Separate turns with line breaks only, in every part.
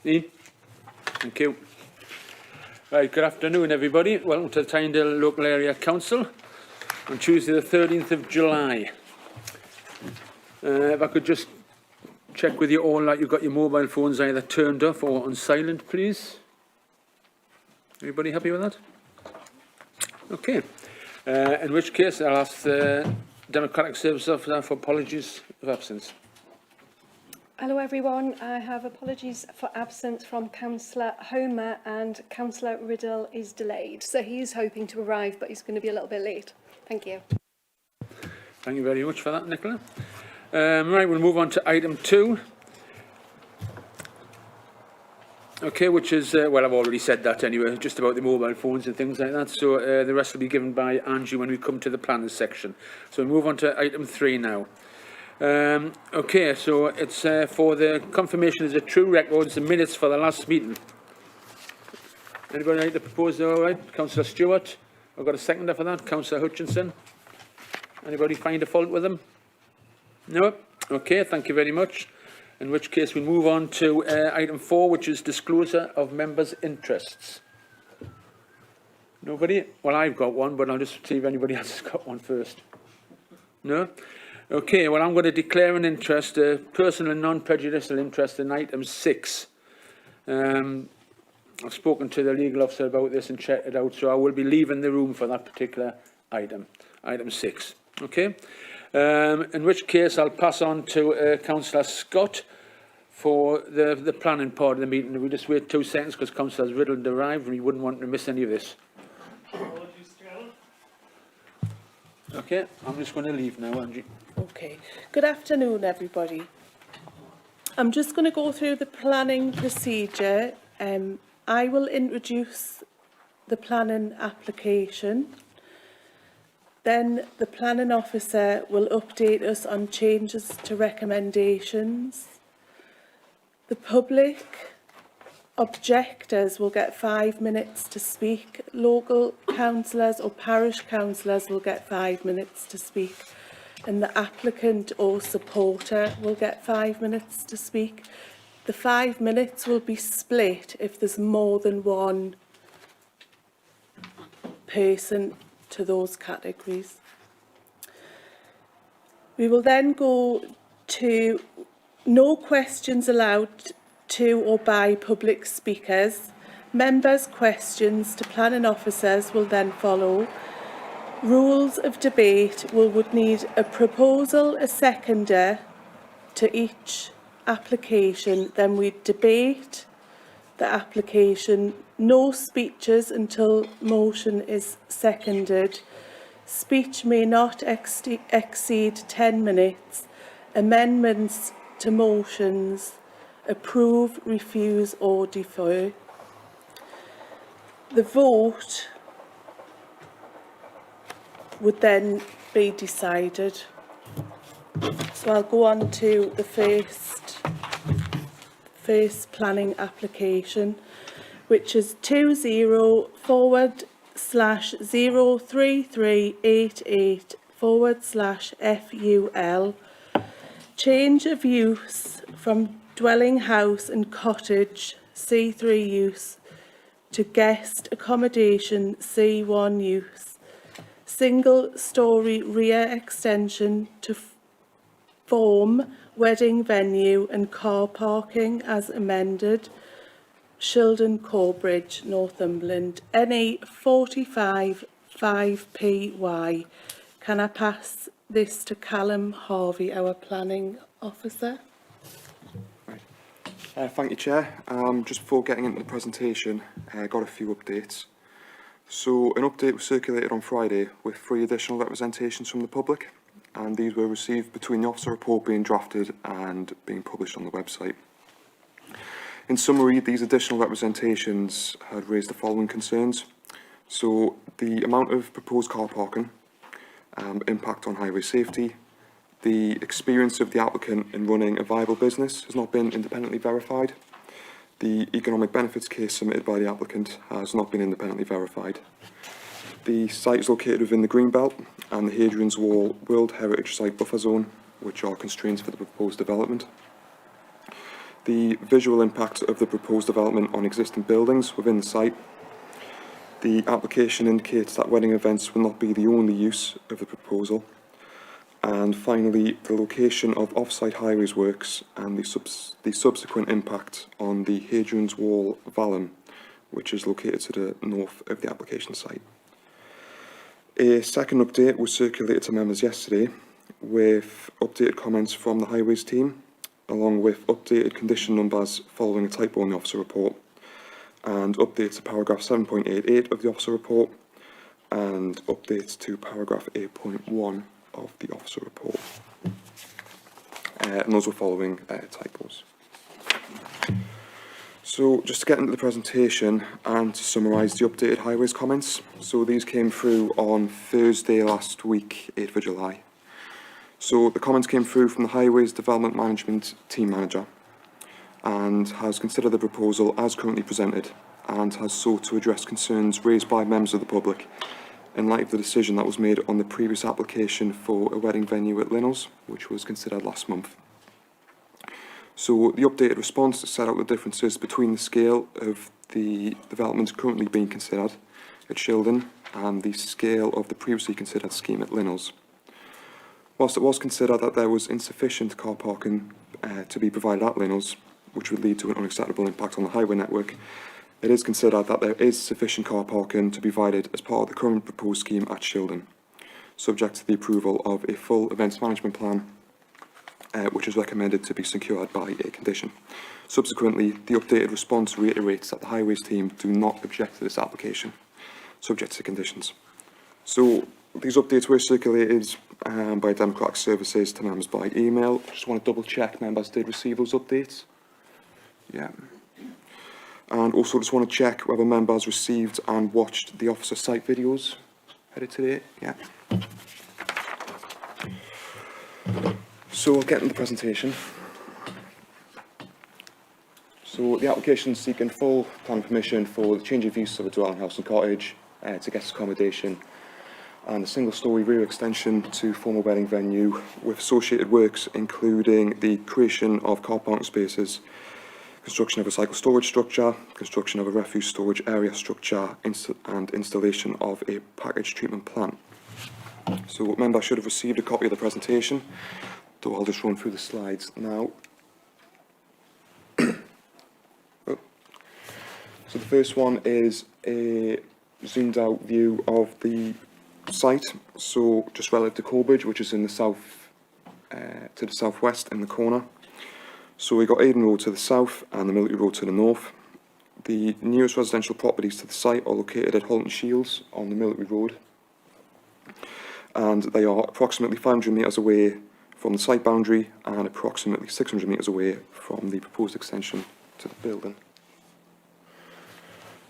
Ian? Thank you. Right, good afternoon everybody. Welcome to the Tynedale Local Area Council on Tuesday the 13th of July. If I could just check with you all that you've got your mobile phones either turned off or on silent, please. Everybody happy with that? Okay. In which case I'll ask the Democratic Service Officer for apologies of absence.
Hello everyone, I have apologies for absence from Councillor Homer, and Councillor Riddle is delayed. So he's hoping to arrive, but he's going to be a little bit late. Thank you.
Thank you very much for that, Nicola. Right, we'll move on to item 2. Okay, which is, well, I've already said that anyway, just about the mobile phones and things like that. So the rest will be given by Angie when we come to the planning section. So we'll move on to item 3 now. Okay, so it's for the confirmation as a true records, the minutes for the last meeting. Anybody like to propose? All right, Councillor Stewart. I've got a seconder for that. Councillor Hutchinson. Anybody find a fault with them? No? Okay, thank you very much. In which case we move on to item 4, which is disclosure of members' interests. Nobody? Well, I've got one, but I'll just see if anybody else has got one first. No? Okay, well, I'm going to declare an interest, a personal and non-prejudicial interest in item 6. I've spoken to the legal officer about this and checked it out, so I will be leaving the room for that particular item, item 6. Okay? In which case I'll pass on to Councillor Scott for the planning part of the meeting. We'll just wait 2 seconds because Councillor Riddle arrived and we wouldn't want to miss any of this. Okay, I'm just going to leave now, Angie.
Okay, good afternoon everybody. I'm just going to go through the planning procedure. I will introduce the planning application. Then the planning officer will update us on changes to recommendations. The public objectors will get 5 minutes to speak. Local councillors or parish councillors will get 5 minutes to speak. And the applicant or supporter will get 5 minutes to speak. The 5 minutes will be split if there's more than one person to those categories. We will then go to no questions allowed to or by public speakers. Members' questions to planning officers will then follow. Rules of debate would need a proposal, a seconder to each application. Then we debate the application. No speeches until motion is seconded. Speech may not exceed 10 minutes. Amendments to motions: approve, refuse or defer. The vote would then be decided. So I'll go on to the first planning application, which is 20/03388/FUL. Change of use from dwelling house and cottage C3 use to guest accommodation C1 use. Single storey rear extension to form wedding venue and car parking as amended. Shildon Corbridge, Northumberland, NE 45 5PY. Can I pass this to Callum Harvey, our planning officer?
Thank you, Chair. Just before getting into the presentation, I got a few updates. So an update was circulated on Friday with 3 additional representations from the public, and these were received between the officer report being drafted and being published on the website. In summary, these additional representations had raised the following concerns. So the amount of proposed car parking, impact on highway safety, the experience of the applicant in running a viable business has not been independently verified. The economic benefits case submitted by the applicant has not been independently verified. The site is located within the Greenbelt and the Hadrian's Wall World Heritage Site Buffer Zone, which are constraints for the proposed development. the visual impact of the proposed development on existing buildings within the site. The application indicates that wedding events will not be the only use of the proposal. And finally, the location of off-site highways works and the subsequent impact on the Hadrian's Wall vallum, which is located to the north of the application site. A second update was circulated to members yesterday with updated comments from the highways team, along with updated condition numbers following a typo in the officer report, and updates to paragraph 7.88 of the officer report, and updates to paragraph 8.1 of the officer report. And those were following typos. So just to get into the presentation and to summarise the updated highways comments. So these came through on Thursday last week, 8th of July. So the comments came through from the Highways Development Management Team Manager and has considered the proposal as currently presented and has sought to address concerns raised by members of the public in light of the decision that was made on the previous application for a wedding venue at Linnell's, which was considered last month. So the updated response set out the differences between the scale of the developments currently being considered at Shildon and the scale of the previously considered scheme at Linnell's. Whilst it was considered that there was insufficient car parking to be provided at Linnell's, which would lead to an unacceptable impact on the highway network, it is considered that there is sufficient car parking to be provided as part of the current proposed scheme at Shildon, subject to the approval of a full events management plan, which is recommended to be secured by a condition. Subsequently, the updated response reiterates that the highways team do not object to this application, subject to conditions. So these updates were circulated by Democratic Services to members by email. Just want to double check members did receive those updates. Yeah. And also just want to check whether members received and watched the officer site videos headed today. Yeah. So we'll get into the presentation. So the application is seeking full planning permission for the change of use of a dwelling house and cottage to guest accommodation and a single-storey rear extension to form a wedding venue with associated works including the creation of car parking spaces, construction of a cycle storage structure, construction of a refuse storage area structure and installation of a package treatment plant. So members should have received a copy of the presentation, though I'll just run through the slides now. So the first one is a zoomed out view of the site, so just relative to Cottage, which is in the south, to the southwest in the corner. So we got Aidan Road to the south and the Military Road to the north. The nearest residential properties to the site are located at Holton Shields on the Military Road, and they are approximately 500 metres away from the site boundary and approximately 600 metres away from the proposed extension to the building.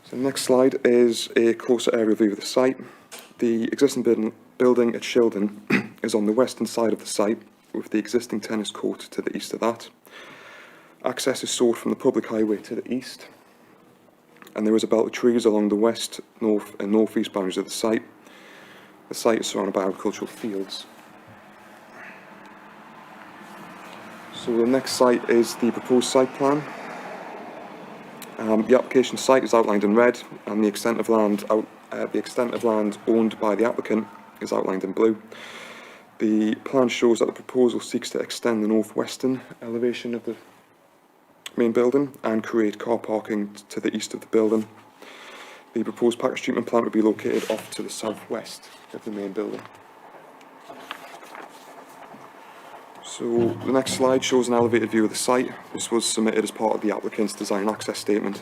So the next slide is a closer aerial view of the site. The existing building at Shildon is on the western side of the site, with the existing tennis court to the east of that. Access is sought from the public highway to the east, and there is a belt of trees along the west, north and north-east boundaries of the site. The site is surrounded by agricultural fields. So the next site is the proposed site plan. The application site is outlined in red, and the extent of land owned by the applicant is outlined in blue. The plan shows that the proposal seeks to extend the northwestern elevation of the main building and create car parking to the east of the building. The proposed package treatment plant would be located off to the southwest of the main building. So the next slide shows an elevated view of the site. This was submitted as part of the applicant's design access statement.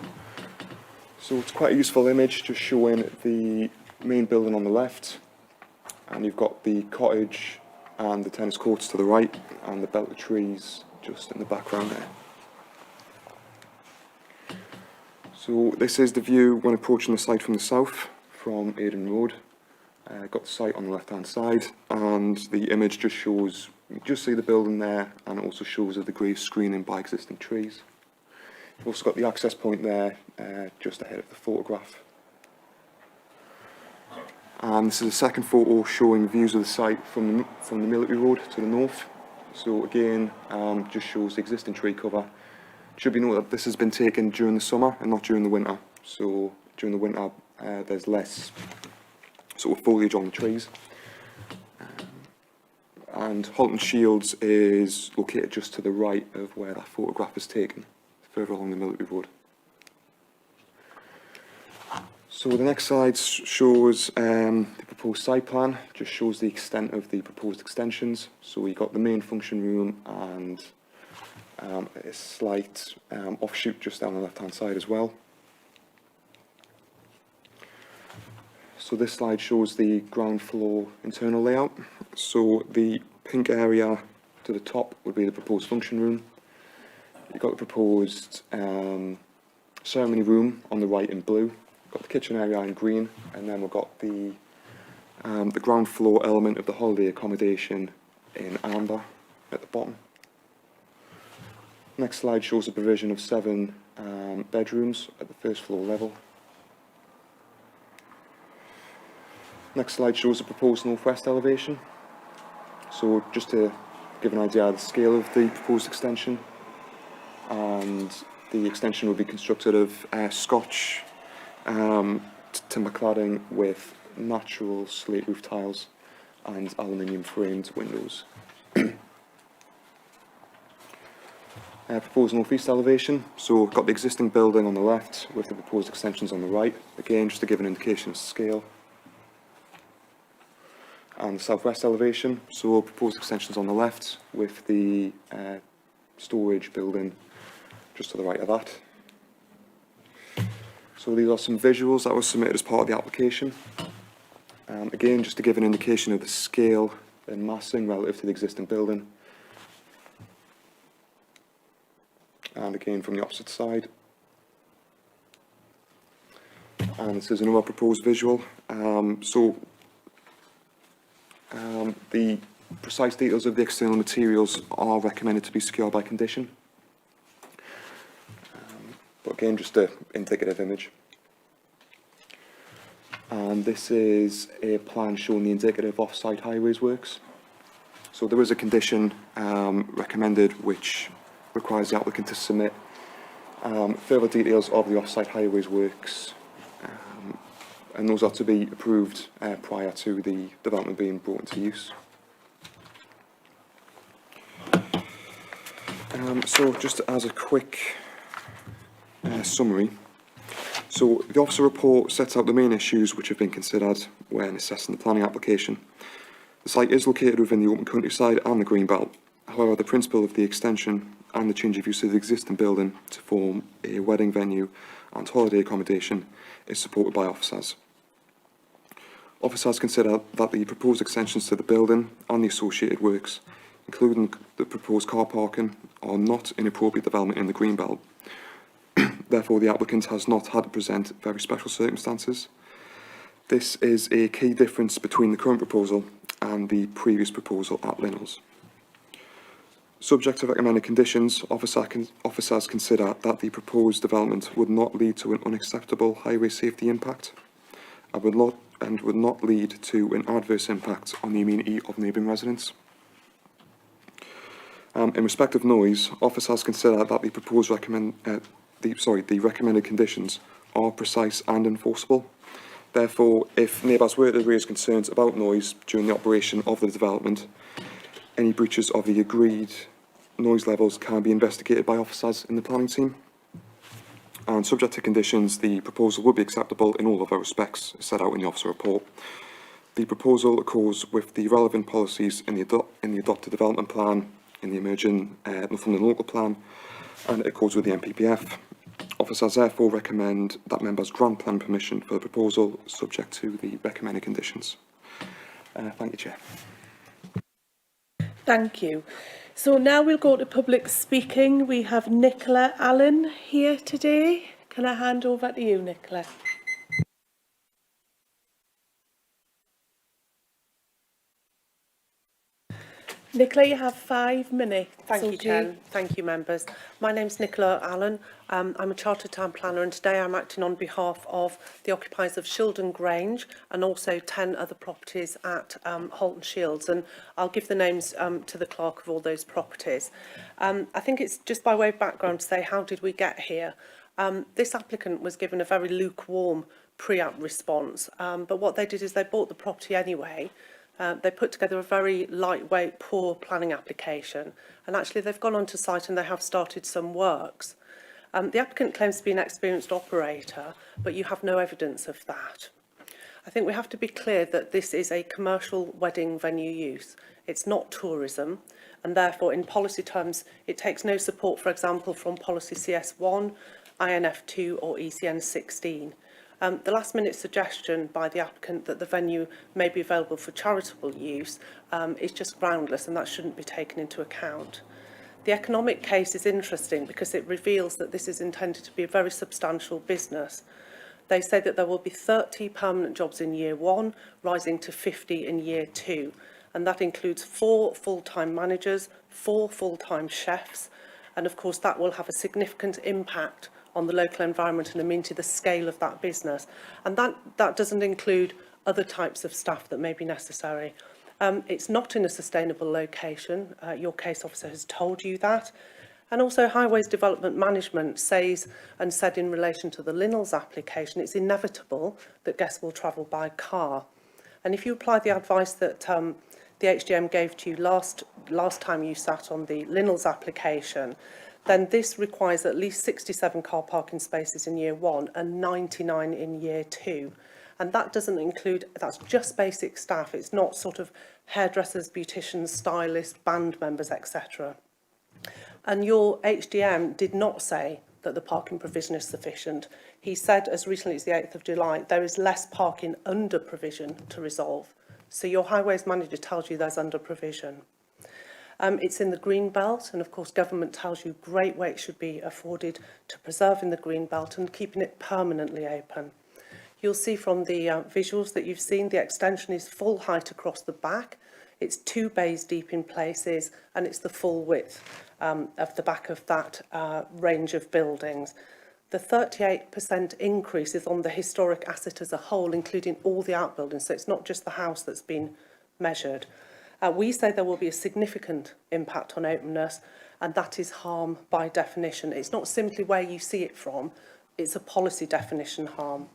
So it's quite a useful image, just showing the main building on the left, and you've got the cottage and the tennis courts to the right, and the belt of trees just in the background there. So this is the view when approaching the site from the south, from Aidan Road. Got the site on the left hand side, and the image just shows, you just see the building there, and it also shows a degree of screening by existing trees. You've also got the access point there, just ahead of the photograph. And this is a second photo showing views of the site from the Military Road to the north. So again, just shows the existing tree cover, Should be noted that this has been taken during the summer and not during the winter. So during the winter, there's less sort of foliage on the trees. And Halton Shields is located just to the right of where that photograph is taken, further along the Military Road. So the next slide shows the proposed site plan, just shows the extent of the proposed extensions. So we got the main function room and a slight offshoot just down the left-hand side as well. So this slide shows the ground floor internal layout. So the pink area to the top would be the proposed function room. You've got the proposed ceremony room on the right in blue. Got the kitchen area in green, and then we've got the ground floor element of the holiday accommodation in amber at the bottom. Next slide shows a provision of 7 bedrooms at the first floor level. Next slide shows the proposed northwest elevation. So just to give an idea of the scale of the proposed extension, and the extension will be constructed of Scotch timber cladding with natural slate roof tiles and aluminium framed windows. Proposed northeast elevation, so got the existing building on the left with the proposed extensions on the right, again just to give an indication of scale. And the southwest elevation, so proposed extensions on the left with the storage building just to the right of that. So these are some visuals that were submitted as part of the application. Again, just to give an indication of the scale and massing relative to the existing building. And again from the opposite side. And this is another proposed visual. The precise details of the external materials are recommended to be secured by condition. But again, just an indicative image. And this is a plan showing the indicative off-site highways works. So there is a condition recommended which requires the applicant to submit further details of the off-site highways works, and those are to be approved prior to the development being brought into use. So just as a quick summary, so the officer report sets out the main issues which have been considered when assessing the planning application. The site is located within the open countryside and the green belt. However, the principle of the extension and the change of use of the existing building to form a wedding venue and holiday accommodation is supported by officers. Officers consider that the proposed extensions to the building and the associated works, including the proposed car parking, are not inappropriate development in the green belt. Therefore, the applicant has not had to present very special circumstances. This is a key difference between the current proposal and the previous proposal at Linnell's. Subject to recommended conditions, officers consider that the proposed development would not lead to an unacceptable highway safety impact and would not lead to an adverse impact on the amenity of neighbouring residents. In respect of noise, officers consider that the proposed the recommended conditions are precise and enforceable. Therefore, if neighbours were to raise concerns about noise during the operation of the development, any breaches of the agreed noise levels can be investigated by officers in the planning team. And subject to conditions, the proposal would be acceptable in all other respects set out in the officer report. The proposal accords with the relevant policies in the adopted development plan, in the emerging Northumberland local plan, and it accords with the NPPF. Officers therefore recommend that members grant plan permission for the proposal subject to the recommended conditions. Thank you, Chair.
Thank you. So now we'll go to public speaking. We have Nicola Allen here today. Can I hand over to you, Nicola? Nicola, you have 5 minutes.
Thank you,
okay?
Chair. Thank you, members. My name's Nicola Allen. I'm a Chartered Town Planner, and today I'm acting on behalf of the occupiers of Shildon Grange and also 10 other properties at Halton Shields. And I'll give the names to the clerk of all those properties. I think it's just by way of background to say, how did we get here? This applicant was given a very lukewarm pre-app response, but what they did is they bought the property anyway. They put together a very lightweight, poor planning application, and actually they've gone onto site and they have started some works. The applicant claims to be an experienced operator, but you have no evidence of that. I think we have to be clear that this is a commercial wedding venue use. It's not tourism, and therefore in policy terms it takes no support, for example, from policy CS1, INF2 or ECN 16. The last minute suggestion by the applicant that the venue may be available for charitable use is just groundless, and that shouldn't be taken into account. The economic case is interesting because it reveals that this is intended to be a very substantial business. They say that there will be 30 permanent jobs in year 1, rising to 50 in year 2, and that includes 4 full-time managers, 4 full-time chefs, and of course that will have a significant impact on the local environment and amenity, the scale of that business. And that doesn't include other types of staff that may be necessary. It's not in a sustainable location. Your case officer has told you that. And also Highways Development Management says and said in relation to the Linnells application, it's inevitable that guests will travel by car. And if you apply the advice that the HDM gave to you last time you sat on the Linnells application, then this requires at least 67 car parking spaces in year 1 and 99 in year 2. And that doesn't include, that's just basic staff. It's not sort of hairdressers, beauticians, stylists, band members, etc. And your HDM did not say that the parking provision is sufficient. He said as recently as the 8th of July, there is less parking under provision to resolve. So your highways manager tells you there's under provision. It's in the green belt, and of course government tells you great weight should be afforded to preserving the green belt and keeping it permanently open. You'll see from the visuals that you've seen, the extension is full height across the back. It's 2 bays deep in places, and it's the full width of the back of that range of buildings. The 38% increase is on the historic asset as a whole, including all the outbuildings, so it's not just the house that's been measured. We say there will be a significant impact on openness, and that is harm by definition. It's not simply where you see it from, it's a policy definition harm.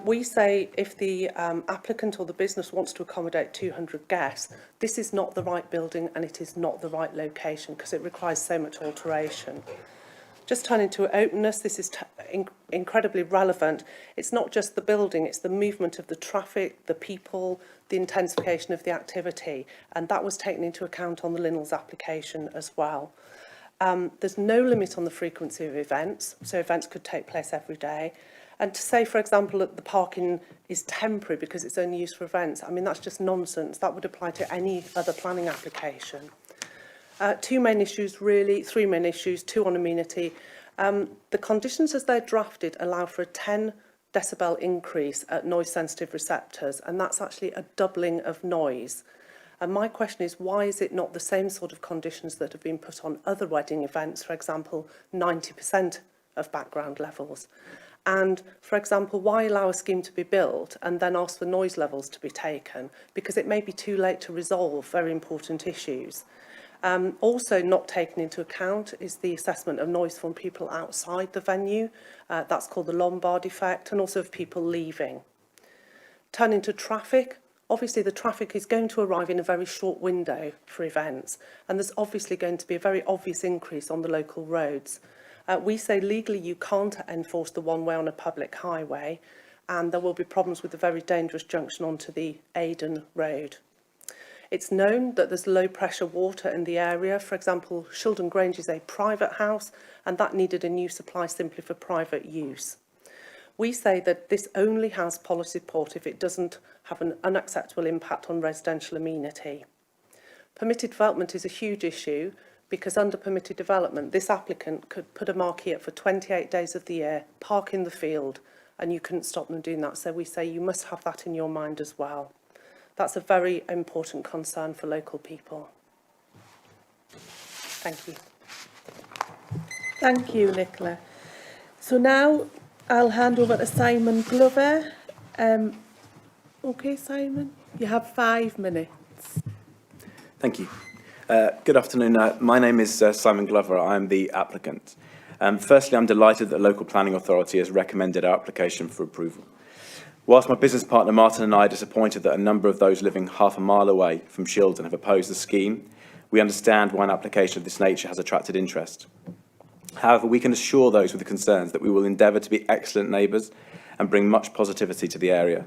We say if the applicant or the business wants to accommodate 200 guests, this is not the right building and it is not the right location because it requires so much alteration. Just turning to openness, this is incredibly relevant. It's not just the building, it's the movement of the traffic, the people, the intensification of the activity, and that was taken into account on the Linnells application as well. There's no limit on the frequency of events, so events could take place every day. And to say, for example, that the parking is temporary because it's only used for events, I mean, that's just nonsense. That would apply to any other planning application. 2 main issues, really, 3 main issues, 2 on amenity. The conditions as they're drafted allow for a 10 decibel increase at noise-sensitive receptors, and that's actually a doubling of noise. And my question is, why is it not the same sort of conditions that have been put on other wedding events, for example, 90% of background levels? And, for example, why allow a scheme to be built and then ask for noise levels to be taken? Because it may be too late to resolve very important issues. Also not taken into account is the assessment of noise from people outside the venue. That's called the Lombard effect, and also of people leaving. Turning to traffic, obviously the traffic is going to arrive in a very short window for events, and there's obviously going to be a very obvious increase on the local roads. We say legally you can't enforce the one way on a public highway, and there will be problems with the very dangerous junction onto the Aden Road. It's known that there's low pressure water in the area. For example, Shildon Grange is a private house, and that needed a new supply simply for private use. We say that this only has policy support if it doesn't have an unacceptable impact on residential amenity. Permitted development is a huge issue because under permitted development, this applicant could put a marquee up for 28 days of the year, park in the field, and you couldn't stop them doing that. So we say you must have that in your mind as well. That's a very important concern for local people. Thank you.
Thank you, Nicola. So now I'll hand over to Simon Glover. Okay, Simon, you have 5 minutes.
Thank you. Good afternoon. My name is Simon Glover. I'm the applicant. Firstly, I'm delighted that the Local Planning Authority has recommended our application for approval. Whilst my business partner Martin and I are disappointed that a number of those living half a mile away from Shildon have opposed the scheme, we understand why an application of this nature has attracted interest. However, we can assure those with concerns that we will endeavour to be excellent neighbours and bring much positivity to the area.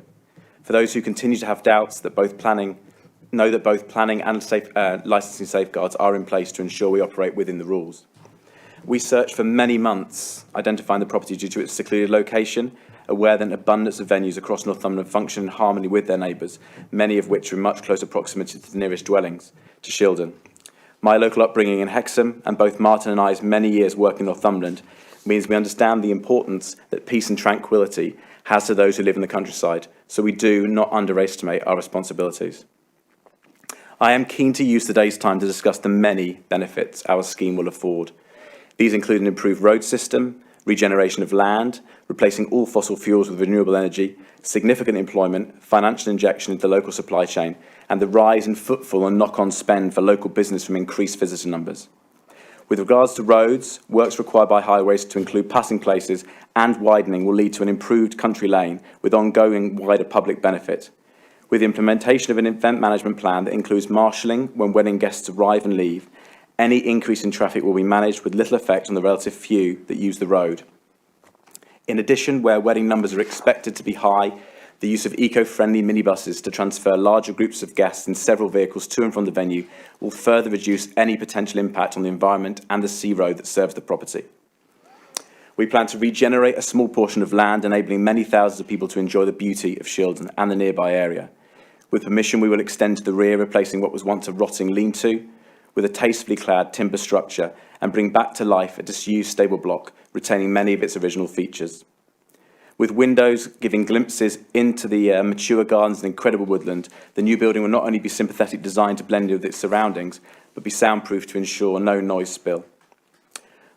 For those who continue to have doubts that both planning and licensing safeguards are in place to ensure we operate within the rules. We searched for many months, identifying the property due to its secluded location, aware that an abundance of venues across Northumberland function in harmony with their neighbours, many of which are in much closer proximity to the nearest dwellings, to Shildon. My local upbringing in Hexham, and both Martin and I's many years working in Northumberland, means we understand the importance that peace and tranquillity has to those who live in the countryside, so we do not underestimate our responsibilities. I am keen to use today's time to discuss the many benefits our scheme will afford. These include an improved road system, regeneration of land, replacing all fossil fuels with renewable energy, significant employment, financial injection into the local supply chain, and the rise in footfall and knock-on spend for local business from increased visitor numbers. With regards to roads, works required by highways to include passing places and widening will lead to an improved country lane with ongoing wider public benefit. With the implementation of an event management plan that includes marshalling when wedding guests arrive and leave, any increase in traffic will be managed with little effect on the relative few that use the road. In addition, where wedding numbers are expected to be high, the use of eco-friendly minibuses to transfer larger groups of guests in several vehicles to and from the venue will further reduce any potential impact on the environment and the sea road that serves the property. We plan to regenerate a small portion of land, enabling many thousands of people to enjoy the beauty of Shildon and the nearby area. With permission, we will extend to the rear, replacing what was once a rotting lean-to with a tastefully clad timber structure and bring back to life a disused stable block, retaining many of its original features. With windows giving glimpses into the mature gardens and incredible woodland, the new building will not only be sympathetic design to blend with its surroundings, but be soundproof to ensure no noise spill.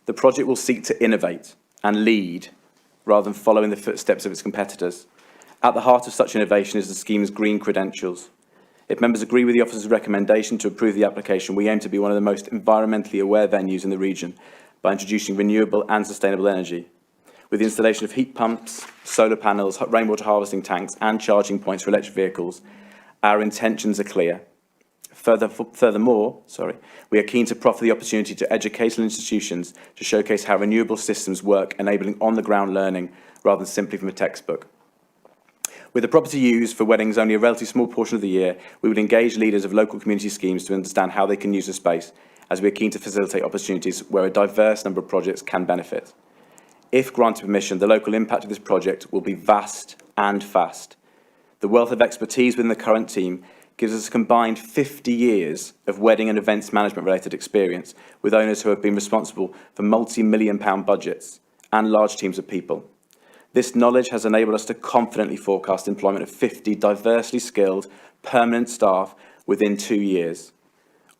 The project will seek to innovate and lead rather than follow in the footsteps of its competitors. At the heart of such innovation is the scheme's green credentials. If members agree with the officer's recommendation to approve the application, we aim to be one of the most environmentally aware venues in the region by introducing renewable and sustainable energy. With the installation of heat pumps, solar panels, rainwater harvesting tanks and charging points for electric vehicles, our intentions are clear. Furthermore, we are keen to proffer the opportunity to educational institutions to showcase how renewable systems work, enabling on-the-ground learning rather than simply from a textbook. With the property used for weddings only a relatively small portion of the year, we would engage leaders of local community schemes to understand how they can use the space, as we are keen to facilitate opportunities where a diverse number of projects can benefit. If granted permission, the local impact of this project will be vast and fast. The wealth of expertise within the current team gives us a combined 50 years of wedding and events management related experience, with owners who have been responsible for multi-million-pound budgets and large teams of people. This knowledge has enabled us to confidently forecast employment of 50 diversely skilled, permanent staff within 2 years.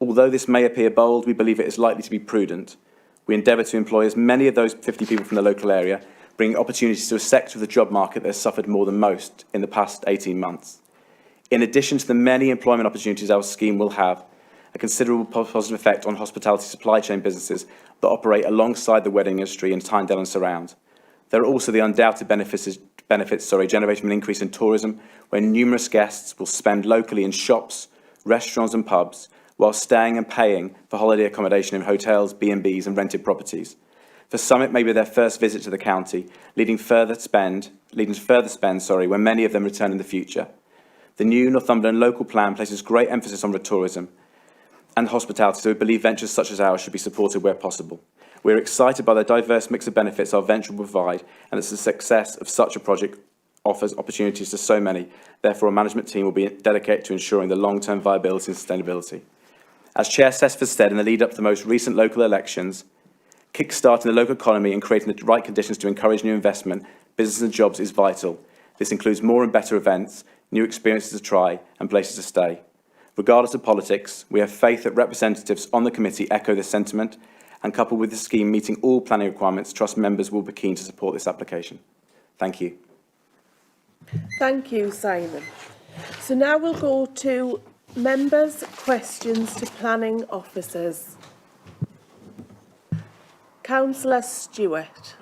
Although this may appear bold, we believe it is likely to be prudent. We endeavour to employ as many of those 50 people from the local area, bringing opportunities to a sector of the job market that has suffered more than most in the past 18 months. In addition to the many employment opportunities our scheme will have, a considerable positive effect on hospitality supply chain businesses that operate alongside the wedding industry in Tynedale and surround. There are also the undoubted benefits generating an increase in tourism, where numerous guests will spend locally in shops, restaurants and pubs, while staying and paying for holiday accommodation in hotels, B&Bs and rented properties. For some, it may be their first visit to the county, leading to further spend, when many of them return in the future. The new Northumberland local plan places great emphasis on tourism and hospitality, so we believe ventures such as ours should be supported where possible. We are excited by the diverse mix of benefits our venture will provide, and that the success of such a project offers opportunities to so many. Therefore, a management team will be dedicated to ensuring the long-term viability and sustainability. As Chair Sesford said in the lead-up to the most recent local elections, kick-starting the local economy and creating the right conditions to encourage new investment, business and jobs is vital. This includes more and better events, new experiences to try and places to stay. Regardless of politics, we have faith that representatives on the committee echo this sentiment, and coupled with the scheme meeting all planning requirements, trust members will be keen to support this application. Thank you.
Thank you, Simon. So now we'll go to members' questions to planning officers. Councillor Stewart.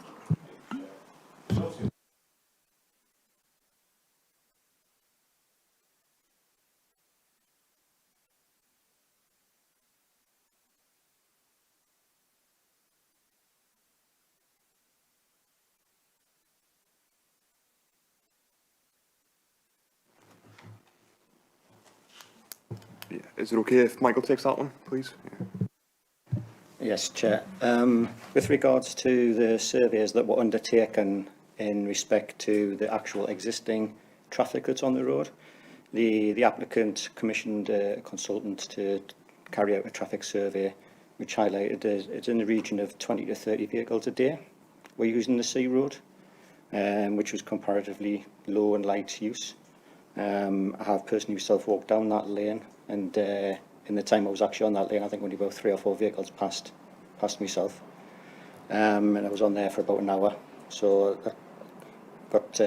Yeah. Is it okay if Michael takes that one, please? Yeah.
Yes, Chair. With regards to the surveys that were undertaken in respect to the actual existing traffic that's on the road, the applicant commissioned a consultant to carry out a traffic survey which highlighted it's in the region of 20 to 30 vehicles a day were using the C road, which was comparatively low and light use. I have personally myself walked down that lane, and in the time I was actually on that lane, I think only about 3 or 4 vehicles passed myself, and I was on there for about an hour. So that got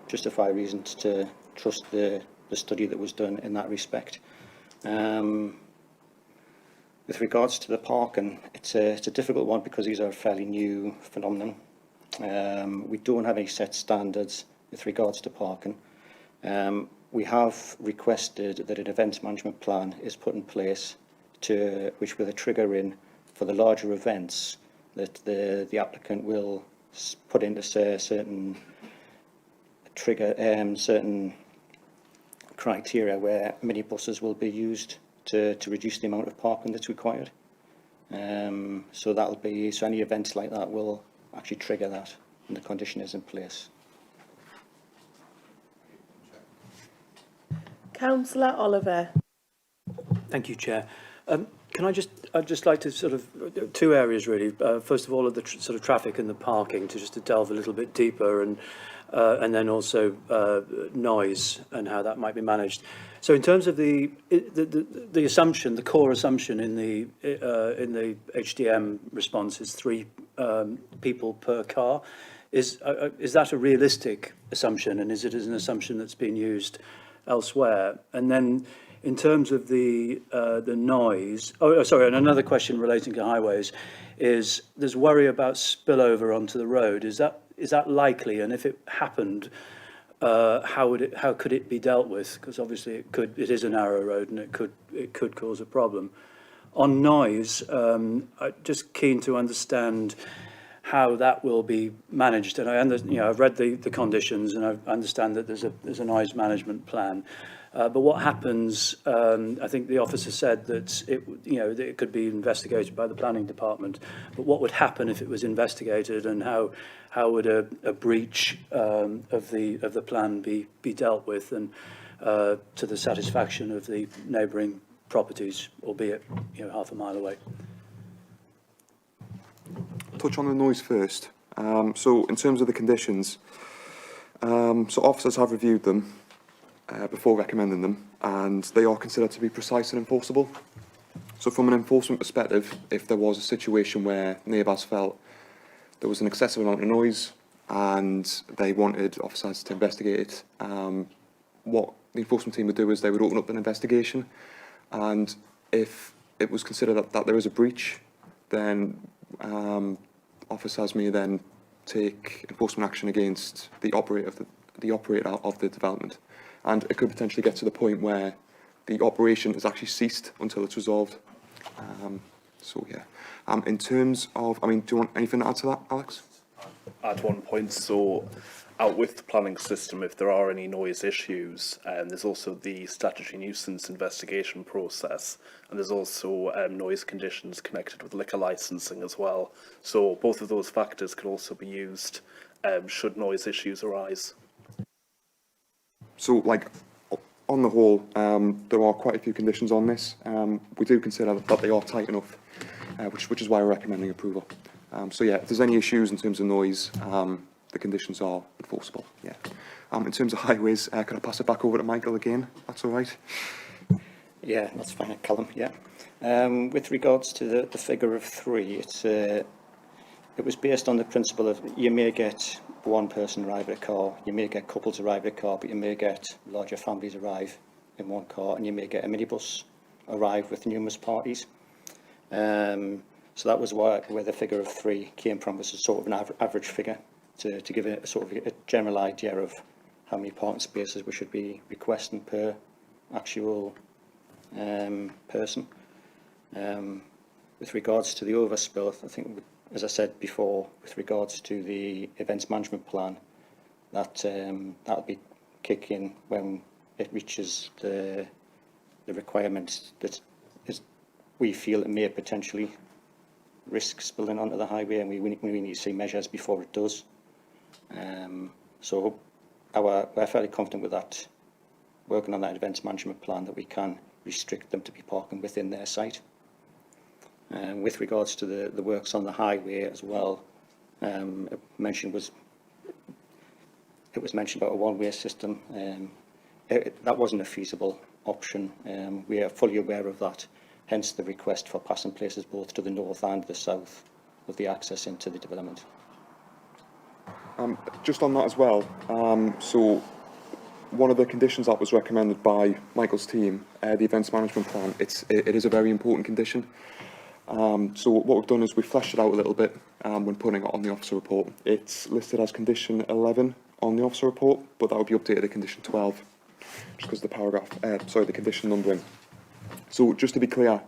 justified reasons to trust the study that was done in that respect. With regards to the parking, it's a difficult one because these are a fairly new phenomenon. We don't have any set standards with regards to parking. We have requested that an events management plan is put in place which with a trigger in for the larger events that the applicant will put into certain certain criteria where minibuses will be used to reduce the amount of parking that's required. So any events like that will actually trigger that, and the condition is in place.
Councillor Oliver.
Thank you, Chair. I'd just like to sort of, two areas really. First of all, of the sort of traffic and the parking, to delve a little bit deeper, and then also noise and how that might be managed. So in terms of the assumption, the core assumption in the HDM response is 3 people per car. Is that a realistic assumption, and is it an assumption that's been used elsewhere? And then in terms of the noise, and another question relating to highways is there's worry about spillover onto the road. Is that likely? And if it happened, how could it be dealt with? Because obviously it is a narrow road and it could cause a problem. On noise, I'm just keen to understand how that will be managed. And I've read the conditions, and I understand that there's a noise management plan. But what happens? I think the officer said that it could be investigated by the planning department. But what would happen if it was investigated, and how would a breach of the plan be dealt with, and to the satisfaction of the neighbouring properties, albeit half a mile away?
Touch on the noise first. So in terms of the conditions, so officers have reviewed them before recommending them, and they are considered to be precise and enforceable. So from an enforcement perspective, if there was a situation where neighbours felt there was an excessive amount of noise and they wanted officers to investigate it, what the enforcement team would do is they would open up an investigation, and if it was considered that there is a breach, then officers may then take enforcement action against the operator of the development, and it could potentially get to the point where the operation is actually ceased until it's resolved. So yeah, in terms of, do you want anything to add to that, Alex?
Add one point. So out with the planning system, if there are any noise issues, there's also the statutory nuisance investigation process, and there's also noise conditions connected with liquor licensing as well. So both of those factors can also be used should noise issues arise.
So, on the whole, there are quite a few conditions on this. We do consider that they are tight enough, which is why we're recommending approval. So yeah, if there's any issues in terms of noise, the conditions are enforceable. Yeah. In terms of highways, could I pass it back over to Michael again? That's all right.
Yeah, that's fine, Callum, yeah. With regards to the figure of 3, it was based on the principle of you may get one person arrive at a car, you may get couples arrive at a car, but you may get larger families arrive in one car, and you may get a minibus arrive with numerous parties. So that was where the figure of 3 came from, was a sort of an average figure to give a sort of a general idea of how many parking spaces we should be requesting per actual person. With regards to the overspill, I think, as I said before, with regards to the events management plan, that'll be kicking when it reaches the requirements that we feel it may potentially risk spilling onto the highway, and we need to see measures before it does. So we're fairly confident with that, working on that events management plan, that we can restrict them to be parking within their site. With regards to the works on the highway as well, it was mentioned about a one-way system. That wasn't a feasible option. We are fully aware of that, hence the request for passing places both to the north and the south of the access into the development.
Just on that as well, so one of the conditions that was recommended by Michael's team, the events management plan, it is a very important condition. So what we've done is we've fleshed it out a little bit when putting it on the officer report. It's listed as condition 11 on the officer report, but that would be updated to condition 12, just because the paragraph, the condition numbering. So just to be clear,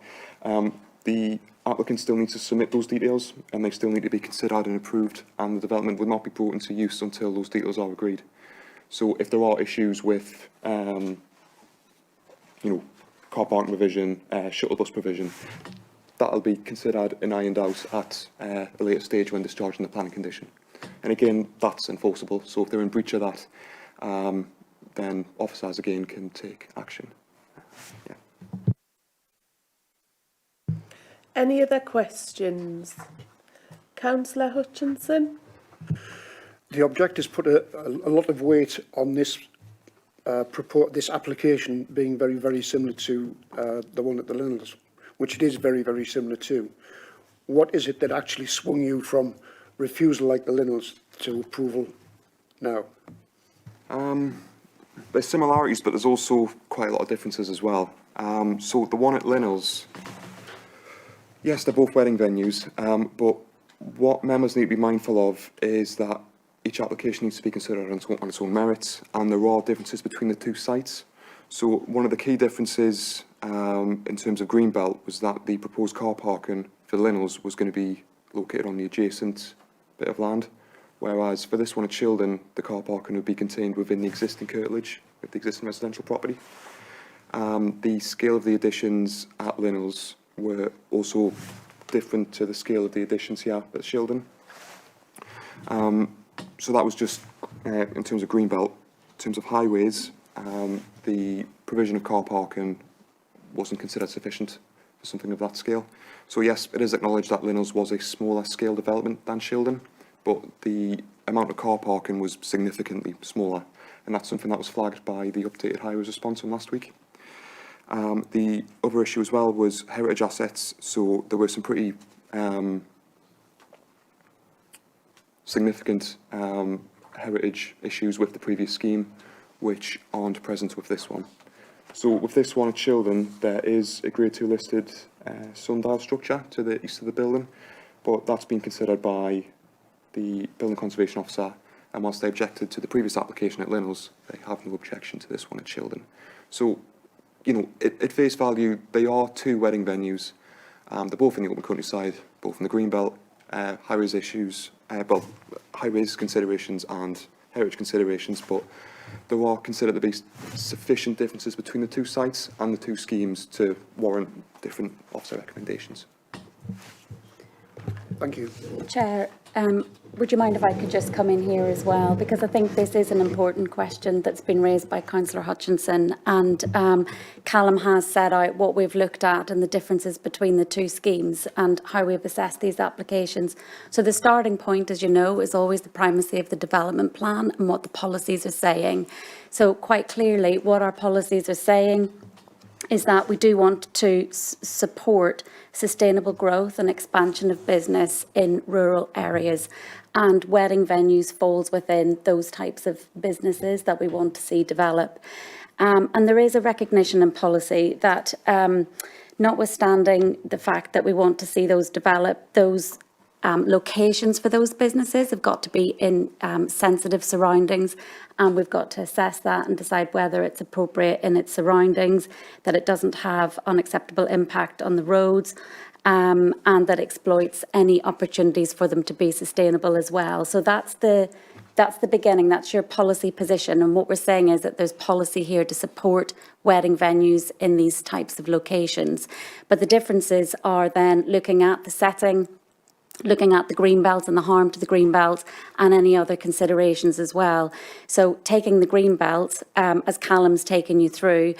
the applicant still needs to submit those details, and they still need to be considered and approved, and the development would not be brought into use until those details are agreed. So if there are issues with, car parking provision, shuttle bus provision, that'll be considered and ironed out at a later stage when discharging the planning condition. And again, that's enforceable. So if they're in breach of that, then officers again can take action. Yeah.
Any other questions? Councillor Hutchinson?
The objectors put a lot of weight on this this application being very, very similar to the one at the Linnells, which it is very, very similar to. What is it that actually swung you from refusal like the Linnells to approval now?
There's similarities, but there's also quite a lot of differences as well. So the one at Linnells, yes, they're both wedding venues, but what members need to be mindful of is that each application needs to be considered on its own merits, and there are differences between the two sites. So one of the key differences in terms of Greenbelt was that the proposed car parking for Linnells was going to be located on the adjacent bit of land, whereas for this one at Shildon, the car parking would be contained within the existing curtilage with the existing residential property. The scale of the additions at Linnells were also different to the scale of the additions here at Shildon. So that was just in terms of Greenbelt. In terms of highways, the provision of car parking wasn't considered sufficient for something of that scale. So yes, it is acknowledged that Linnells was a smaller scale development than Shildon, but the amount of car parking was significantly smaller, and that's something that was flagged by the updated highways response from last week. The other issue as well was heritage assets, so there were some pretty significant heritage issues with the previous scheme, which aren't present with this one. So with this one at Shildon, there is a Grade 2 listed sundial structure to the east of the building, but that's been considered by the Building Conservation Officer, and whilst they objected to the previous application at Linnells, they have no objection to this one at Shildon. So, you know, at face value, they are two wedding venues. They're both in the open countryside, both in the Greenbelt, highways issues, highways considerations and heritage considerations, but there are considered to be sufficient differences between the two sites and the two schemes to warrant different officer recommendations.
Thank you.
Chair, would you mind if I could just come in here as well? Because I think this is an important question that's been raised by Councillor Hutchinson, and Callum has set out what we've looked at and the differences between the two schemes and how we've assessed these applications. So the starting point, as you know, is always the primacy of the development plan and what the policies are saying. So quite clearly, what our policies are saying is that we do want to support sustainable growth and expansion of business in rural areas, and wedding venues falls within those types of businesses that we want to see develop. And there is a recognition in policy that notwithstanding the fact that we want to see those develop, those locations for those businesses have got to be in sensitive surroundings, and we've got to assess that and decide whether it's appropriate in its surroundings, that it doesn't have unacceptable impact on the roads, and that exploits any opportunities for them to be sustainable as well. So that's the beginning, that's your policy position, and what we're saying is that there's policy here to support wedding venues in these types of locations. But the differences are then looking at the setting, looking at the green belt and the harm to the green belt, and any other considerations as well. So taking the green belt, as Callum's taken you through,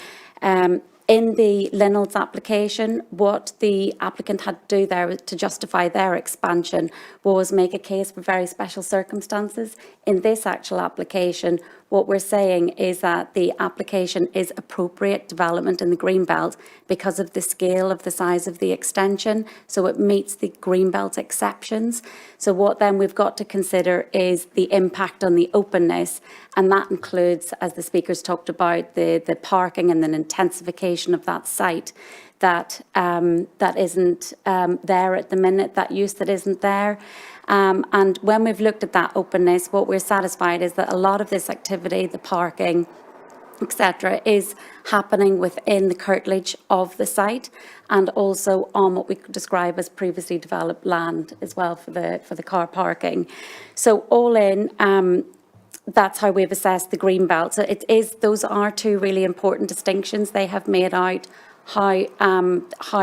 in the Linnell's application, what the applicant had to do there to justify their expansion was make a case for very special circumstances. In this actual application, what we're saying is that the application is appropriate development in the Greenbelt because of the scale of the size of the extension, so it meets the Greenbelt exceptions. So what then we've got to consider is the impact on the openness, and that includes, as the speakers talked about, the parking and the intensification of that site that isn't there at the minute, that use that isn't there. And when we've looked at that openness, what we're satisfied is that a lot of this activity, the parking, etc., is happening within the curtilage of the site, and also on what we could describe as previously developed land as well for the car parking. So all in, that's how we've assessed the green belt. So those are two really important distinctions. They have made out how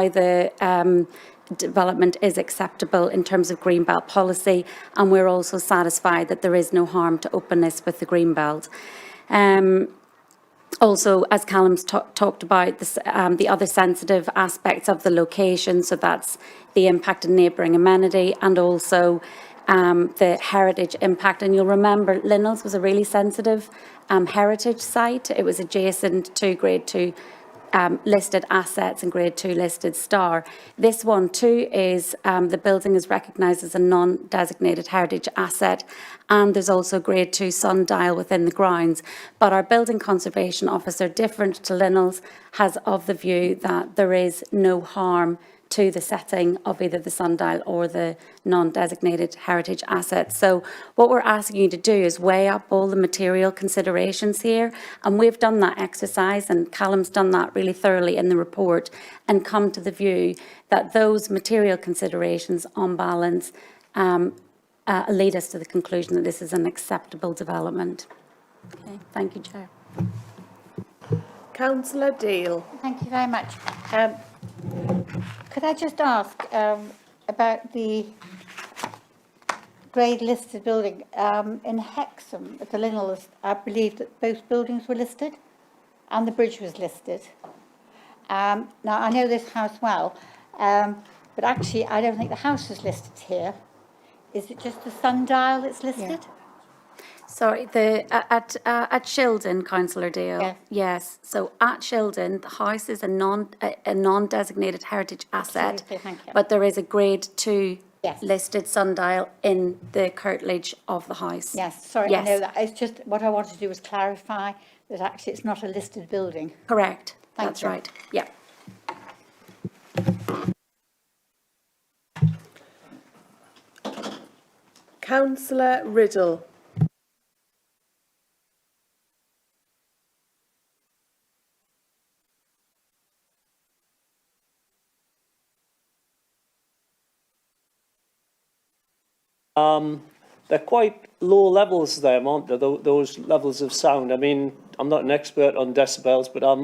the development is acceptable in terms of greenbelt policy, and we're also satisfied that there is no harm to openness with the greenbelt. Also, as Callum's talked about, the other sensitive aspects of the location, so that's the impact on neighbouring amenity and also the heritage impact. And you'll remember Linnell's was a really sensitive heritage site. It was adjacent to Grade 2 listed assets and Grade 2 listed star. This one too is the building is recognised as a non-designated heritage asset, and there's also Grade 2 sundial within the grounds. But our building conservation officer, different to Linnell's, has of the view that there is no harm to the setting of either the sundial or the non-designated heritage assets. So what we're asking you to do is weigh up all the material considerations here, and we've done that exercise, and Callum's done that really thoroughly in the report, and come to the view that those material considerations on balance lead us to the conclusion that this is an acceptable development. Okay, thank you, Chair.
Councillor Dale.
Thank you very much. Could I just ask about the grade listed building? In Hexham, at the Linnell's, I believe that both buildings were listed and the bridge was listed. Now, I know this house well, but actually I don't think the house is listed here. Is it just the sundial that's listed?
Yeah. Sorry, at Shildon, Councillor Dale.
Yes.
Yes. So at Shildon, the house is a non-designated heritage asset,
Absolutely, thank you.
but there is a Grade 2
Yes.
listed sundial in the curtilage of the house.
Yes, sorry,
Yes.
I know that. It's just what I wanted to do was clarify that actually it's not a listed building.
Correct.
Thank
That's
you.
right. Yeah.
Councillor Riddle.
They're quite low levels there, aren't they, those levels of sound? I mean, I'm not an expert on decibels, but I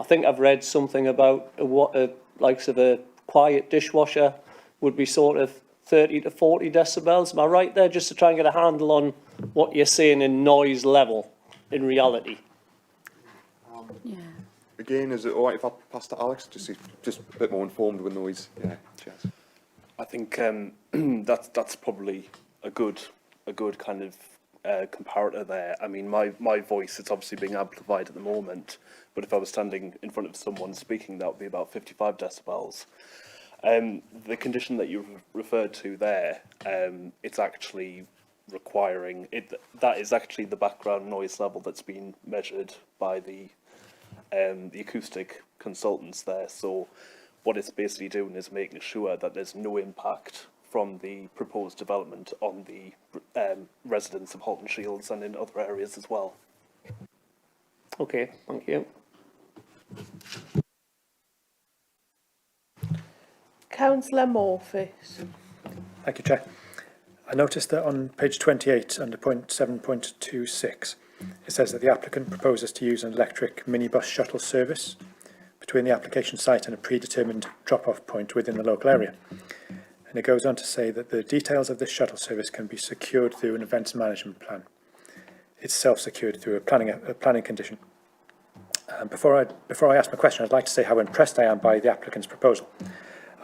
think I've read something about what likes of a quiet dishwasher would be sort of 30 to 40 decibels. Am I right there, just to try and get a handle on what you're saying in noise level in reality?
Yeah.
Again, is it all right if I pass to Alex? Just a bit more informed with noise. Yeah, cheers.
I think that's probably a good kind of comparator there. I mean, my voice is obviously being amplified at the moment, but if I was standing in front of someone speaking, that would be about 55 decibels. The condition that you referred to there, it's actually requiring it. That is actually the background noise level that's been measured by the acoustic consultants there. So what it's basically doing is making sure that there's no impact from the proposed development on the residents of Halton Shields and in other areas as well.
Okay, thank you.
Councillor Morfitt.
Thank you, Chair. I noticed that on page 28, under point 7.26, it says that the applicant proposes to use an electric minibus shuttle service between the application site and a predetermined drop-off point within the local area. And it goes on to say that the details of this shuttle service can be secured through an events management plan. It's self-secured through a planning condition. Before I ask my question, I'd like to say how impressed I am by the applicant's proposal.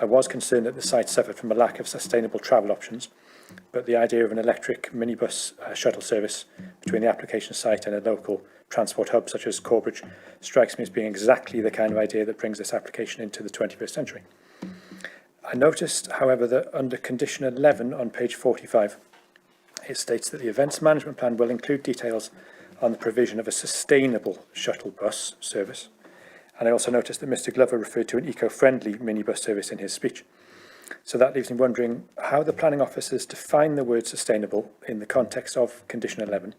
I was concerned that the site suffered from a lack of sustainable travel options, but the idea of an electric minibus shuttle service between the application site and a local transport hub such as Cottage strikes me as being exactly the kind of idea that brings this application into the 21st century. I noticed, however, that under condition 11 on page 45, it states that the events management plan will include details on the provision of a sustainable shuttle bus service. And I also noticed that Mr Glover referred to an eco-friendly minibus service in his speech. So that leaves me wondering how the planning officers define the word sustainable in the context of condition 11,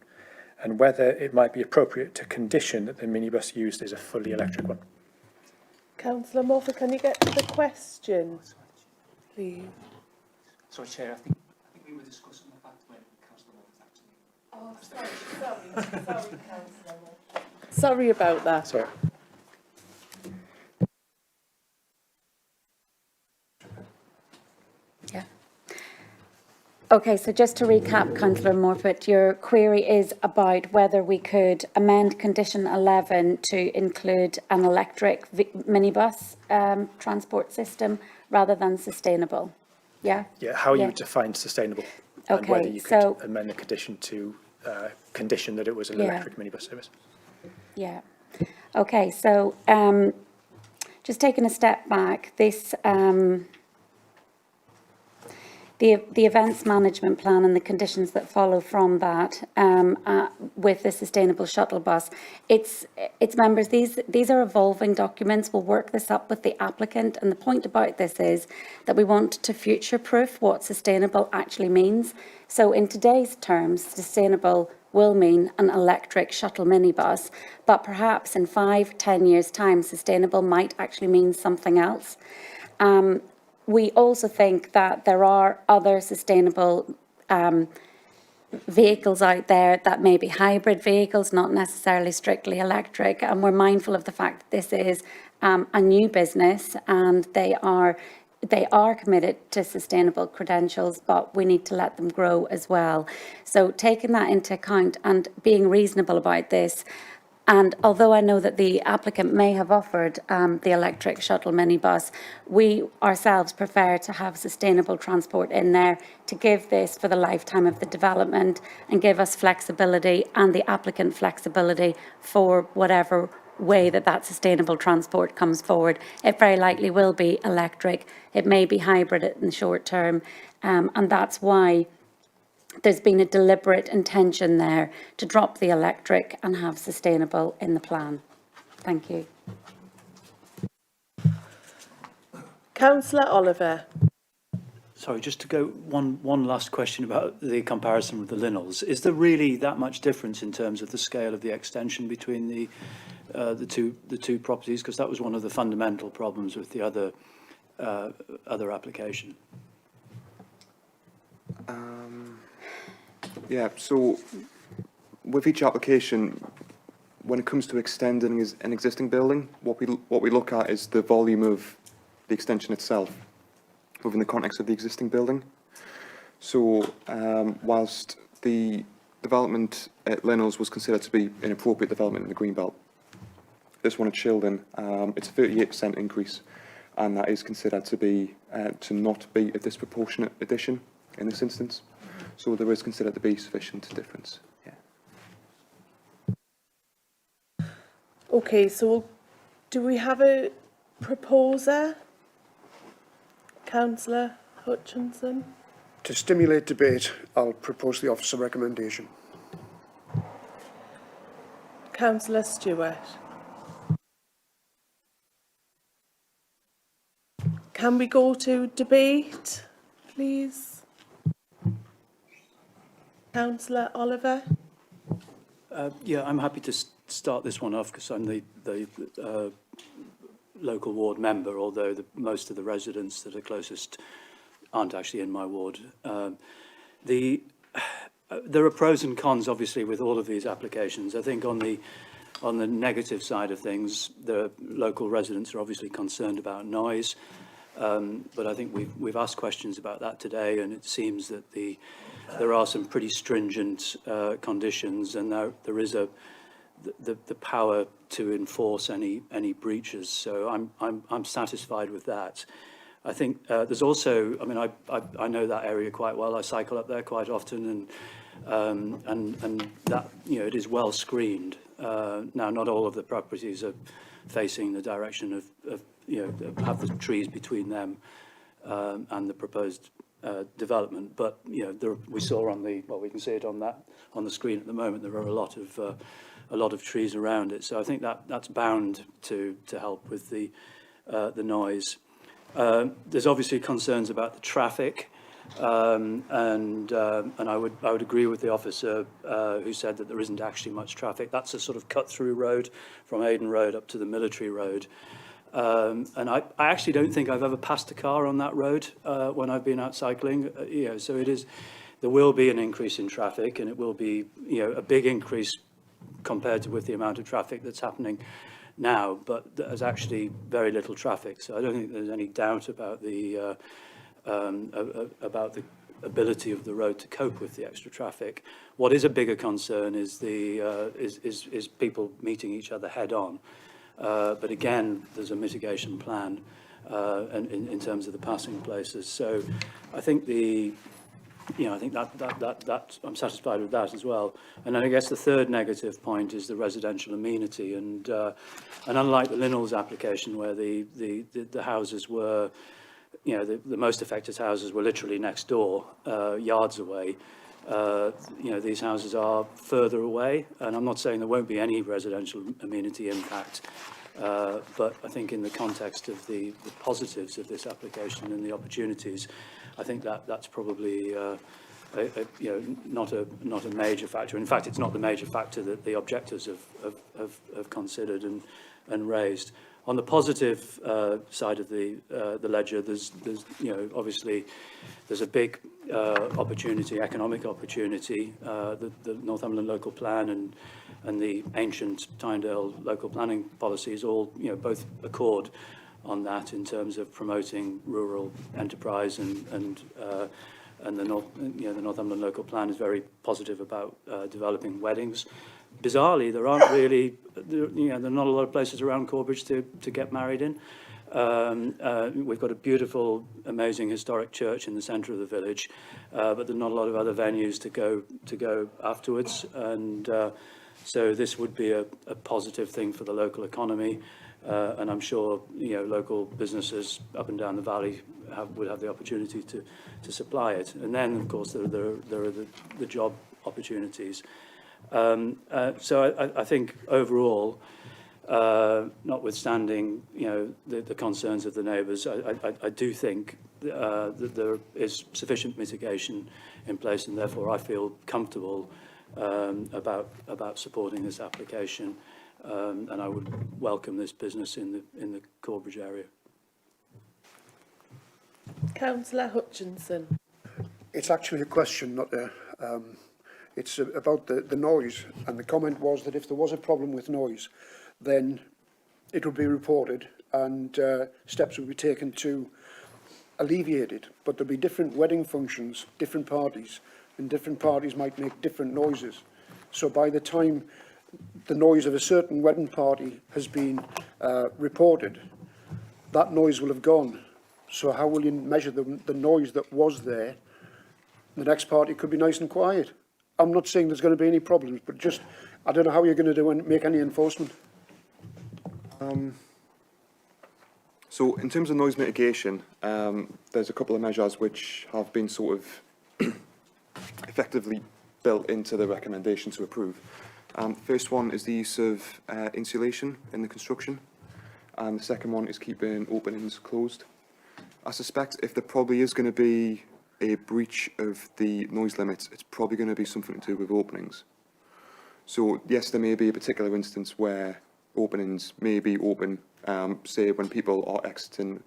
and whether it might be appropriate to condition that the minibus used is a fully electric one.
Councillor Morfitt, can you get to the question, please?
Sorry, Chair, I think we were discussing the fact when Councillor Morfitt actually...
Oh, sorry, Councillor Morfitt. Sorry about that.
Sorry.
Yeah. Okay, so just to recap, Councillor Morfitt, your query is about whether we could amend condition 11 to include an electric minibus transport system rather than sustainable. Yeah?
Yeah, how you define sustainable, and
Okay,
whether you could amend the condition to condition that it was an electric minibus service.
Yeah. Okay, so just taking a step back, this the events management plan and the conditions that follow from that with the sustainable shuttle bus, its members, these are evolving documents. We'll work this up with the applicant, and the point about this is that we want to future-proof what sustainable actually means. So in today's terms, sustainable will mean an electric shuttle minibus, but perhaps in 5-10 years' time, sustainable might actually mean something else. We also think that there are other sustainable vehicles out there that may be hybrid vehicles, not necessarily strictly electric, and we're mindful of the fact that this is a new business and they are committed to sustainable credentials, but we need to let them grow as well. So taking that into account and being reasonable about this, and although I know that the applicant may have offered the electric shuttle minibus, we ourselves prefer to have sustainable transport in there to give this for the lifetime of the development and give us flexibility and the applicant flexibility for whatever way that sustainable transport comes forward. It very likely will be electric. It may be hybrid in the short term, and that's why there's been a deliberate intention there to drop the electric and have sustainable in the plan. Thank you.
Councillor Oliver.
Sorry, just to go one last question about the comparison with the Linnells. Is there really that much difference in terms of the scale of the extension between the two properties? Because that was one of the fundamental problems with the other application.
Yeah, so with each application, when it comes to extending an existing building, what we look at is the volume of the extension itself within the context of the existing building. So whilst the development at Linnells was considered to be an appropriate development in the Greenbelt, this one at Shildon, it's a 38% increase, and that is considered to be to not be a disproportionate addition in this instance. So there is considered to be sufficient difference. Yeah.
Okay, so do we have a proposer? Councillor Hutchinson?
To stimulate debate, I'll propose the officer recommendation.
Councillor Stewart? Can we go to debate, please? Councillor Oliver?
Yeah, I'm happy to start this one off because I'm the local ward member, although most of the residents that are closest aren't actually in my ward. There are pros and cons, obviously, with all of these applications. I think on the negative side of things, the local residents are obviously concerned about noise. But I think we've asked questions about that today, and it seems that there are some pretty stringent conditions, and there is the power to enforce any breaches. So I'm satisfied with that. I think there's also, I mean, I know that area quite well. I cycle up there quite often, and that, you know, it is well screened. Now, not all of the properties are facing the direction of you know, have the trees between them and the proposed development. But you know, we saw on the, well, we can see it on the screen at the moment. There are a lot of trees around it. So I think that's bound to help with the noise. There's obviously concerns about the traffic, and I would agree with the officer who said that there isn't actually much traffic. That's a sort of cut-through road from Aden Road up to the Military Road. And I actually don't think I've ever passed a car on that road when I've been out cycling. You know, so there will be an increase in traffic, and it will be, you know, a big increase compared with the amount of traffic that's happening now. But there's actually very little traffic, so I don't think there's any doubt about the ability of the road to cope with the extra traffic. What is a bigger concern is is people meeting each other head on. But again, there's a mitigation plan and in terms of the passing places. So I think I think that I'm satisfied with that as well. And then I guess the third negative point is the residential amenity. And unlike the Linnell's application, where the houses were, you know, the most affected houses were literally next door, yards away. You know, these houses are further away, and I'm not saying there won't be any residential amenity impact, but I think in the context of the positives of this application and the opportunities, I think that's probably you know, not a major factor. In fact, it's not the major factor that the objectives have considered and raised. On the positive side of the ledger, there's you know, obviously there's a big opportunity, economic opportunity. The Northumberland local plan and the ancient Tynedale local planning policies all, you know, both accord on that in terms of promoting rural enterprise, and the Northumberland local plan is very positive about developing weddings. Bizarrely, there aren't really, you know, there are not a lot of places around Corbridge to get married in. We've got a beautiful, amazing historic church in the centre of the village, but there's not a lot of other venues to go afterwards. And so this would be a positive thing for the local economy, and I'm sure, you know, local businesses up and down the valley would have the opportunity to supply it. And then, of course, there are the job opportunities. So I think overall, notwithstanding, you know, the concerns of the neighbours, I do think that there is sufficient mitigation in place, and therefore I feel comfortable about supporting this application, and I would welcome this business in the Corbridge area.
Councillor Hutchinson.
It's actually a question, not a... It's about the noise, and the comment was that if there was a problem with noise, then it would be reported and steps would be taken to alleviate it. But there'll be different wedding functions, different parties, and different parties might make different noises. So by the time the noise of a certain wedding party has been reported, that noise will have gone. So how will you measure the noise that was there The next party could be nice and quiet. I'm not saying there's going to be any problems, but just, I don't know how you're going to do and make any enforcement.
So in terms of noise mitigation, there's a couple of measures which have been sort of effectively built into the recommendation to approve. First one is the use of insulation in the construction, and the second one is keeping openings closed. I suspect if there probably is going to be a breach of the noise limits, it's probably going to be something to do with openings. So yes, there may be a particular instance where openings may be open, say when people are exiting,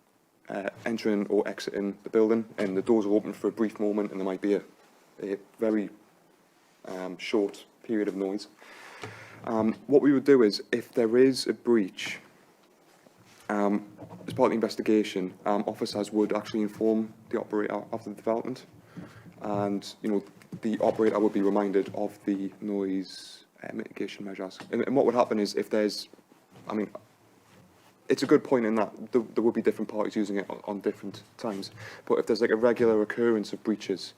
entering or exiting the building, and the doors are open for a brief moment, and there might be a very short period of noise. What we would do is, if there is a breach, as part of the investigation, officers would actually inform the operator of the development, and the operator would be reminded of the noise mitigation measures. And what would happen is, if there's, I mean, it's a good point in that there would be different parties using it on different times, but if there's like a regular occurrence of breaches,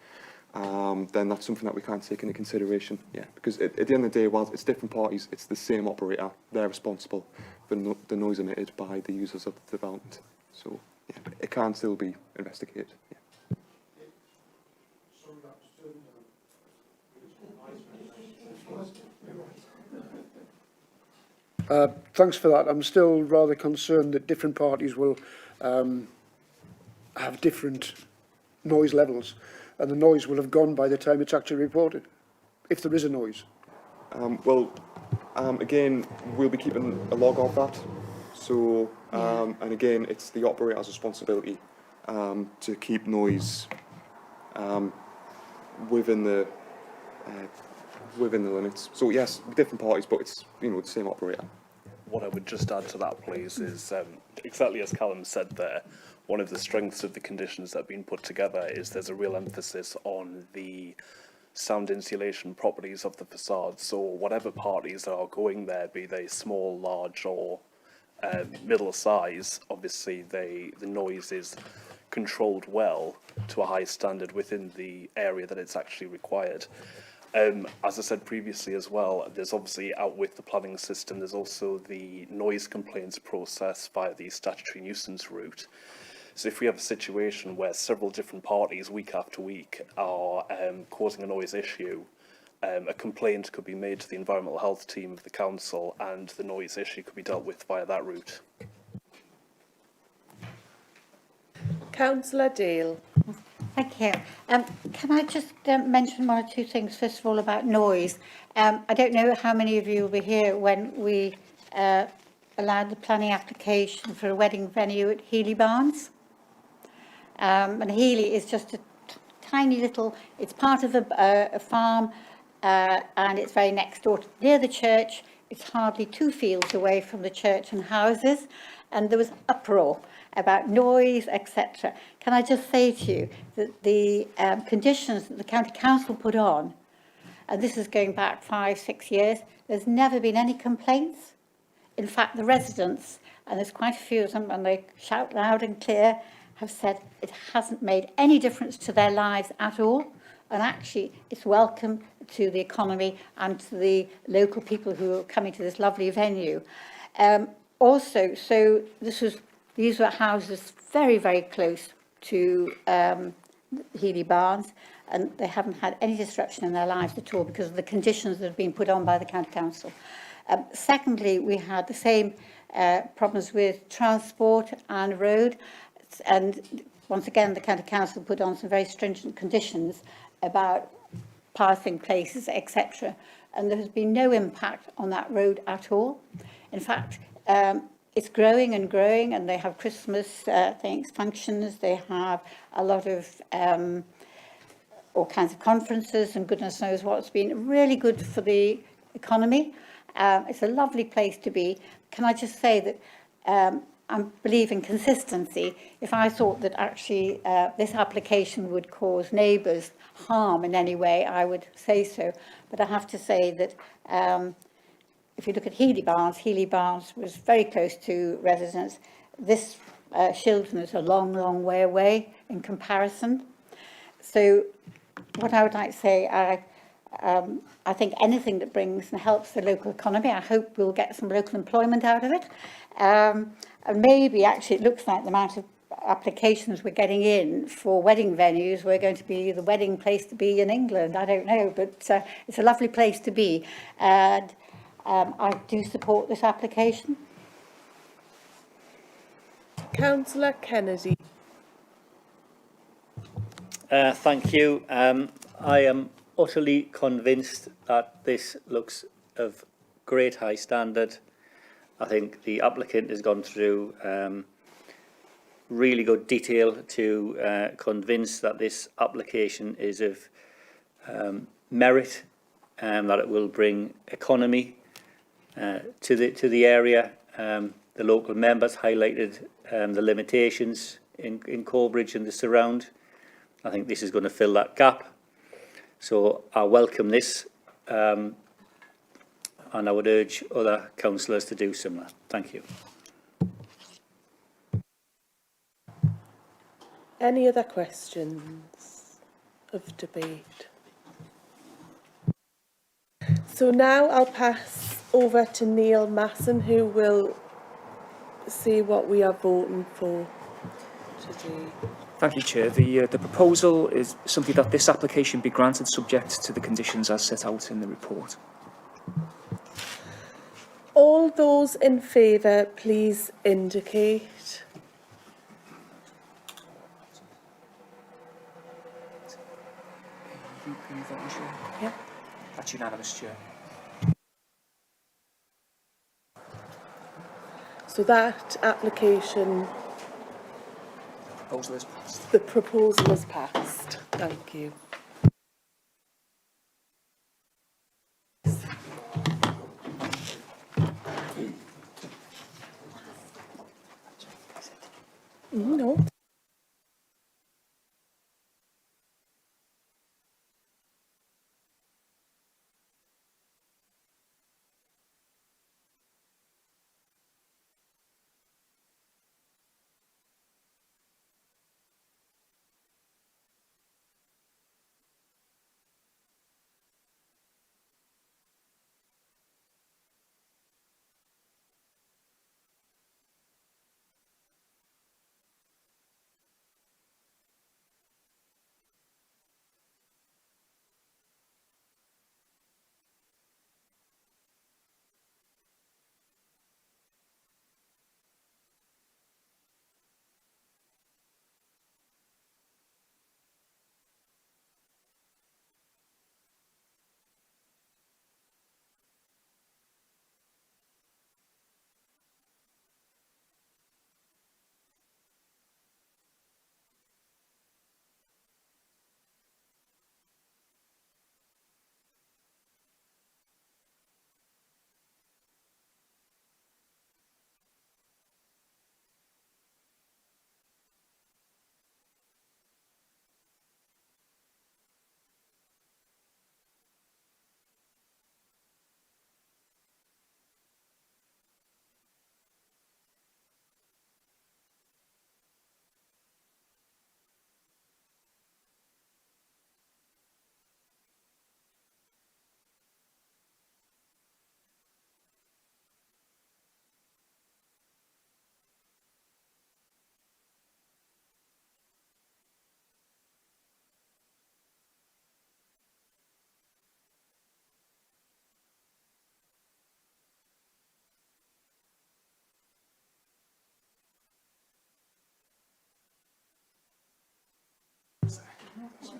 then that's something that we can't take into consideration. Yeah, because at the end of the day, while it's different parties, it's the same operator. They're responsible for the noise emitted by the users of the development. So yeah, it can still be investigated. Yeah.
Thanks for that. I'm still rather concerned that different parties will have different noise levels, and the noise will have gone by the time it's actually reported, if there is a noise.
Again, we'll be keeping a log of that. So, and again, it's the operator's responsibility to keep noise within the limits. So yes, different parties, but it's the same operator.
What I would just add to that, please, is exactly as Callum said there. One of the strengths of the conditions that have been put together is there's a real emphasis on the sound insulation properties of the facade. So whatever parties are going there, be they small, large, or middle size, obviously the noise is controlled well to a high standard within the area that it's actually required. As I said previously as well, there's obviously out with the planning system, there's also the noise complaints process via the statutory nuisance route. So if we have a situation where several different parties week after week are causing a noise issue, a complaint could be made to the environmental health team of the council, and the noise issue could be dealt with via that route.
Councillor Dale.
Thank you. Can I just mention one or two things, first of all, about noise? I don't know how many of you were here when we allowed the planning application for a wedding venue at Healy Barnes. And Healy is just a tiny little, it's part of a farm, and it's very next door near the church. It's hardly 2 fields away from the church and houses, and there was uproar about noise, etc. Can I just say to you that the conditions that the county council put on, and this is going back 5-6 years, there's never been any complaints. In fact, the residents, and there's quite a few of them, and they shout loud and clear, have said it hasn't made any difference to their lives at all, and actually it's welcome to the economy and to the local people who are coming to this lovely venue. Also, so these were houses very, very close to Healy Barnes, and they haven't had any disruption in their lives at all because of the conditions that have been put on by the county council. Secondly, we had the same problems with transport and road, and once again the county council put on some very stringent conditions about parking places, etc., and there has been no impact on that road at all. In fact, it's growing and growing, and they have Christmas functions, they have a lot of all kinds of conferences, and goodness knows what. It's been really good for the economy. It's a lovely place to be. Can I just say that I believe in consistency. If I thought that actually this application would cause neighbours harm in any way, I would say so. But I have to say that if you look at Healy Barnes was very close to residents. This Shildon is a long, long way away in comparison. So what I would like to say, I think anything that brings and helps the local economy, I hope we'll get some local employment out of it. And maybe actually it looks like the amount of applications we're getting in for wedding venues, we're going to be the wedding place to be in England. I don't know, but it's a lovely place to be. And I do support this application.
Councillor Kennedy.
Thank you. I am utterly convinced that this looks of great high standard. I think the applicant has gone through really good detail to convince that this application is of merit, that it will bring economy to the area. The local members highlighted the limitations in Corbridge and the surround. I think this is going to fill that gap. So I welcome this, and I would urge other councillors to do similar. Thank you.
Any other questions of debate? So now I'll pass over to Neil Masson, who will see what we are voting for today.
Thank you, Chair. The proposal is simply that this application be granted subject to the conditions as set out in the report.
All those in favour, please indicate.
Yeah. That's unanimous, Chair.
So that application,
Proposal is passed.
the proposal is passed. Thank you. No.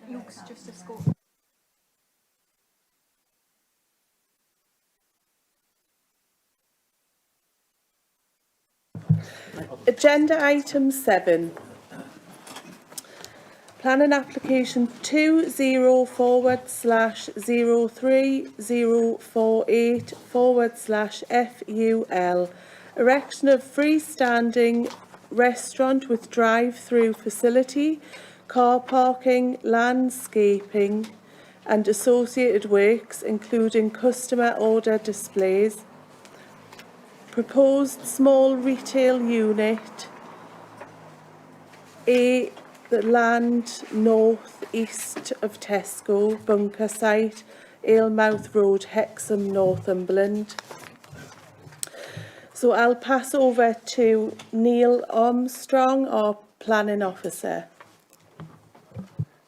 Luke's just a score.
Agenda item 7. Planning application 20/03048/FUL. Erection of freestanding restaurant with drive-through facility, car parking, landscaping and associated works including customer order displays. Proposed small retail unit, a the land north east of Tesco, bunker site, Aylmouth Road, Hexham, Northumberland. So I'll pass over to Neil Armstrong, our planning officer.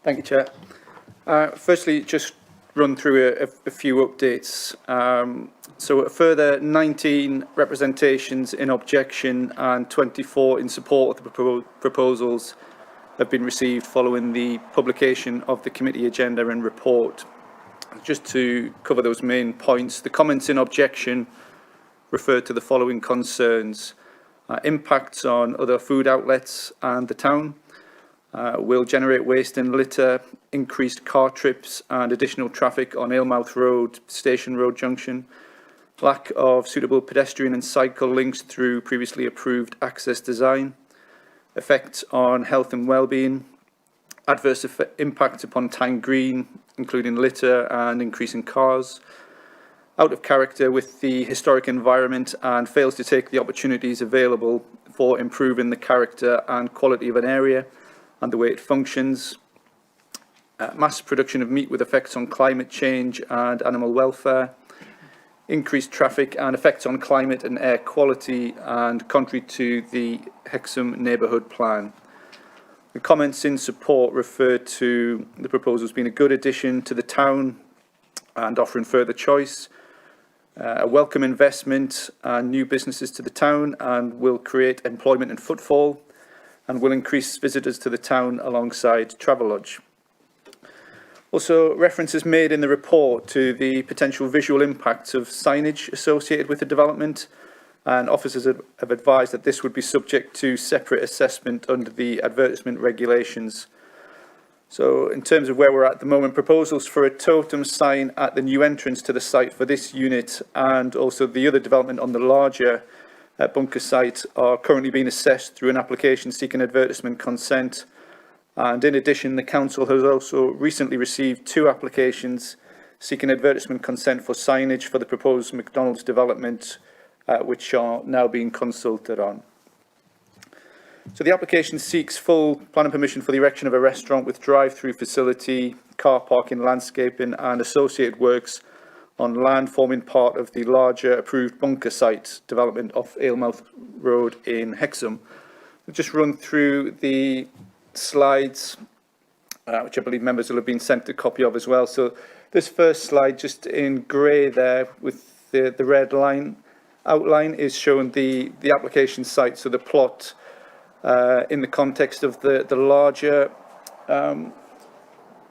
Thank you, Chair. Firstly, just run through a few updates. So a further 19 representations in objection and 24 in support of the proposals have been received following the publication of the committee agenda and report. Just to cover those main points, the comments in objection refer to the following concerns: impacts on other food outlets and the town, will generate waste and litter, increased car trips and additional traffic on Aylmouth Road, Station Road Junction, lack of suitable pedestrian and cycle links through previously approved access design, effects on health and well-being, adverse impact upon Tyne Green, including litter and increasing cars, out of character with the historic environment and fails to take the opportunities available for improving the character and quality of an area and the way it functions, mass production of meat with effects on climate change and animal welfare, increased traffic and effects on climate and air quality and contrary to the Hexham neighbourhood plan. The comments in support refer to the proposals being a good addition to the town and offering further choice, a welcome investment and new businesses to the town, and will create employment and footfall, and will increase visitors to the town alongside Travelodge. Also, reference is made in the report to the potential visual impacts of signage associated with the development, and officers have advised that this would be subject to separate assessment under the advertisement regulations. So in terms of where we're at the moment, proposals for a totem sign at the new entrance to the site for this unit and also the other development on the larger bunker site are currently being assessed through an application seeking advertisement consent. And in addition, the council has also recently received 2 applications seeking advertisement consent for signage for the proposed McDonald's development, which are now being consulted on. So the application seeks full planning permission for the erection of a restaurant with drive-through facility, car parking, landscaping and associated works on land forming part of the larger approved bunker site development off Aylmouth Road in Hexham. We'll just run through the slides, which I believe members will have been sent a copy of as well. So this first slide, just in grey there with the red line outline, is showing the application site, so the plot in the context of the larger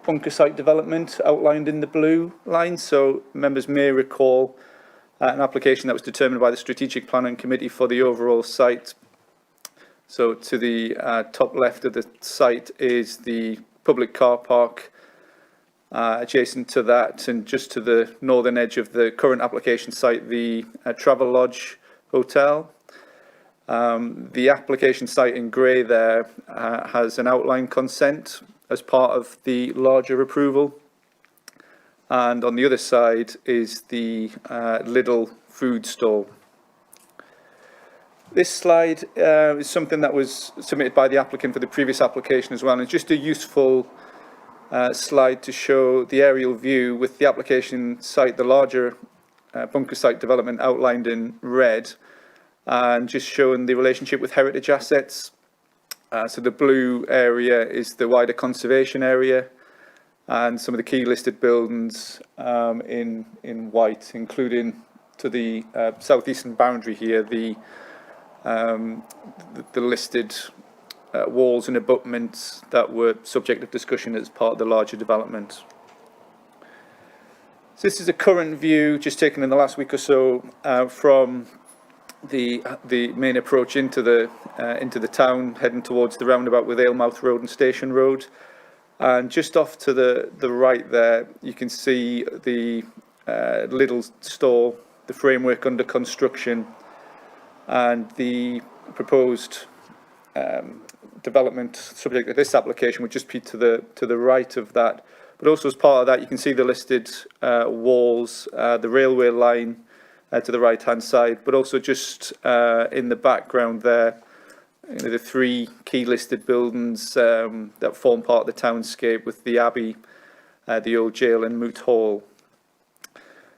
bunker site development outlined in the blue line. So members may recall an application that was determined by the Strategic Planning Committee for the overall site. So to the top left of the site is the public car park. Adjacent to that and just to the northern edge of the current application site, the Travelodge Hotel. The application site in grey there has an outline consent as part of the larger approval. And on the other side is the Lidl food stall. This slide is something that was submitted by the applicant for the previous application as well, and it's just a useful slide to show the aerial view with the application site, the larger bunker site development outlined in red, and just showing the relationship with heritage assets. So the blue area is the wider conservation area, and some of the key listed buildings in white, including to the southeastern boundary here, the listed walls and abutments that were subject of discussion as part of the larger development. So this is a current view just taken in the last week or so from the main approach into the town, heading towards the roundabout with Aylmouth Road and Station Road. And just off to the right there, you can see the Lidl store, the framework under construction, and the proposed development subject to this application would just be to the right of that. But also as part of that, you can see the listed walls, the railway line to the right hand side, but also just in the background there, the three key listed buildings that form part of the townscape, with the Abbey, the Old Jail and Moot Hall.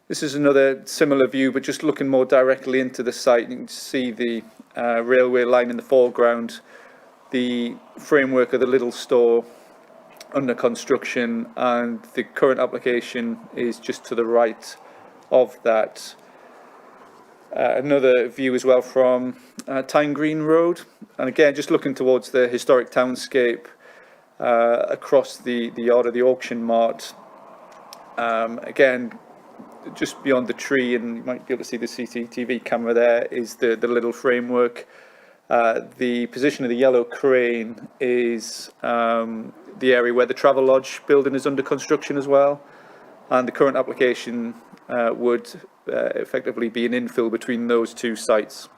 This is another similar view, but just looking more directly into the site. You can see the railway line in the foreground, the framework of the little store under construction, and the current application is just to the right of that. Another view as well from Tyne Green Road, and again just looking towards the historic townscape across the yard of the auction mart. Again, just beyond the tree, and you might be able to see the CCTV camera there, is the little framework. The position of the yellow crane is the area where the Travelodge building is under construction as well, and the current application would effectively be an infill between those two sites.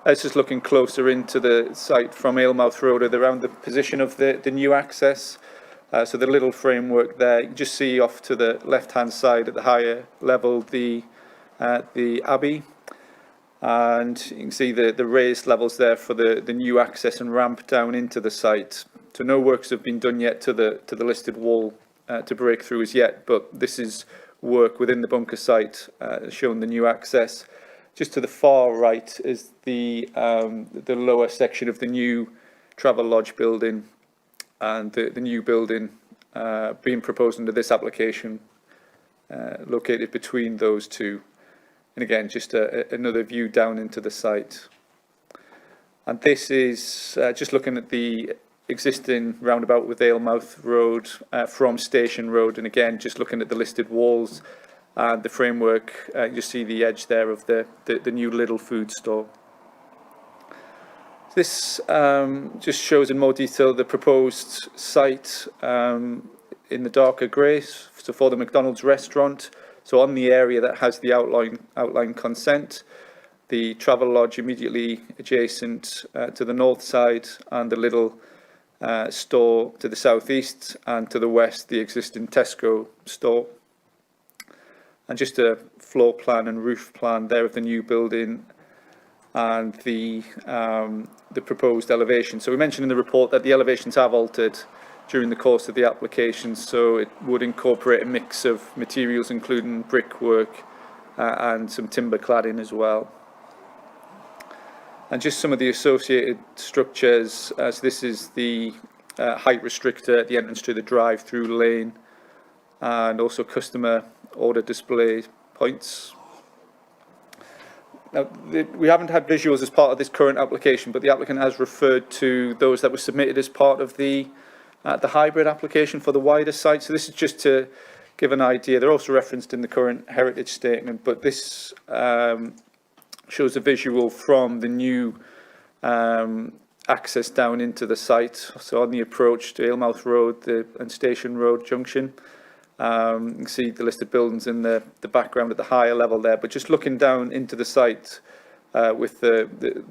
Let's just looking closer into the site from Aylmouth Road, around the position of the new access. So the little framework there, you can just see off to the left-hand side at the higher level the Abbey, and you can see the raised levels there for the new access and ramp down into the site. So no works have been done yet to the listed wall to break through as yet, but this is work within the bunker site showing the new access. Just to the far right is the lower section of the new Travelodge building, and the new building being proposed under this application located between those two. And again, just another view down into the site. And this is just looking at the existing roundabout with Aylmouth Road from Station Road, and again just looking at the listed walls and the framework. You see the edge there of the new little food store. This just shows in more detail the proposed site in the darker grey, so for the McDonald's restaurant. So on the area that has the outline consent, the Travelodge immediately adjacent to the north side, and the little store to the southeast, and to the west the existing Tesco store. And just a floor plan and roof plan there of the new building and the proposed elevation. So we mentioned in the report that the elevations have altered during the course of the application, so it would incorporate a mix of materials including brickwork and some timber cladding as well. And just some of the associated structures. So this is the height restrictor at the entrance to the drive-through lane, and also customer order display points. Now, we haven't had visuals as part of this current application, but the applicant has referred to those that were submitted as part of the hybrid application for the wider site. So this is just to give an idea. They're also referenced in the current heritage statement, but this shows a visual from the new access down into the site. So on the approach to Aylmouth Road and Station Road junction. You can see the listed buildings in the background at the higher level there, but just looking down into the site with the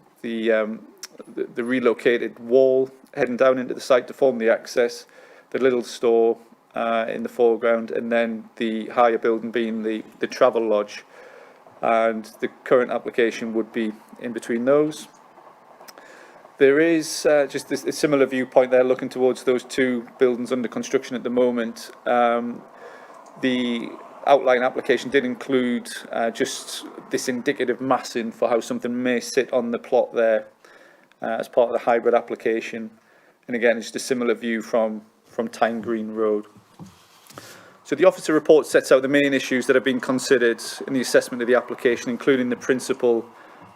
relocated wall heading down into the site to form the access, the little store in the foreground, and then the higher building being the Travelodge, and the current application would be in between those. There is just a similar viewpoint there looking towards those two buildings under construction at the moment. The outline application did include just this indicative massing for how something may sit on the plot there as part of the hybrid application. And again, just a similar view from Tyne Green Road. So the officer report sets out the main issues that have been considered in the assessment of the application, including the principle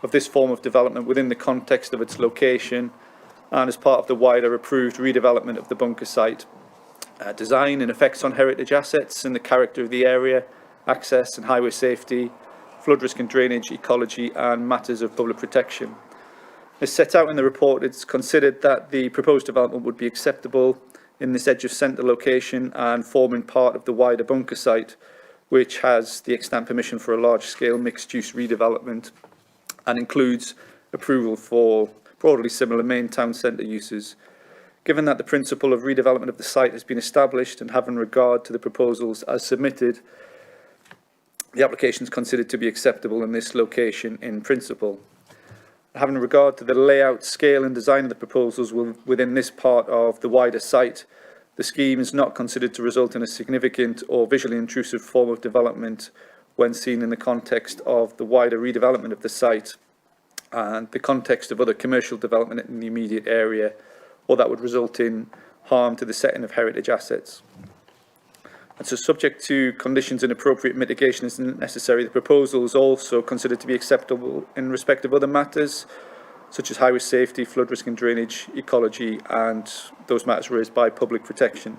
of this form of development within the context of its location and as part of the wider approved redevelopment of the bunker site. Design and effects on heritage assets and the character of the area, access and highway safety, flood risk and drainage, ecology and matters of public protection. As set out in the report, it's considered that the proposed development would be acceptable in this edge of centre location and forming part of the wider bunker site, which has the extant permission for a large-scale mixed-use redevelopment and includes approval for broadly similar main town centre uses. Given that the principle of redevelopment of the site has been established and having regard to the proposals as submitted, the application is considered to be acceptable in this location in principle. Having regard to the layout, scale and design of the proposals within this part of the wider site, the scheme is not considered to result in a significant or visually intrusive form of development when seen in the context of the wider redevelopment of the site and the context of other commercial development in the immediate area, or that would result in harm to the setting of heritage assets. And so, subject to conditions and appropriate mitigation is necessary, the proposal is also considered to be acceptable in respect of other matters, such as highway safety, flood risk and drainage, ecology, and those matters raised by public protection.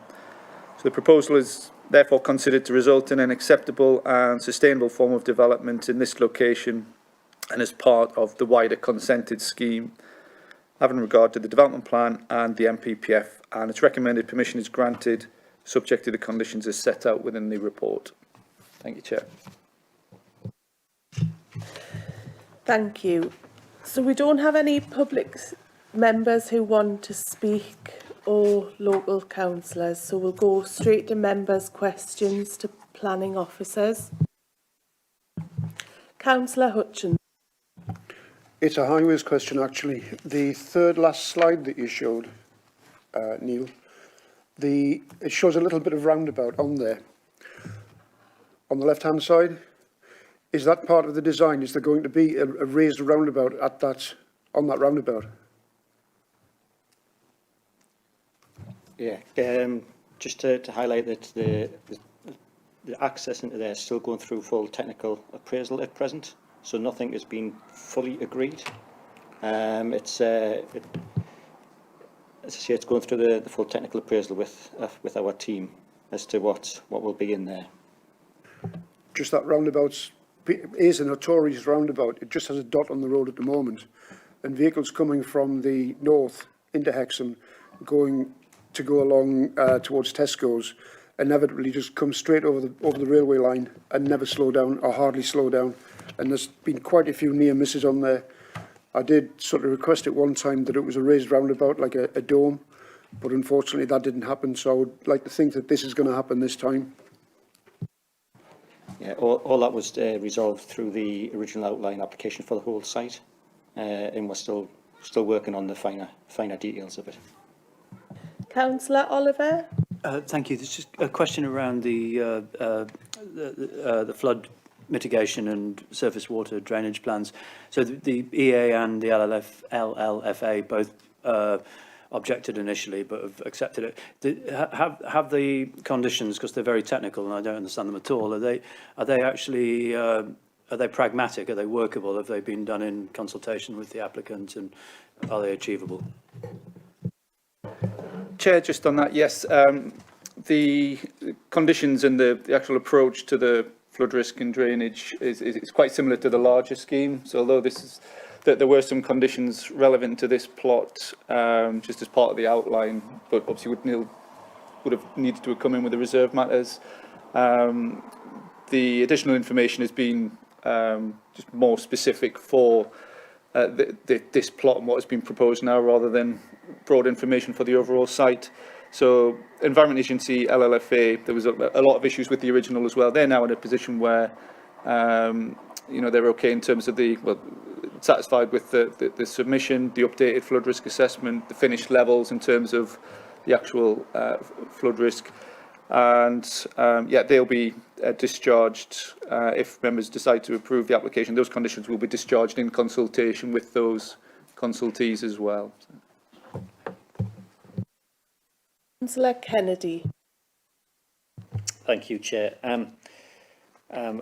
So the proposal is therefore considered to result in an acceptable and sustainable form of development in this location and as part of the wider consented scheme, having regard to the development plan and the MPPF, and its recommended permission is granted subject to the conditions as set out within the report. Thank you, Chair.
Thank you. So we don't have any public members who want to speak or local councillors, so we'll go straight to members' questions to planning officers. Councillor Hutchinson.
It's a highways question, actually. The third last slide that you showed, Neil, it shows a little bit of roundabout on there. On the left-hand side, is that part of the design? Is there going to be a raised roundabout on that roundabout?
Yeah, just to highlight that the access into there is still going through full technical appraisal at present, so nothing has been fully agreed. As I say, it's going through the full technical appraisal with our team as to what will be in there.
Just that roundabout is a notorious roundabout. It just has a dot on the road at the moment, and vehicles coming from the north into Hexham going along towards Tesco's inevitably just come straight over the railway line and never slow down or hardly slow down. And there's been quite a few near misses on there. I did sort of request at one time that it was a raised roundabout, like a dome, but unfortunately that didn't happen. So I would like to think that this is going to happen this time.
Yeah, all that was resolved through the original outline application for the whole site, and we're still working on the finer details of it.
Councillor Oliver.
Thank you. There's just a question around the flood mitigation and surface water drainage plans. So the EA and the LLFA both objected initially, but have accepted it. Have the conditions, because they're very technical and I don't understand them at all, are they actually are they pragmatic? Are they workable? Have they been done in consultation with the applicant, and are they achievable?
Chair, just on that, yes, the conditions and the actual approach to the flood risk and drainage is quite similar to the larger scheme. So although there were some conditions relevant to this plot, just as part of the outline, but obviously would have needed to have come in with the reserve matters. The additional information has been just more specific for this plot and what has been proposed now, rather than broad information for the overall site. So Environment Agency, LLFA, there was a lot of issues with the original as well. They're now in a position where they're okay in terms of satisfied with the submission, the updated flood risk assessment, the finished levels in terms of the actual flood risk, and they'll be discharged if members decide to approve the application. Those conditions will be discharged in consultation with those consultees as well.
Councillor Kennedy.
Thank you, Chair. I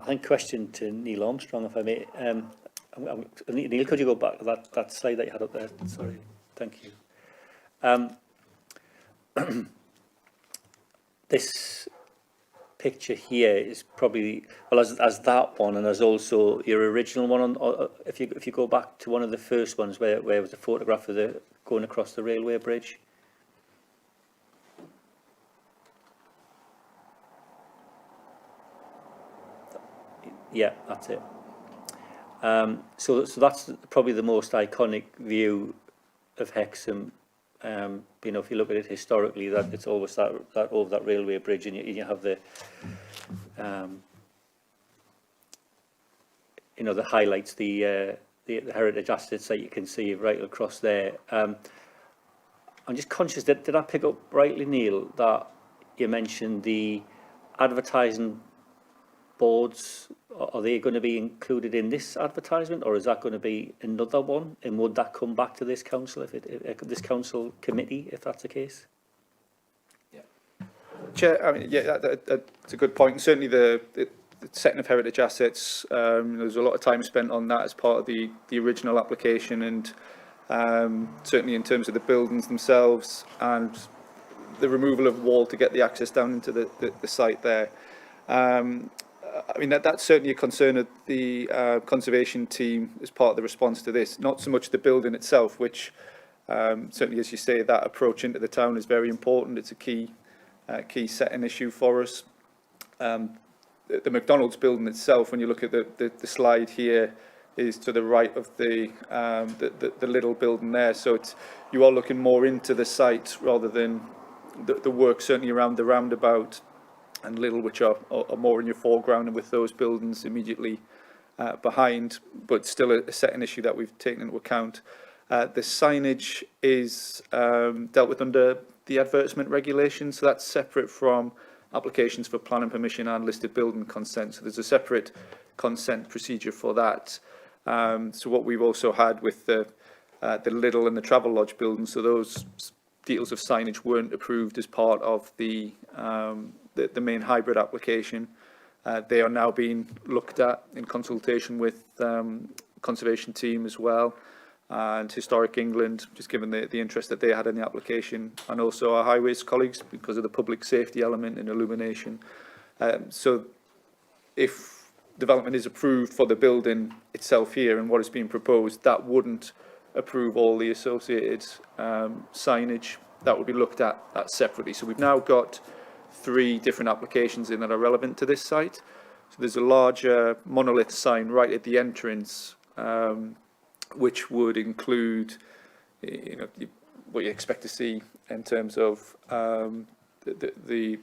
think question to Neil Armstrong, if I may. Neil, could you go back to that slide that you had up there? Sorry. Thank you. This picture here is probably, well, as that one, and as also your original one. If you go back to one of the first ones where it was a photograph of going across the railway bridge. Yeah, that's it. So that's probably the most iconic view of Hexham. If you look at it historically, that it's always that over that railway bridge, and you have the the highlights, the the heritage assets that you can see right across there. I'm just conscious that, did I pick up rightly, Neil, that you mentioned the advertising boards? Are they going to be included in this advertisement, or is that going to be another one? And would that come back to this council, if this council committee, if that's the case?
Chair, I mean, yeah, that's a good point. Certainly the setting of heritage assets, there's a lot of time spent on that as part of the original application, and certainly in terms of the buildings themselves and the removal of wall to get the access down into the site there. I mean, that's certainly a concern of the conservation team as part of the response to this. Not so much the building itself, which certainly, as you say, that approach into the town is very important. It's a key setting issue for us. The McDonald's building itself, when you look at the slide here, is to the right of the little building there. So you are looking more into the site rather than the work certainly around the roundabout and Little, which are more in your foreground, and with those buildings immediately behind, but still a setting issue that we've taken into account. The signage is dealt with under the advertisement regulation, so that's separate from applications for planning permission and listed building consent. So there's a separate consent procedure for that. So what we've also had with the Lidl and the Travelodge buildings, so those details of signage weren't approved as part of the main hybrid application. They are now being looked at in consultation with conservation team as well, and Historic England, just given the interest that they had in the application, and also our highways colleagues because of the public safety element and illumination. So if development is approved for the building itself here and what is being proposed, that wouldn't approve all the associated signage. That would be looked at separately. So we've now got 3 different applications in that are relevant to this site. So there's a larger monolith sign right at the entrance, which would include, what you expect to see in terms of the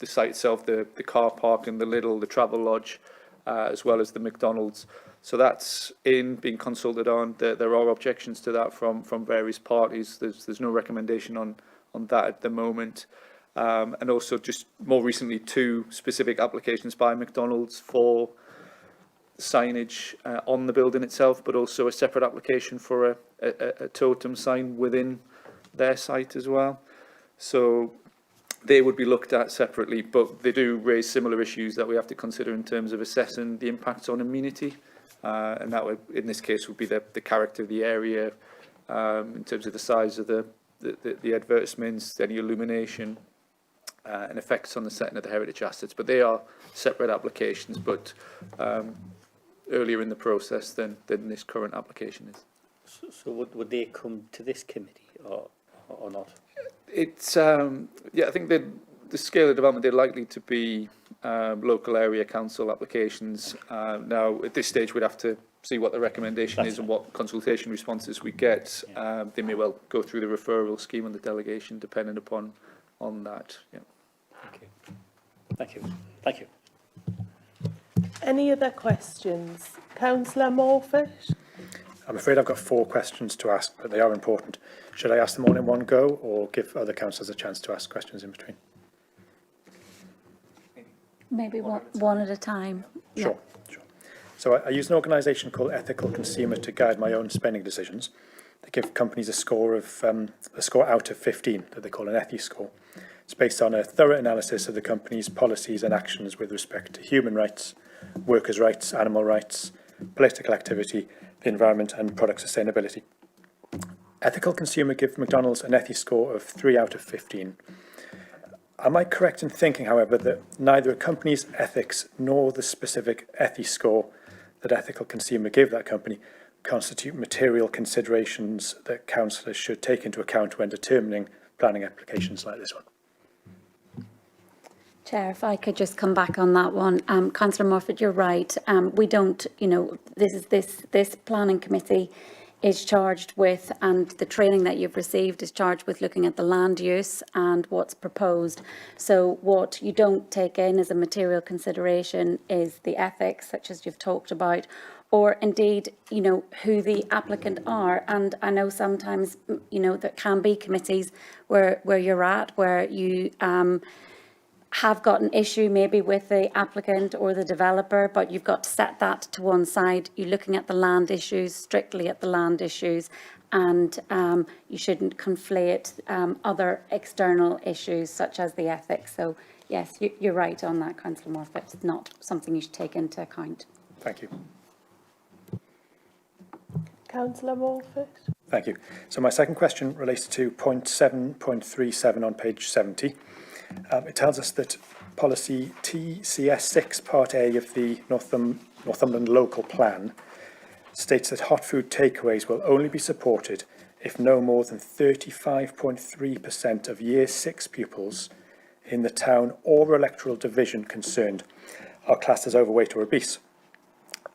site itself, the car park and the Lidl, the Travelodge, as well as the McDonald's. So that's being consulted on. There are objections to that from various parties. There's no recommendation on that at the moment. And also just more recently 2 specific applications by McDonald's for signage on the building itself, but also a separate application for a totem sign within their site as well. So they would be looked at separately, but they do raise similar issues that we have to consider in terms of assessing the impacts on amenity. And that would, in this case, would be the character of the area, in terms of the size of the advertisements, any illumination, and effects on the setting of the heritage assets. But they are separate applications, but earlier in the process than this current application is.
So would they come to this committee or not?
It's yeah, I think the scale of development, they're likely to be local area council applications. Now at this stage we'd have to see what the recommendation is and what consultation responses we get. They may well go through the referral scheme and the delegation depending upon that. Yeah.
Okay. Thank you. Thank you.
Any other questions? Councillor Morfitt?
I'm afraid I've got 4 questions to ask, but they are important. Should I ask them all in one go, or give other councillors a chance to ask questions in between?
Maybe one at a time.
Sure. So I use an organisation called Ethical Consumer to guide my own spending decisions. They give companies a score out of 15 that they call an Ethics score. It's based on a thorough analysis of the company's policies and actions with respect to human rights, workers' rights, animal rights, political activity, the environment and product sustainability. Ethical Consumer give McDonald's an Ethics score of 3 out of 15. Am I correct in thinking, however, that neither a company's ethics nor the specific Ethics score that Ethical Consumer give that company constitute material considerations that councillors should take into account when determining planning applications like this one?
Chair, if I could just come back on that one. Councillor Morfitt, you're right. We don't, this planning committee is charged with, and the training that you've received is charged with looking at the land use and what's proposed. So what you don't take in as a material consideration is the ethics, such as you've talked about, or indeed, you know, who the applicant are. And I know sometimes, you know, there can be committees where you're at, where you have got an issue maybe with the applicant or the developer, but you've got to set that to one side. You're looking at the land issues, strictly at the land issues, and you shouldn't conflate other external issues such as the ethics. So yes, you're right on that, Councillor Morfitt. It's not something you should take into account.
Thank you.
Councillor Morfitt.
Thank you. So my second question relates to point 7.37 on page 70. It tells us that policy TCS6 Part A of the Northumberland Local Plan states that hot food takeaways will only be supported if no more than 35.3% of Year 6 pupils in the town or electoral division concerned are classed as overweight or obese.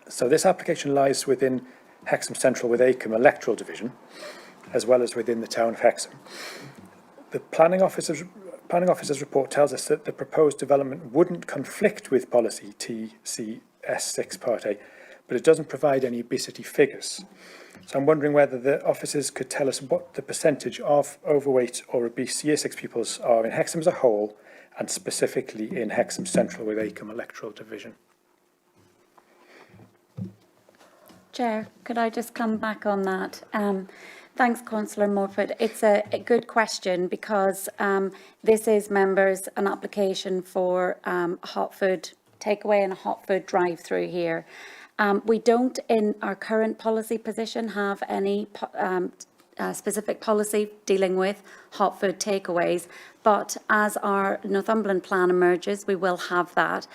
So this application lies within Hexham Central with Acomb electoral division, as well as within the town of Hexham. The planning officer's report tells us that the proposed development wouldn't conflict with policy TCS6 Part A, but it doesn't provide any obesity figures. So I'm wondering whether the officers could tell us what the percentage of overweight or obese Year 6 pupils are in Hexham as a whole, and specifically in Hexham Central with Acomb electoral division.
Chair, could I just come back on that? Thanks, Councillor Morfitt. It's a good question because this is, members, an application for a hot food takeaway and a hot food drive-through here. We don't, in our current policy position, have any specific policy dealing with hot food takeaways, but as our Northumberland plan emerges, we will have that.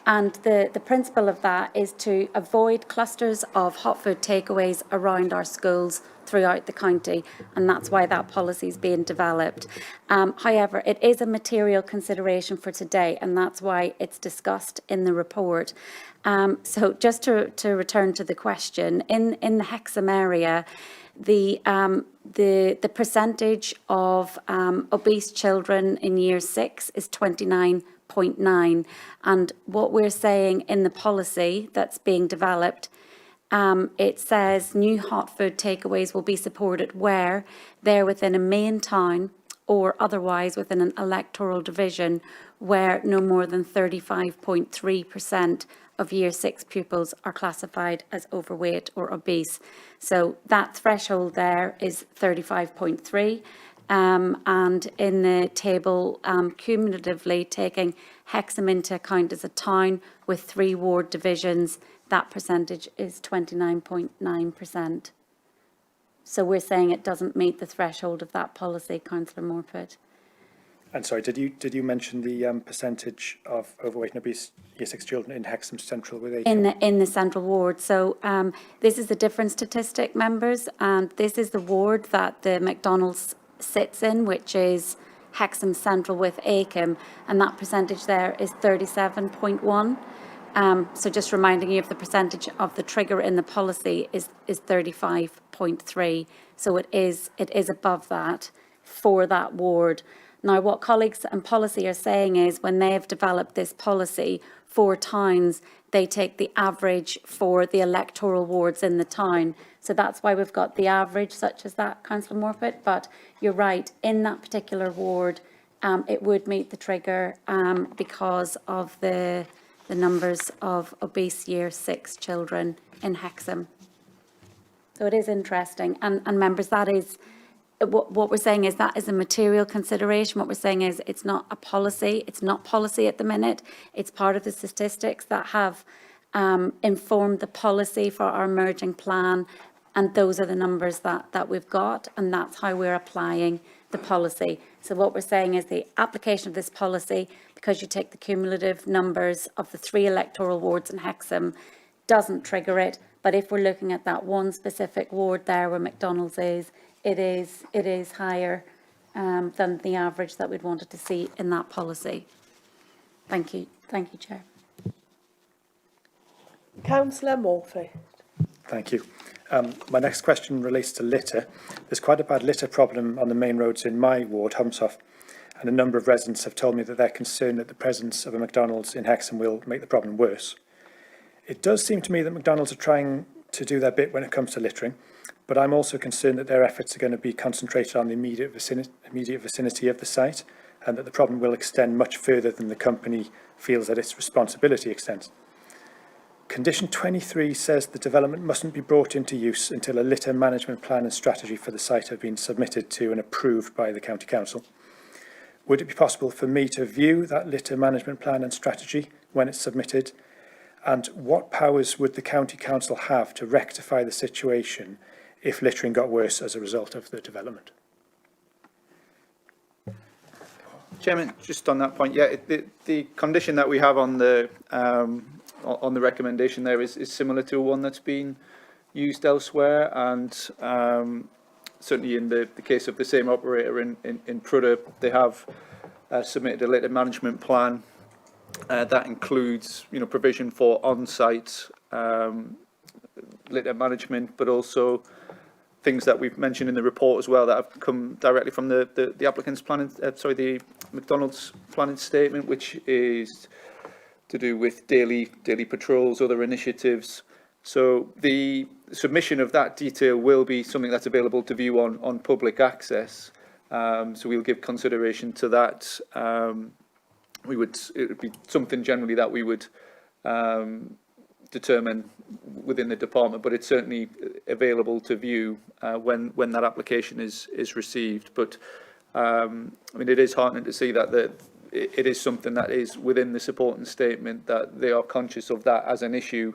And the principle of that is to avoid clusters of hot food takeaways around our schools throughout the county, and that's why that policy is being developed. However, it is a material consideration for today, and that's why it's discussed in the report. So just to return to the question, in the Hexham area, the percentage of obese children in Year 6 is 29.9, and what we're saying in the policy that's being developed, it says new hot food takeaways will be supported where they're within a main town or otherwise within an electoral division where no more than 35.3% of Year 6 pupils are classified as overweight or obese. So that threshold there is 35.3. And in the table, cumulatively taking Hexham into account as a town with 3 ward divisions, that percentage is 29.9%. So we're saying it doesn't meet the threshold of that policy, Councillor Morfitt.
And sorry, did you mention the percentage of overweight and obese Year 6 children in Hexham Central with Acomb?
In the central ward. So this is a different statistic, members, and this is the ward that the McDonald's sits in, which is Hexham Central with Acomb, and that percentage there is 37.1. So just reminding you of the percentage of the trigger in the policy is 35.3. So it is above that for that ward. Now, what colleagues and policy are saying is when they have developed this policy for towns, they take the average for the electoral wards in the town. So that's why we've got the average such as that, Councillor Morfitt. But you're right, in that particular ward, it would meet the trigger because of the numbers of obese Year 6 children in Hexham. So it is interesting. And members, that is, what we're saying is that is a material consideration. What we're saying is it's not a policy. It's not policy at the minute. It's part of the statistics that have informed the policy for our emerging plan. And those are the numbers that we've got. And that's how we're applying the policy. So what we're saying is the application of this policy, because you take the cumulative numbers of the 3 electoral wards in Hexham, doesn't trigger it. But if we're looking at that one specific ward there where McDonald's is, it is higher than the average that we'd wanted to see in that policy. Thank you. Thank you, Chair.
Councillor Morfitt.
Thank you. My next question relates to litter. There's quite a bad litter problem on the main roads in my ward, Humsoft, and a number of residents have told me that they're concerned that the presence of a McDonald's in Hexham will make the problem worse. It does seem to me that McDonald's are trying to do their bit when it comes to littering, but I'm also concerned that their efforts are going to be concentrated on the immediate vicinity of the site, and that the problem will extend much further than the company feels that its responsibility extends. Condition 23 says the development mustn't be brought into use until a litter management plan and strategy for the site have been submitted to and approved by the County Council. Would it be possible for me to view that litter management plan and strategy when it's submitted? And what powers would the County Council have to rectify the situation if littering got worse as a result of the development?
Chairman, just on that point, yeah, the condition that we have on the recommendation there is similar to one that's been used elsewhere, and certainly in the case of the same operator in Prudhoe, they have submitted a litter management plan that includes, provision for on-site litter management, but also things that we've mentioned in the report as well that have come directly from the applicant's planning, the McDonald's planning statement, which is to do with daily patrols, other initiatives. So the submission of that detail will be something that's available to view on public access. So we'll give consideration to that. It would be something generally that we would determine within the department, but it's certainly available to view when that application is received. But it is heartening to see that it is something that is within the supporting statement, that they are conscious of that as an issue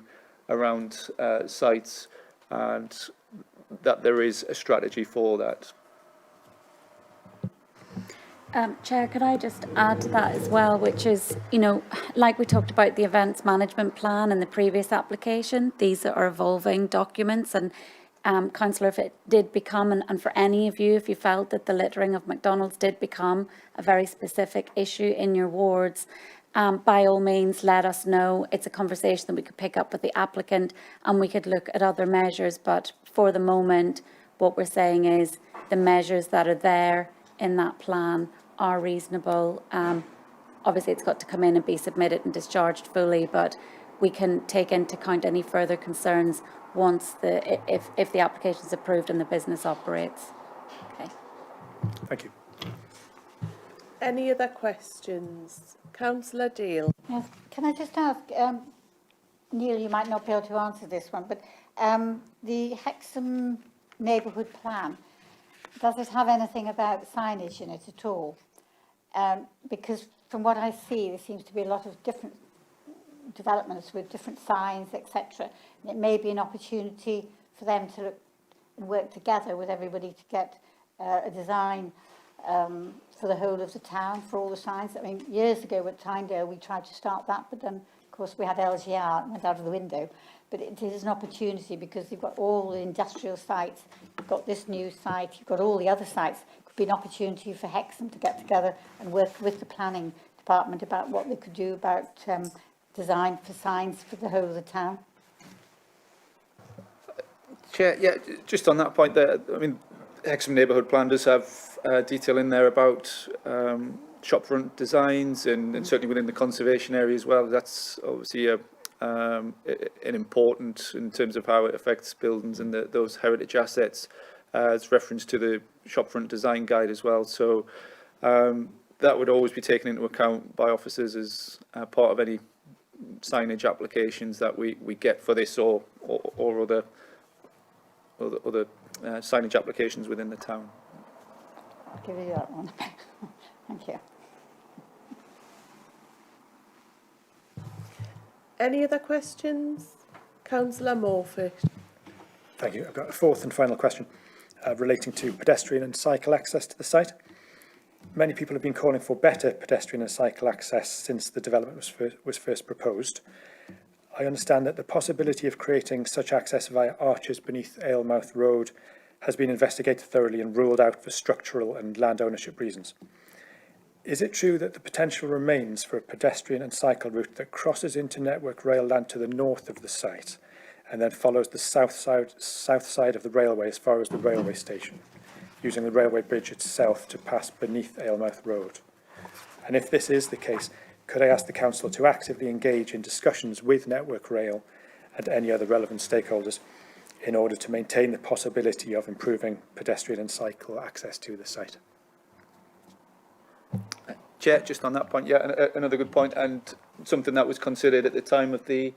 around sites, and that there is a strategy for that.
Chair, could I just add to that as well, which is, like we talked about the events management plan in the previous application, these are evolving documents, and Councillor, if it did become, and for any of you, if you felt that the littering of McDonald's did become a very specific issue in your wards, by all means, let us know. It's a conversation that we could pick up with the applicant, and we could look at other measures. But for the moment, what we're saying is the measures that are there in that plan are reasonable. Obviously, it's got to come in and be submitted and discharged fully, but we can take into account any further concerns once if the application is approved and the business operates. Okay.
Thank you.
Any other questions? Councillor Dale.
Yes. Can I just ask, Neil, you might not be able to answer this one, but the Hexham neighbourhood plan, does it have anything about signage in it at all? Because from what I see, there seems to be a lot of different developments with different signs, etc. And it may be an opportunity for them to look and work together with everybody to get a design for the whole of the town, for all the signs. I mean, years ago at Tynedale, we tried to start that, but then, of course, we had LGR and went out of the window. But it is an opportunity because you've got all the industrial sites, you've got this new site, you've got all the other sites. It could be an opportunity for Hexham to get together and work with the planning department about what they could do about design for signs for the whole of the town.
Chair, yeah, just on that point there, I mean, Hexham neighbourhood plan does have detail in there about shopfront designs and certainly within the conservation area as well. That's obviously an important in terms of how it affects buildings and those heritage assets. It's reference to the shopfront design guide as well. So that would always be taken into account by officers as part of any signage applications that we get for this or other signage applications within the town.
I'll give you that one. Thank you.
Any other questions? Councillor Morfitt.
Thank you. I've got a fourth and final question relating to pedestrian and cycle access to the site. Many people have been calling for better pedestrian and cycle access since the development was first proposed. I understand that the possibility of creating such access via arches beneath Aylmouth Road has been investigated thoroughly and ruled out for structural and land ownership reasons. Is it true that the potential remains for a pedestrian and cycle route that crosses into Network Rail land to the north of the site and then follows the south side of the railway as far as the railway station, using the railway bridge itself to pass beneath Aylmouth Road? And if this is the case, could I ask the Council to actively engage in discussions with Network Rail and any other relevant stakeholders in order to maintain the possibility of improving pedestrian and cycle access to the site.
Chair, just on that point, yeah, another good point, and something that was considered at the time of the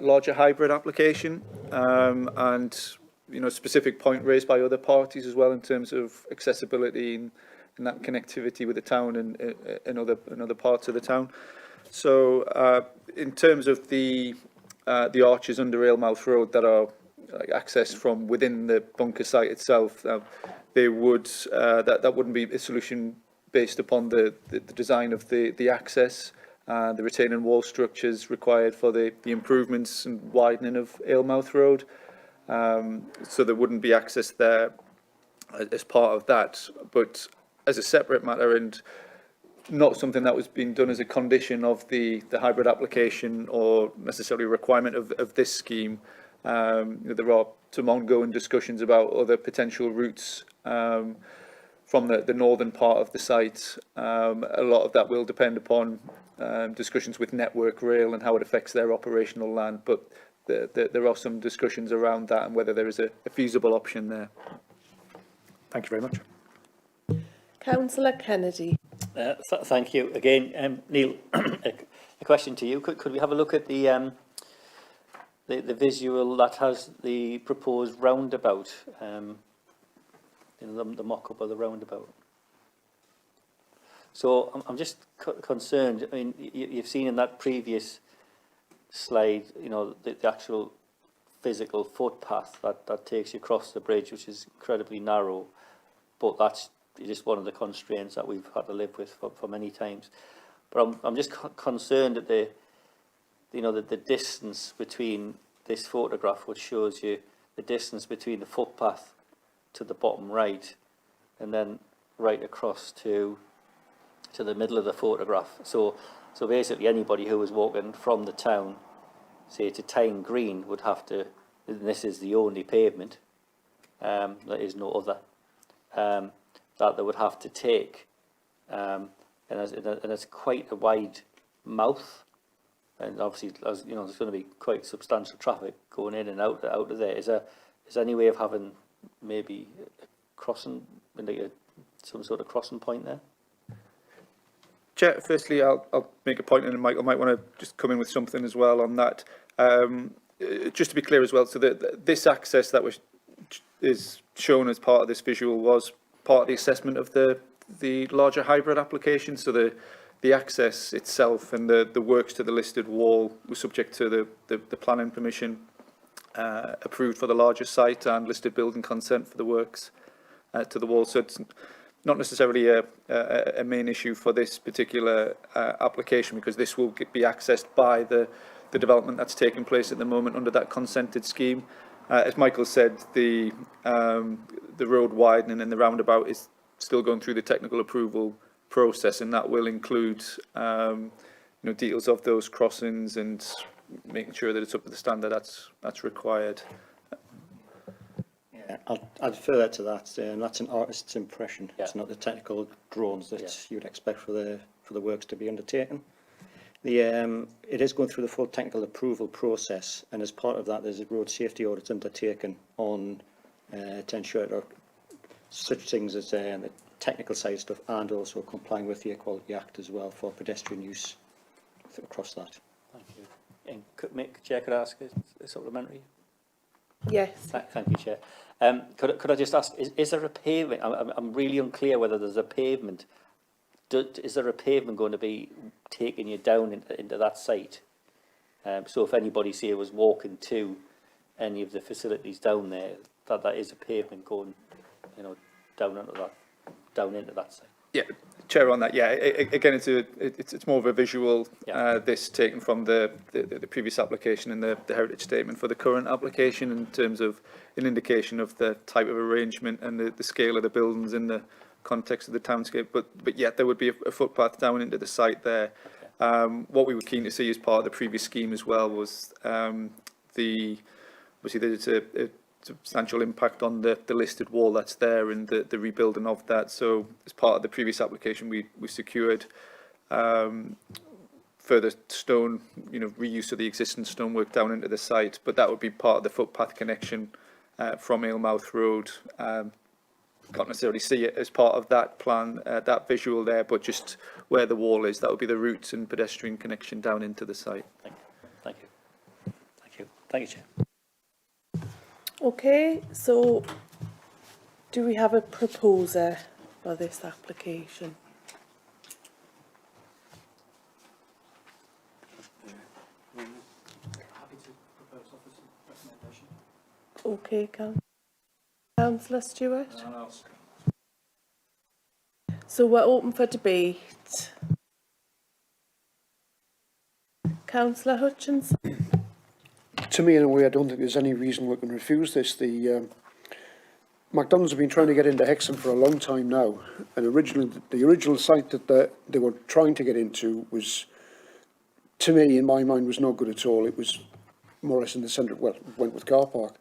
larger hybrid application, and specific point raised by other parties as well in terms of accessibility and that connectivity with the town and other parts of the town. So in terms of the arches under Ailmouth Road that are accessed from within the bunker site itself, they would that wouldn't be a solution based upon the design of the access, the retaining wall structures required for the improvements and widening of Ailmouth Road. So there wouldn't be access there as part of that, but as a separate matter and not something that was being done as a condition of the hybrid application or necessarily a requirement of this scheme. There are some ongoing discussions about other potential routes from the northern part of the site. A lot of that will depend upon discussions with Network Rail and how it affects their operational land, but there are some discussions around that and whether there is a feasible option there.
Thank you very much.
Councillor Kennedy.
Thank you again, Neil. A question to you: Could we have a look at the visual that has the proposed roundabout? The mock-up of the roundabout. So I'm just concerned. I mean, you've seen in that previous slide, the actual physical footpath that takes you across the bridge, which is incredibly narrow, but that's just one of the constraints that we've had to live with for many times. But I'm just concerned that the distance between this photograph, which shows you the distance between the footpath to the bottom right, and then right across to the middle of the photograph. So basically anybody who was walking from the town, say to Tyne Green, would have to, and this is the only pavement, there is no other, that they would have to take, and it's quite a wide mouth, and obviously, as you know, there's going to be quite substantial traffic going in and out of there. Is there any way of having maybe a crossing, some sort of crossing point there?
Chair, firstly, I'll make a point, and Michael might want to just come in with something as well on that. Just to be clear as well, so this access that is shown as part of this visual was part of the assessment of the larger hybrid application. So the access itself and the works to the listed wall was subject to the planning permission approved for the larger site and listed building consent for the works to the wall. So it's not necessarily a main issue for this particular application, because this will be accessed by the development that's taking place at the moment under that consented scheme. As Michael said, the road widening and the roundabout is still going through the technical approval process, and that will include details of those crossings and making sure that it's up to the standard that's required.
Yeah, I'd further to that. That's an artist's impression.
Yeah.
It's not the technical drawings that you'd expect for the works to be undertaken. It is going through the full technical approval process, and as part of that, there's a road safety audit undertaken on to ensure that such things as the technical side stuff and also complying with the Equality Act as well for pedestrian use across that.
Thank you. And Chair, could I ask a supplementary?
Yes.
Thank you, Chair. Could I just ask, is there a pavement? I'm really unclear whether there's a pavement. Is there a pavement going to be taking you down into that site? So if anybody, say, was walking to any of the facilities down there, that is a pavement going, down into that site.
Yeah, Chair, on that. Yeah, again, it's more of a visual. This taken from the previous application and the heritage statement for the current application in terms of an indication of the type of arrangement and the scale of the buildings in the context of the townscape. But yeah, there would be a footpath down into the site there. What we were keen to see as part of the previous scheme as well was obviously there's a substantial impact on the listed wall that's there and the rebuilding of that. So as part of the previous application, we secured further stone, reuse of the existing stonework down into the site, but that would be part of the footpath connection from Aylmouth Road. Can't necessarily see it as part of that plan, that visual there, but just where the wall is, that would be the route and pedestrian connection down into the site.
Thank you. Thank you. Thank you, Chair.
Okay, so do we have a proposer for this application? Okay, Councillor Stewart. So we're open for debate. Councillor Hutchinson.
To me, in a way, I don't think there's any reason we can refuse this. The McDonald's have been trying to get into Hexham for a long time now, and the original site that they were trying to get into was, to me, in my mind, was not good at all. It was more or less in the centre, well, went with car park.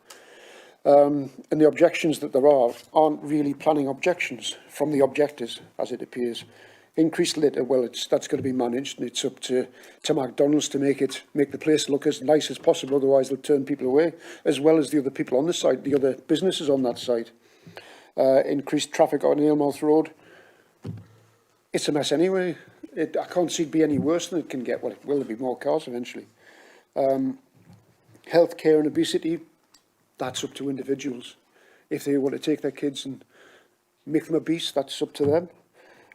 And the objections that there aren't really planning objections from the objectors, as it appears. Increased litter, well, that's going to be managed, and it's up to McDonald's to make the place look as nice as possible. Otherwise, they'll turn people away, as well as the other people on the site, the other businesses on that site. Increased traffic on Aylmouth Road. It's a mess anyway. I can't see it be any worse than it can get. Well, it will be more cars eventually. Healthcare and obesity, that's up to individuals. If they want to take their kids and make them obese, that's up to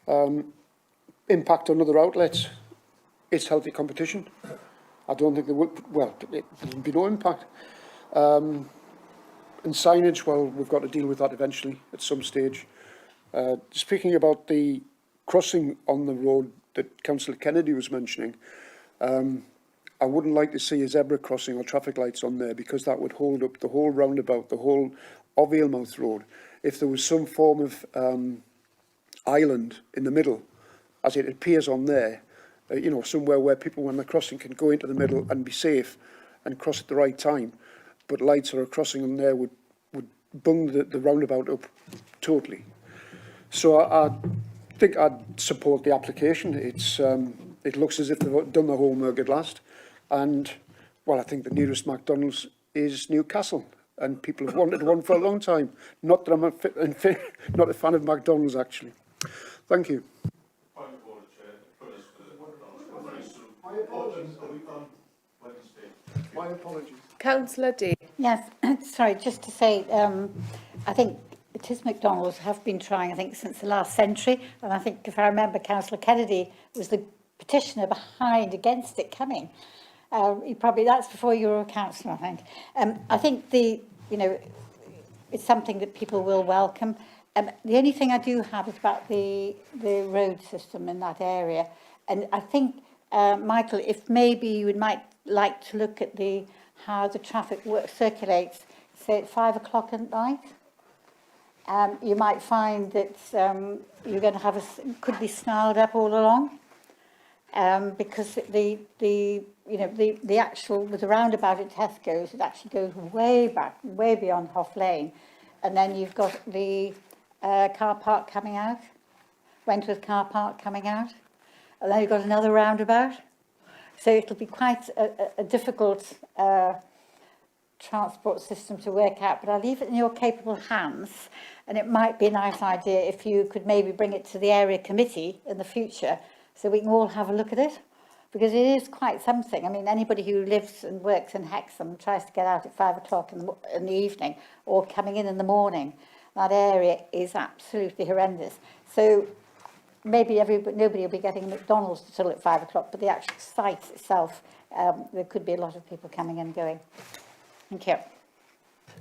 them. Impact on other outlets, it's healthy competition. I don't think there would, well, there'll be no impact. And signage, well, we've got to deal with that eventually at some stage. Speaking about the crossing on the road that Councillor Kennedy was mentioning, I wouldn't like to see a zebra crossing or traffic lights on there, because that would hold up the whole roundabout, the whole of Aylmouth Road. If there was some form of island in the middle, as it appears on there, somewhere where people, when they're crossing, can go into the middle and be safe and cross at the right time. But lights or a crossing on there would bung the roundabout up totally. So I think I'd support the application. It looks as if they've done the homework at last. And, well, I think the nearest McDonald's is Newcastle, and people have wanted one for a long time. Not that I'm not a fan of McDonald's, actually. Thank you. My apologies.
Councillor Day.
Yes, sorry, just to say, I think it is McDonald's have been trying, I think, since the last century. And I think, if I remember, Councillor Kennedy was the petitioner behind against it coming. That's before you were a councillor, I think. I think it's something that people will welcome. The only thing I do have is about the road system in that area. And I think, Michael, if maybe you might like to look at how the traffic circulates, say at 5 o'clock at night. You might find that you're going to have could be snarled up all along, because the actual, with the roundabout at Tesco's, it actually goes way back, way beyond Hoff Lane, and then you've got the car park coming out, Wentworth car park coming out, and then you've got another roundabout. So it'll be quite a difficult transport system to work out, but I'll leave it in your capable hands. And it might be a nice idea if you could maybe bring it to the area committee in the future, so we can all have a look at it, because it is quite something. I mean, anybody who lives and works in Hexham and tries to get out at 5 o'clock in the evening, or coming in the morning, that area is absolutely horrendous. So maybe nobody will be getting McDonald's until at 5 o'clock, but the actual site itself, there could be a lot of people coming and going. Thank you.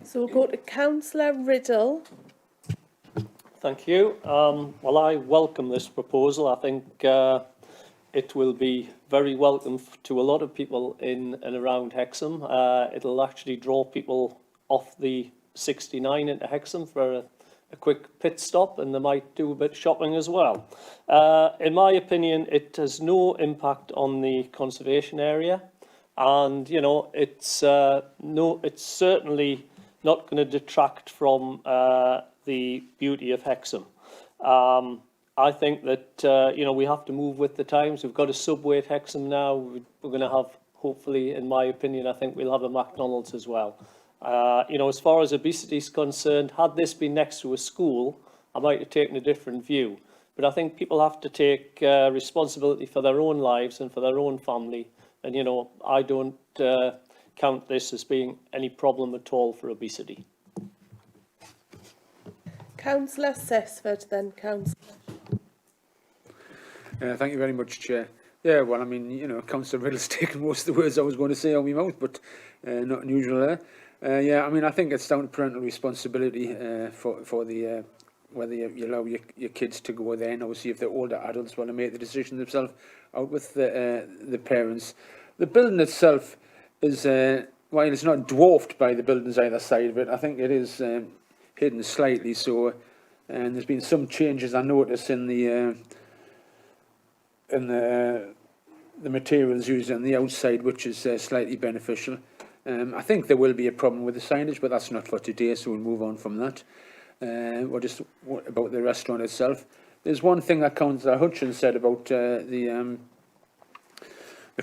So we'll go to Councillor Riddle.
Thank you. Well, I welcome this proposal. I think it will be very welcome to a lot of people in and around Hexham. It'll actually draw people off the 69 into Hexham for a quick pit stop, and they might do a bit of shopping as well. In my opinion, it has no impact on the conservation area, and it's certainly not going to detract from the beauty of Hexham. I think that, you know, we have to move with the times. We've got a Subway at Hexham now. We're going to have, hopefully, in my opinion, I think we'll have a McDonald's as well. You know, as far as obesity is concerned, had this been next to a school, I might have taken a different view. But I think people have to take responsibility for their own lives and for their own family. And, you know, I don't count this as being any problem at all for obesity.
Councillor Sesford, then Councillor.
Thank you very much, Chair. Yeah, well, I mean, you know, Councillor Riddle's taken most of the words I was going to say out of my mouth, but not unusual there. Yeah, I mean, I think it's down to parental responsibility for the whether you allow your kids to go there, and obviously if they're older adults want to make the decision themselves out with the parents. The building itself is, while it's not dwarfed by the buildings either side of it, I think it is hidden slightly. So, and there's been some changes I noticed in the materials used on the outside, which is slightly beneficial. I think there will be a problem with the signage, but that's not for today, so we'll move on from that. Or just about the restaurant itself. There's one thing that Councillor Hutchins said about the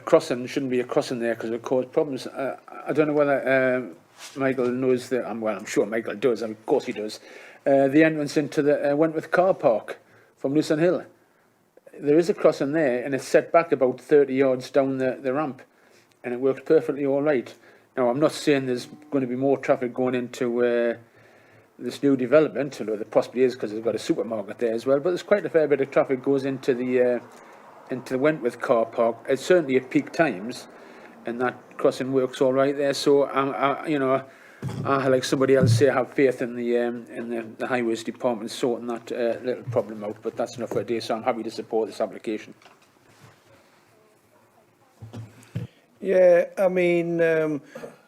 crossing. Shouldn't be a crossing there because it would cause problems. I don't know whether Michael knows that. Well, I'm sure Michael does. Of course he does. The entrance into the Wentworth car park from Newson Hill. There is a crossing there, and it's set back about 30 yards down the ramp, and it works perfectly all right. Now, I'm not saying there's going to be more traffic going into this new development, although there possibly is because they've got a supermarket there as well, but there's quite a fair bit of traffic goes into the Wentworth car park. It's certainly at peak times, and that crossing works all right there. So, you know, I, like somebody else say, have faith in the Highways Department sorting that little problem out, but that's enough for a day, so I'm happy to support this application.
Yeah, I mean,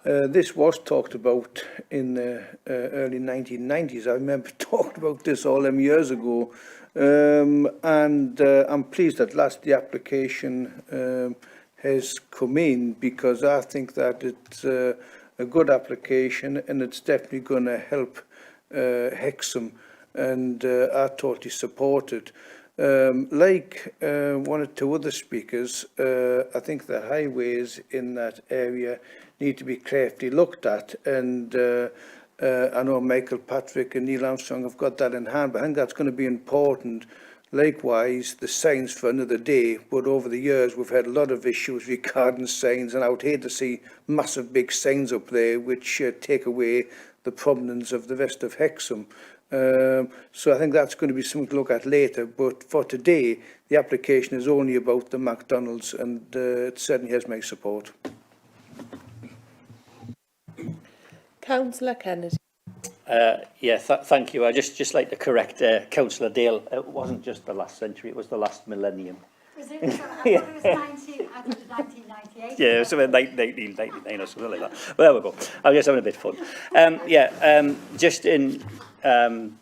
this was talked about in the early 1990s. I remember talking about this all them years ago. And I'm pleased at last the application has come in, because I think that it's a good application and it's definitely going to help Hexham, and I totally support it. Like one or two other speakers, I think the highways in that area need to be carefully looked at, and I know Michael Patrick and Neil Armstrong have got that in hand, but I think that's going to be important. Likewise, the signs for another day, but over the years we've had a lot of issues regarding signs, and I would hate to see massive big signs up there which take away the prominence of the rest of Hexham. So I think that's going to be something to look at later, but for today the application is only about the McDonald's, and it certainly has my support.
Councillor Kennedy.
Yeah, thank you. I just like to correct Councillor Dale. It wasn't just the last century; it was the last millennium.
Was it? I thought it was 1998.
Yeah, so 1999 or something like that. But there we go. I'm just having a bit of fun. Just in, you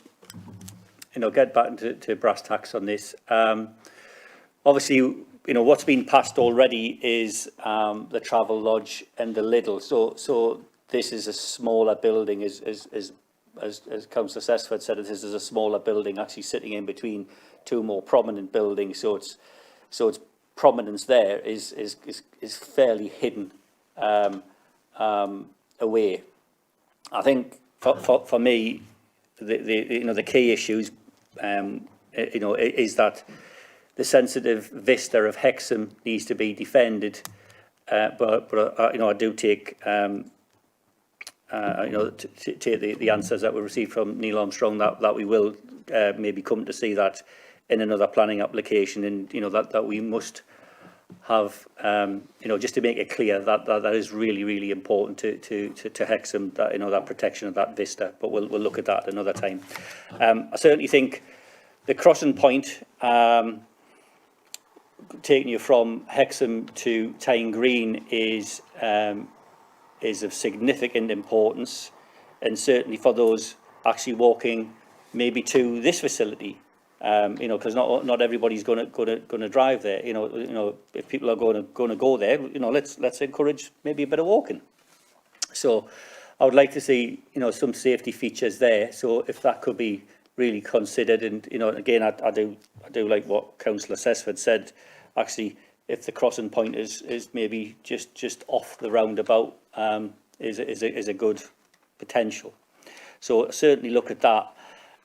know, get back to brass tacks on this. Obviously, you know, what's been passed already is the Travel Lodge and the Lidl. So this is a smaller building, as Councillor Sesford said, this is a smaller building actually sitting in between two more prominent buildings. So its prominence there is fairly hidden away. I think for me, the key issues is that the sensitive vista of Hexham needs to be defended, but I do take take the answers that we received from Neil Armstrong that we will maybe come to see that in another planning application, and that we must have just to make it clear that is really important to Hexham, that that protection of that vista. But we'll look at that another time. I certainly think the crossing point, taking you from Hexham to Tyne Green, is of significant importance, and certainly for those actually walking maybe to this facility, because not everybody's going to drive there. If people are going to go there, let's encourage maybe a bit of walking. So I would like to see some safety features there. So if that could be really considered. And again, I do like what Councillor Sesford said. Actually, if the crossing point is maybe just off the roundabout, is a good potential. So certainly look at that.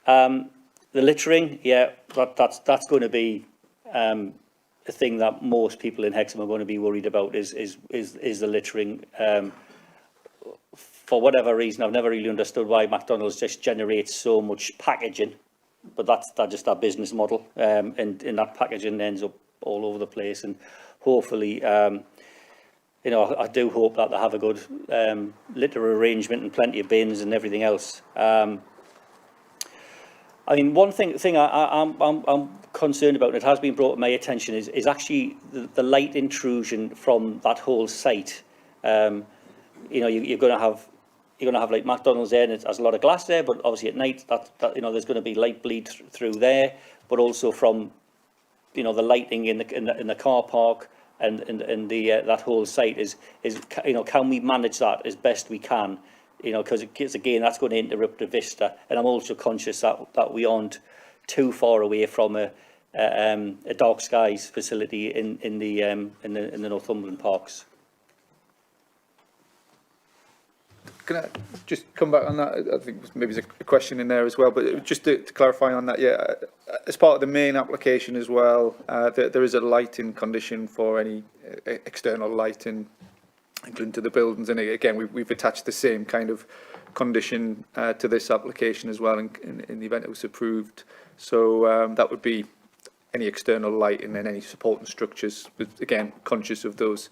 The littering, yeah, that's going to be the thing that most people in Hexham are going to be worried about is the littering. For whatever reason, I've never really understood why McDonald's just generates so much packaging, but that's just our business model, and that packaging ends up all over the place. And hopefully, I do hope that they have a good litter arrangement and plenty of bins and everything else. I mean, one thing I'm concerned about, and it has been brought to my attention, is actually the light intrusion from that whole site. You're going to have like McDonald's there, and it has a lot of glass there, but obviously at night that there's going to be light bleed through there, but also from the lighting in the car park and that whole site is can we manage that as best we can? Because again, that's going to interrupt the vista, and I'm also conscious that we aren't too far away from a dark skies facility in the Northumberland parks.
Can I just come back on that? I think maybe there's a question in there as well, but just to clarify on that, yeah, as part of the main application as well, there is a lighting condition for any external lighting, including to the buildings, and again, we've attached the same kind of condition to this application as well in the event it was approved. So that would be any external lighting and any supporting structures, but again, conscious of those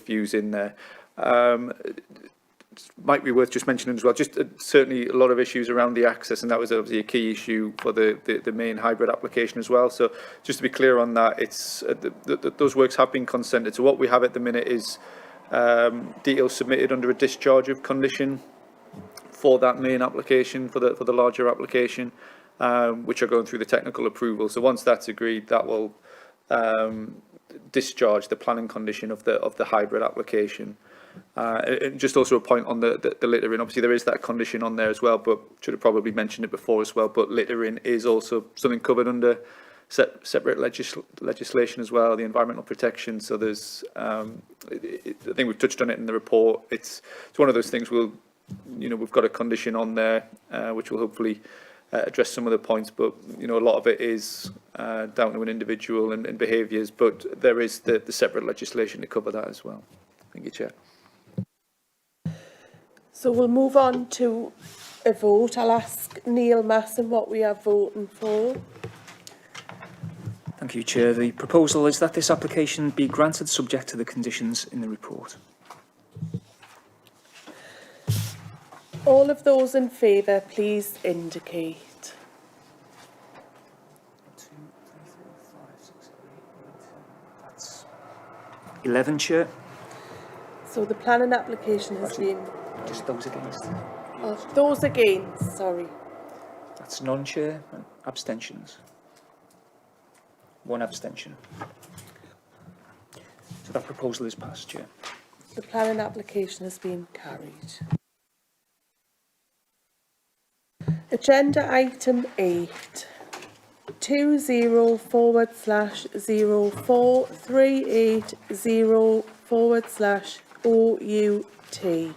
views in there. Might be worth just mentioning as well, just certainly a lot of issues around the access, and that was obviously a key issue for the main hybrid application as well. So just to be clear on that, it's those works have been consented. So what we have at the minute is details submitted under a discharge of condition for that main application, for the larger application, which are going through the technical approval. So once that's agreed, that will discharge the planning condition of the hybrid application. And just also a point on the littering. Obviously, there is that condition on there as well, but should have probably mentioned it before as well. But littering is also something covered under separate legislation as well, the environmental protection. So there's, I think we've touched on it in the report. It's one of those things. We've got a condition on there which will hopefully address some of the points, but a lot of it is down to an individual and behaviours. But there is the separate legislation to cover that as well. Thank you, Chair.
So we'll move on to a vote. I'll ask Neil Masson what we are voting for.
Thank you, Chair. The proposal is that this application be granted subject to the conditions in the report.
All of those in favour, please indicate.
11, Chair.
So the planning application has been...
Just those against.
Those against, sorry.
That's none, Chair. And abstentions. 1 abstention. So that proposal is passed, Chair.
The planning application has been carried. Agenda item 8. 20/4/04380/OUT.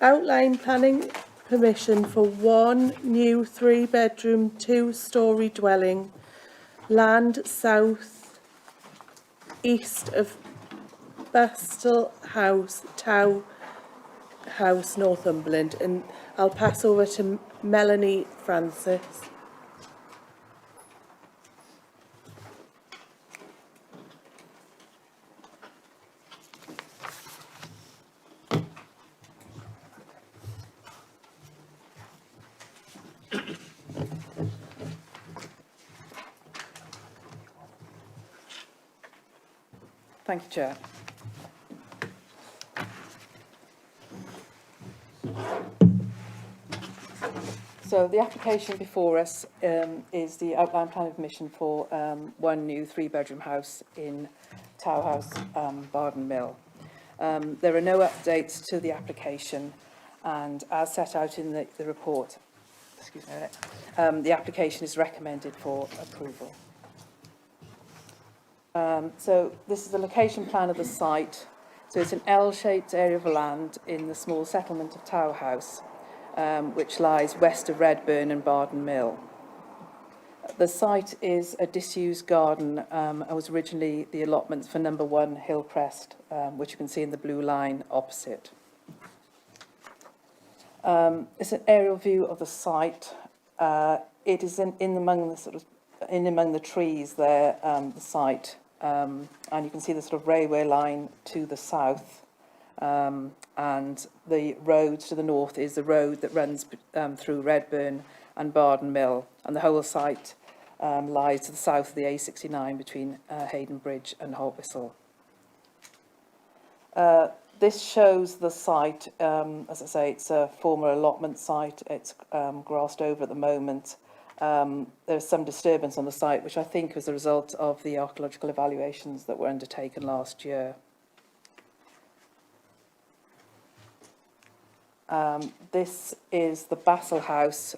Outline planning permission for 1 new 3-bedroom, 2-storey dwelling, land south east of Bastel House, Tow House, Northumberland. And I'll pass over to Melanie Francis.
Thank you, Chair. So the application before us is the outline plan of permission for 1 new 3-bedroom house in Tow House, Barden Mill. There are no updates to the application, and as set out in the report, excuse me a minute, the application is recommended for approval. So this is the location plan of the site. So it's an L-shaped area of land in the small settlement of Tower House, which lies west of Redburn and Barden Mill. The site is a disused garden and was originally the allotments for number 1 Hillcrest, which you can see in the blue line opposite. It's an aerial view of the site. It is in among the trees there, the site, and you can see the sort of railway line to the south, and the road to the north is the road that runs through Redburn and Barden Mill, and the whole site lies to the south of the A69 between Hayden Bridge and Holtwhistle. This shows the site, as I say, it's a former allotment site. It's grassed over at the moment. There's some disturbance on the site, which I think was a result of the archaeological evaluations that were undertaken last year. This is the Bassel House,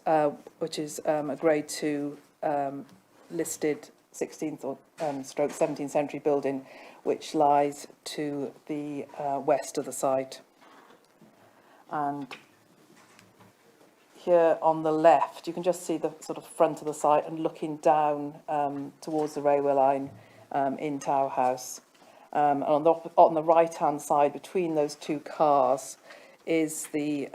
which is a Grade 2 listed 16th or stroke 17th century building, which lies to the west of the site. And here on the left, you can just see the sort of front of the site and looking down towards the railway line in Tower House. And on the right-hand side, between those two cars, is the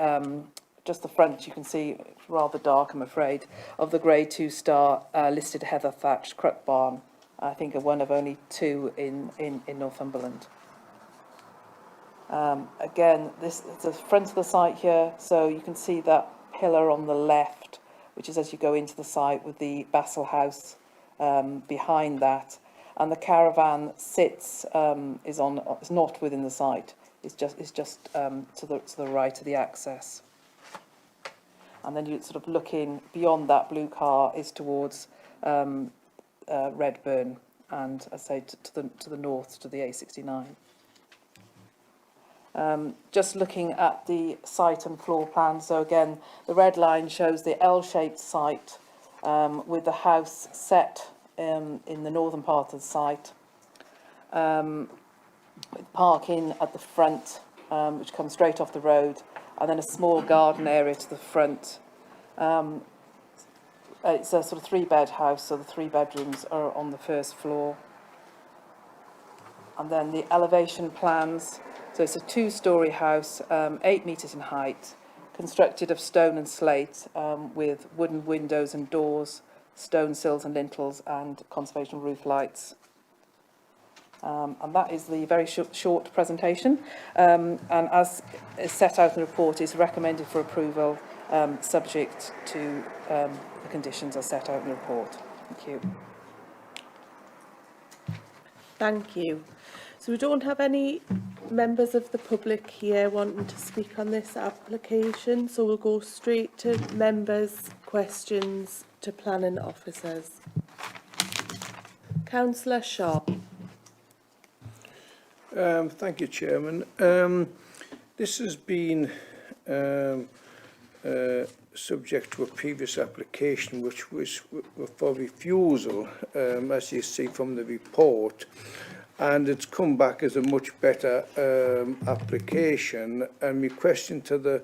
just the front. You can see, rather dark, I'm afraid, of the Grade 2 star listed heather thatched cruck barn. I think one of only 2 in Northumberland. Again, this is the front of the site here, so you can see that pillar on the left, which is as you go into the site, with the Bassel House behind that, and the caravan sits is not within the site. It's just to the right of the access. And then you sort of looking beyond that blue car is towards Redburn, and I say to the north, to the A69. Just looking at the site and floor plan. So again, the red line shows the L-shaped site with the house set in the northern part of the site, with parking at the front, which comes straight off the road, and then a small garden area to the front. It's a sort of 3-bed house, so the 3 bedrooms are on the first floor. And then the elevation plans. So it's a 2-storey house, 8 metres in height, constructed of stone and slate, with wooden windows and doors, stone sills and lintels, and conservation roof lights. And that is the very short presentation. And as is set out in the report, is recommended for approval, subject to the conditions as set out in the report. Thank you.
Thank you. So we don't have any members of the public here wanting to speak on this application, so we'll go straight to members' questions to planning officers. Councillor Shaw.
Thank you, Chairman. This has been subject to a previous application which was for refusal, as you see from the report, and it's come back as a much better application. And my question to the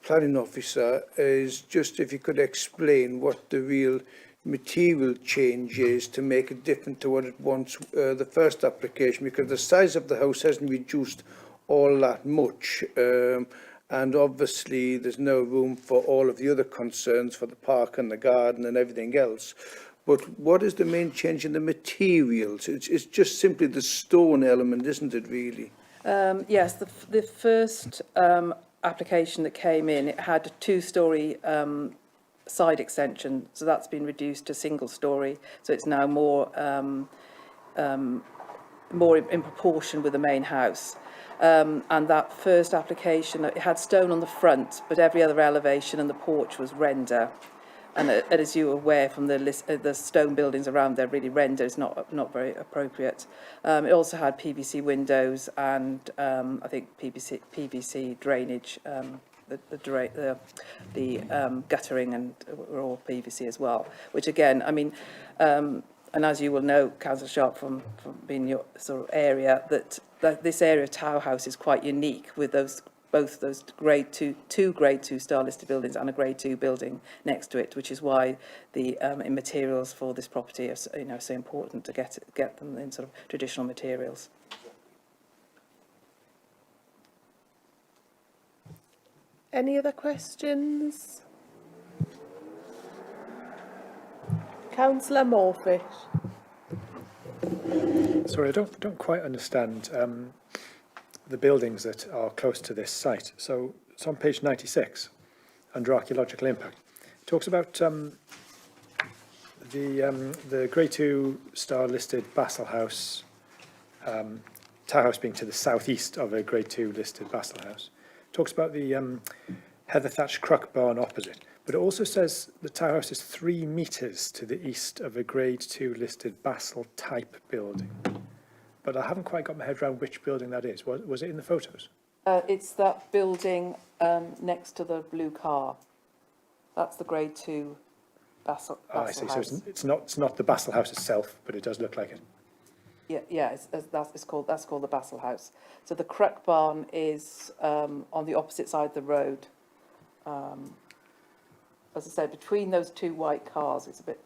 planning officer is just if you could explain what the real material change is to make it different to what it once the first application, because the size of the house hasn't reduced all that much, and obviously there's no room for all of the other concerns for the park and the garden and everything else. But what is the main change in the materials? It's just simply the stone element, isn't it, really?
Yes, the first application that came in, it had a 2-storey side extension, so that's been reduced to single-storey, so it's now more in proportion with the main house. And that first application, it had stone on the front, but every other elevation and the porch was render. And as you are aware from the list, the stone buildings around there, really render is not very appropriate. It also had PVC windows and I think PVC drainage guttering and were all PVC as well. Which again, I mean, and as you will know, Councillor Sharp, from being your sort of area, that this area of Tower House is quite unique with both those two grade 2 star listed buildings and a grade 2 building next to it, which is why the materials for this property are so important to get them in sort of traditional materials.
Any other questions? Councillor Morfitt.
Sorry, I don't quite understand the buildings that are close to this site. So it's on page 96, under archaeological impact. It talks about the Grade 2 star listed Bassel House, Tower House being to the southeast of a Grade 2 listed Bassel House. It talks about the heather thatched cruck barn opposite. But it also says the Tower House is 3 metres to the east of a Grade 2 listed Bassel type building. But I haven't quite got my head around which building that is. Was it in the photos?
It's that building next to the blue car. That's the Grade 2 Bassel
I see.
House.
So it's not the Bassel House itself, but it does look like it.
Yeah, that's called the Bassel House. So the Cruck Barn is on the opposite side of the road. As I said, between those 2 white cars, it's a bit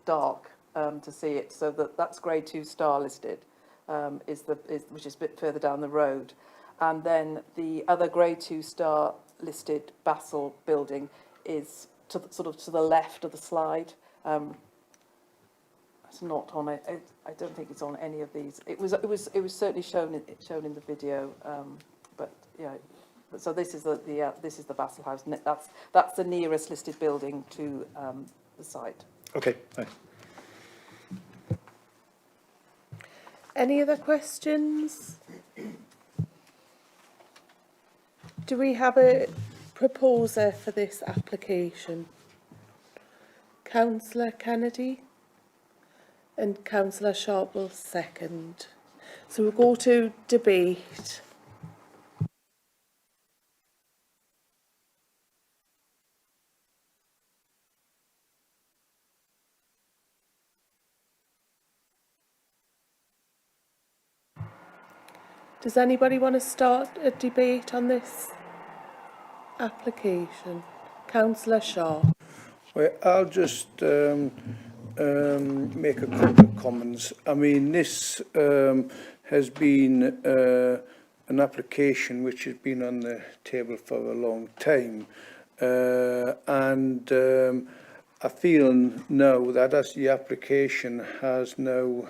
dark to see it. So that's Grade 2 star listed, which is a bit further down the road, and then the other Grade 2 star listed Bassel building is sort of to the left of the slide. It's not on it. I don't think it's on any of these. It was certainly shown in the video, but yeah. So this is the Bassel House. That's the nearest listed building to the site.
Okay, thanks.
Any other questions? Do we have a proposer for this application? Councillor Kennedy and Councillor Sharp will second. So we'll go to debate. Does anybody want to start a debate on this application? Councillor Shaw.
Well, I'll just make a couple of comments. I mean, this has been an application which has been on the table for a long time. And I feel now that as the application has now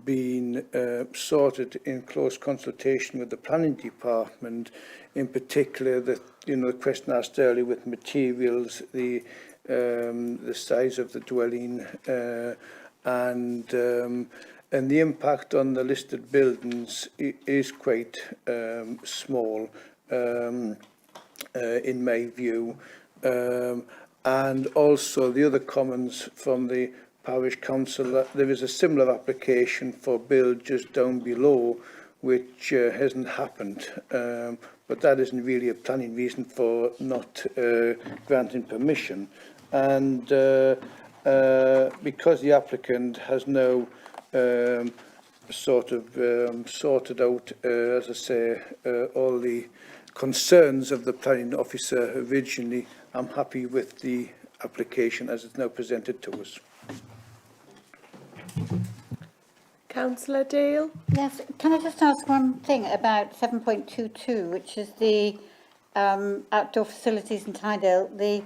been sorted in close consultation with the planning department, in particular the question asked earlier with materials, the size of the dwelling, and the impact on the listed buildings is quite small in my view, and also the other comments from the Parish Council. There is a similar application for build just down below, which hasn't happened, but that isn't really a planning reason for not granting permission. And because the applicant has now sorted out, as I say, all the concerns of the planning officer originally, I'm happy with the application as it's now presented to us.
Councillor Dale?
Yes, can I just ask one thing about 7.22, which is the outdoor facilities in Tynedale,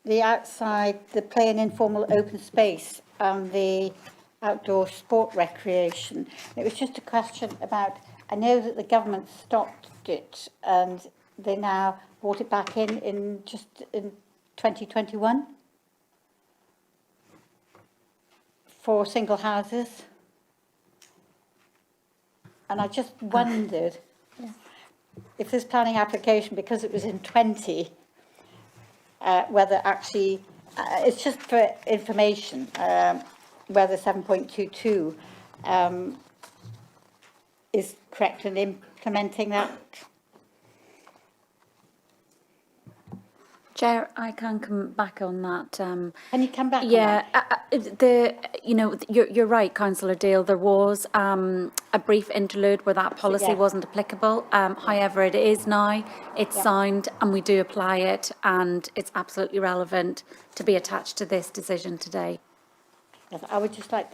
the outside, the play and informal open space, and the outdoor sport recreation. It was just a question about, I know that the government stopped it and they now brought it back in 2021 for single houses. And I just wondered if this planning application, because it was in 20, whether actually, it's just for information, whether 7.22 is correct in implementing that.
Chair, I can come back on that.
Can you come back
Yeah,
on that?
you're right, Councillor Dale. There was a brief interlude where that policy
Yeah.
wasn't applicable. However, it is now. It's
Yeah.
signed, and we do apply it, and it's absolutely relevant to be attached to this decision today.
Yes, I would just like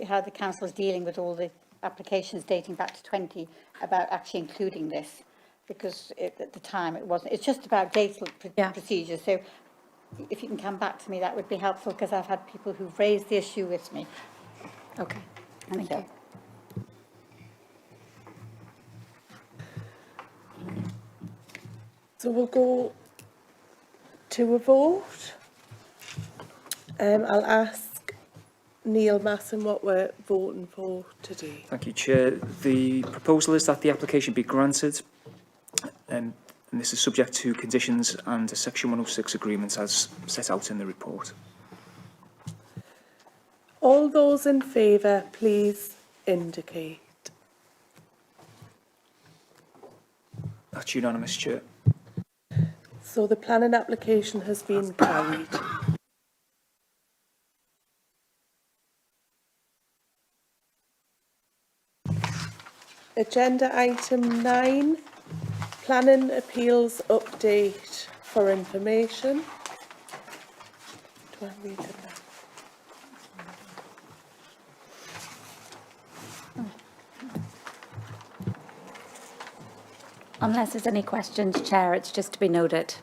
how the council is dealing with all the applications dating back to 20 about actually including this, because at the time it wasn't. It's just about data procedures. So if you can come back to me, that would be helpful, because I've had people who've raised the issue with me.
Okay, thank you.
So we'll go to a vote. I'll ask Neil Masson what we're voting for today.
Thank you, Chair. The proposal is that the application be granted, and this is subject to conditions and a Section 106 agreement as set out in the report.
All those in favour, please indicate.
That's unanimous, Chair.
So the planning application has been carried. Agenda item 9, planning appeals update for information. Do I read it now?
Unless there's any questions, Chair, it's just to be noted.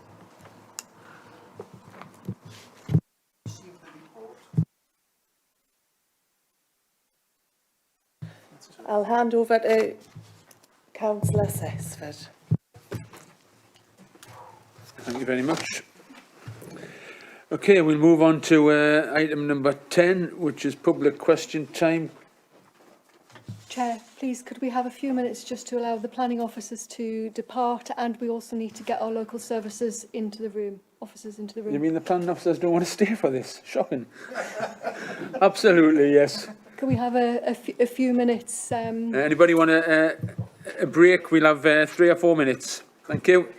I'll hand over to Councillor Sesford.
Thank you very much. Okay, we'll move on to item number 10, which is public question time.
Chair, please, could we have a few minutes just to allow the planning officers to depart, and we also need to get our local services into the room, officers into the room.
You mean the planning officers don't want to stay for this? Shocking. Absolutely, yes.
Can we have a few minutes?
Anybody want a break? We'll have 3 or 4 minutes. Thank you.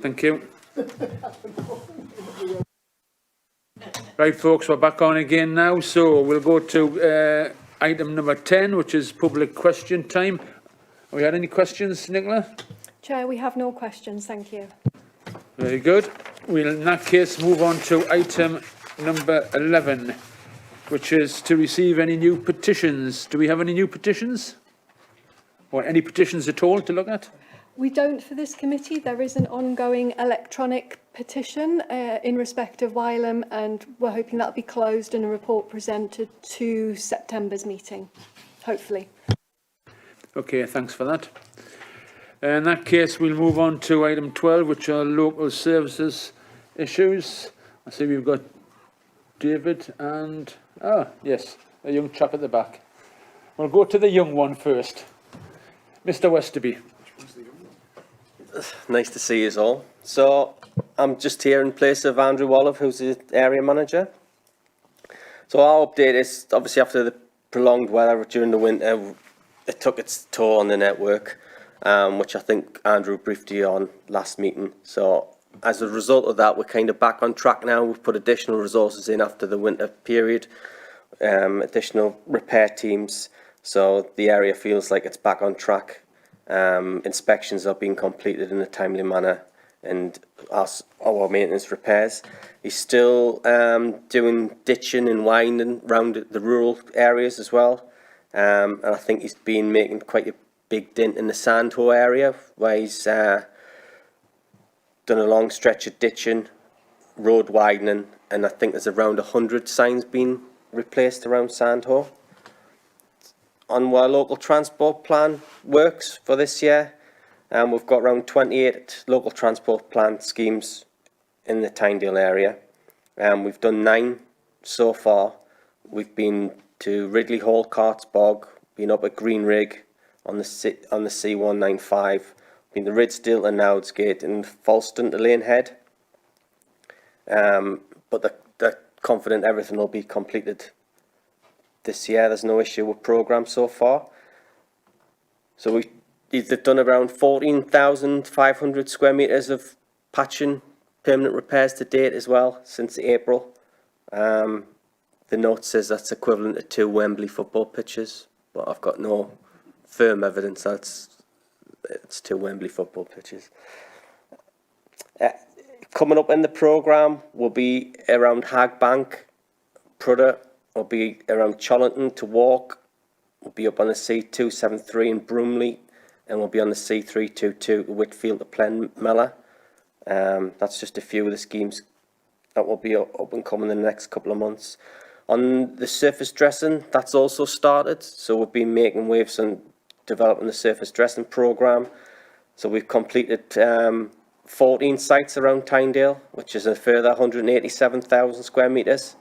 Thank you. Right, folks, we're back on again now, so we'll go to item number 10, which is public question time. Have we had any questions, Nicola?
Chair, we have no questions, thank you.
Very good. We'll in that case move on to item number 11, which is to receive any new petitions. Do we have any new petitions? Or any petitions at all to look at?
We don't for this committee. There is an ongoing electronic petition in respect of Wylam, and we're hoping that'll be closed and a report presented to September's meeting, hopefully.
Okay, thanks for that. In that case, we'll move on to item 12, which are local services issues. I see we've got David and, yes, a young chap at the back. We'll go to the young one first. Mr. Westerby.
Nice to see you all. So I'm just here in place of Andrew Olive, who's the area manager. So our update is obviously after the prolonged weather during the winter, it took its toll on the network, which I think Andrew briefed you on last meeting. So as a result of that, we're kind of back on track now. We've put additional resources in after the winter period, additional repair teams. So the area feels like it's back on track. Inspections are being completed in a timely manner, and our maintenance repairs. He's still doing ditching and winding around the rural areas as well, and I think he's been making quite a big dent in the Sandho area, where he's done a long stretch of ditching, road widening, and I think there's around 100 signs being replaced around Sandho. On our local transport plan works for this year, we've got around 28 local transport plan schemes in the Tynedale area. We've done 9 so far. We've been to Ridley Hall, Carts Bog, been up at Green Rig on the C195, been to Ridsdale and Nowdsgate, and Falston to Lanehead. But they're confident everything will be completed this year. There's no issue with programme so far. So they've done around 14,500 square metres of patching, permanent repairs to date as well since April. The note says that's equivalent to 2 Wembley football pitches, but I've got no firm evidence that it's 2 Wembley football pitches. Coming up in the programme will be around Hagbank, Prudder, will be around Chollington to Walk, we'll be up on the C273 in Broomley, and we'll be on the C322 to Whitfield to Plenmella. That's just a few of the schemes that will be up and coming in the next couple of months. On the surface dressing, that's also started, so we've been making waves and developing the surface dressing programme. So we've completed 14 sites around Tynedale, which is a further 187,000 square metres.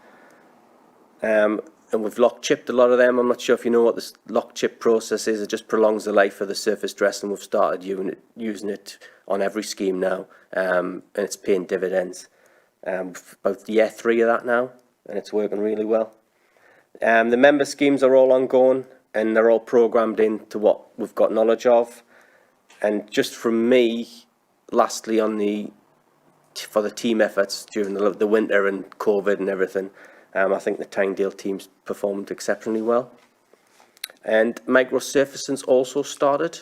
And we've lock chipped a lot of them. I'm not sure if you know what this lock chip process is. It just prolongs the life of the surface dress, and we've started using it on every scheme now, and it's paying dividends. About year 3 of that now, and it's working really well. The member schemes are all ongoing, and they're all programmed into what we've got knowledge of. And just from me, lastly, for the team efforts during the winter and COVID and everything, I think the Tynedale teams performed exceptionally well. And microsurfacing's also started.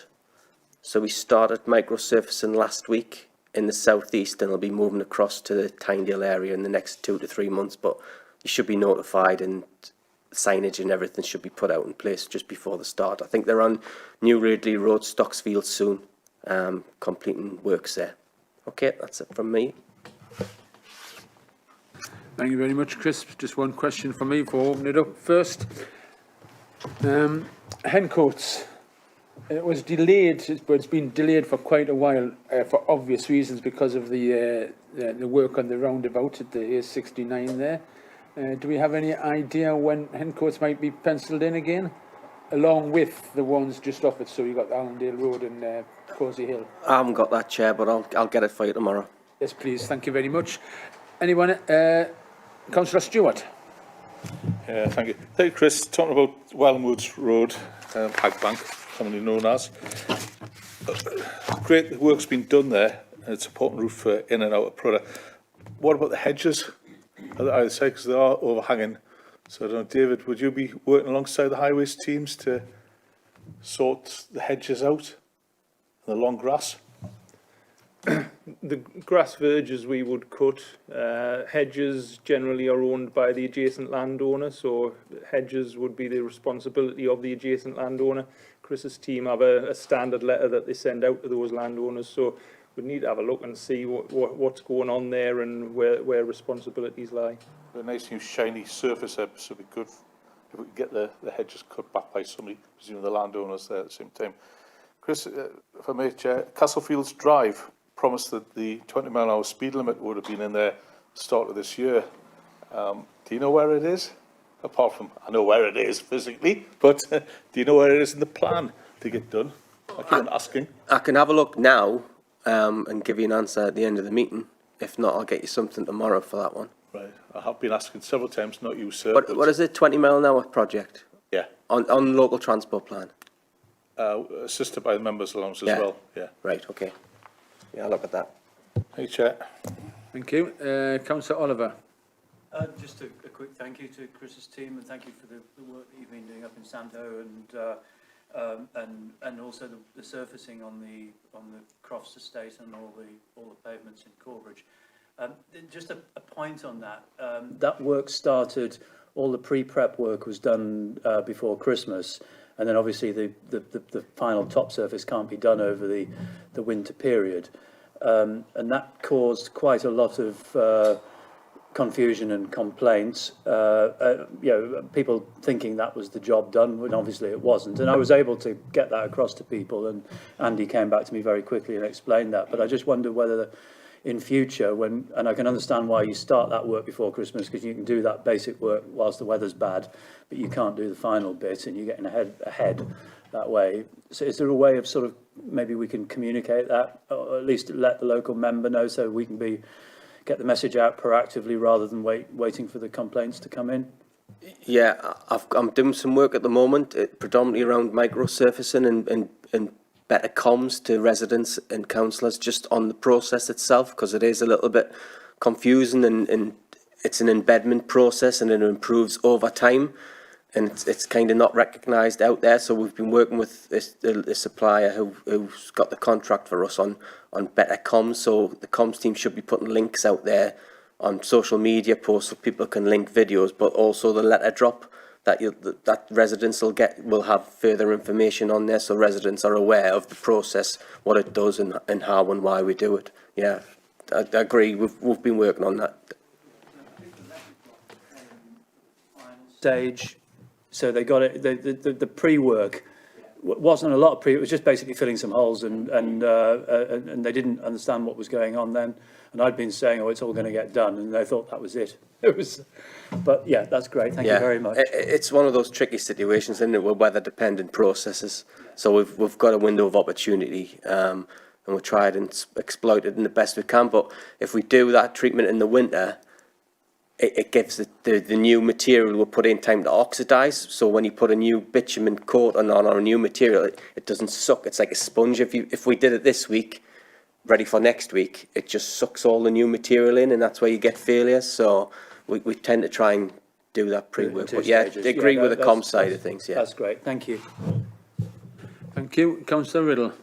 So we started microsurfacing last week in the southeast, and it'll be moving across to the Tynedale area in the next 2 to 3 months. But you should be notified, and signage and everything should be put out in place just before the start. I think they're on New Ridley Road, Stocksfield soon, completing works there. Okay, that's it from me.
Thank you very much, Chris. Just one question for me before opening it up first. Hencoats. It was delayed, but it's been delayed for quite a while for obvious reasons because of the work on the roundabout at the A69 there. Do we have any idea when Hencoats might be pencilled in again, along with the ones just off it? So you've got Allendale Road and Causey Hill.
I haven't got that, Chair, but I'll get it for you tomorrow.
Yes, please. Thank you very much. Anyone? Councillor Stewart.
Thank you. Hey, Chris, talking about Wellingwoods Road, Hagbank, commonly known as. great the work's been done there, and it's a important route for in and out of Prudhoe. What about the hedges? I'd say because they are overhanging. So I don't know, David, would you be working alongside the highways teams to sort the hedges out and the long grass?
The grass verges we would cut. Hedges generally are owned by the adjacent landowner, so hedges would be the responsibility of the adjacent landowner. Chris's team have a standard letter that they send out to those landowners, so we'd need to have a look and see what's going on there and where responsibilities lie.
A nice new shiny surface there, so it'd be good if we could get the hedges cut back by somebody, presumably the landowners there at the same time. Chris, if I may, Chair, Castlefields Drive promised that the 20-mile-an-hour speed limit would have been in there at the start of this year. Do you know where it is? Apart from, I know where it is physically, but do you know where it is in the plan to get done? I keep on asking.
I can have a look now and give you an answer at the end of the meeting. If not, I'll get you something tomorrow for that one.
Right, I have been asking several times, not you, sir.
What is it, 20-mile-an-hour project?
Yeah.
On local transport plan?
Assisted by the members' allowance as well, yeah.
Right, okay. Yeah, I'll look at that.
Thank you, Chair.
Thank you. Councillor Oliver.
Just a quick thank you to Chris's team, and thank you for the work that you've been doing up in Santo, and also the surfacing on the Crofts estate and all the pavements in Corbridge. Just a point on that. That work started. All the pre-prep work was done before Christmas, and then obviously the final top surface can't be done over the winter period, and that caused quite a lot of confusion and complaints. People thinking that was the job done when obviously it wasn't. And I was able to get that across to people, and Andy came back to me very quickly and explained that. But I just wonder whether in future, and I can understand why you start that work before Christmas, because you can do that basic work whilst the weather's bad, but you can't do the final bit, and you're getting ahead that way. So is there a way of sort of, maybe we can communicate that, or at least let the local member know, so we can get the message out proactively rather than waiting for the complaints to come in?
Yeah, I'm doing some work at the moment, predominantly around microsurfacing and better comms to residents and councillors just on the process itself, because it is a little bit confusing, and it's an embedment process, and it improves over time, and it's kind of not recognised out there. So we've been working with the supplier who's got the contract for us on better comms. So the comms team should be putting links out there on social media posts so people can link videos, but also the letter drop that residents will have further information on there, so residents are aware of the process, what it does, and how and why we do it. Yeah, I agree. We've been working on that.
Stage, so they got it. The pre-work wasn't a lot of pre. It was just basically filling some holes, and they didn't understand what was going on then. And I'd been saying, oh, it's all going to get done, and they thought that was it. It was, but yeah, that's great. Thank you very much.
It's one of those tricky situations, isn't it, with weather-dependent processes. So we've got a window of opportunity, and we'll try and exploit it in the best we can. But if we do that treatment in the winter, it gives the new material we'll put in time to oxidise. So when you put a new bitumen coat on or a new material, it doesn't suck. It's like a sponge. If we did it this week, ready for next week, it just sucks all the new material in, and that's where you get failures. So we tend to try and do that pre-work. But yeah, I agree with the comms side of things. Yeah,
that's great. Thank you.
Thank you. Councillor Riddle.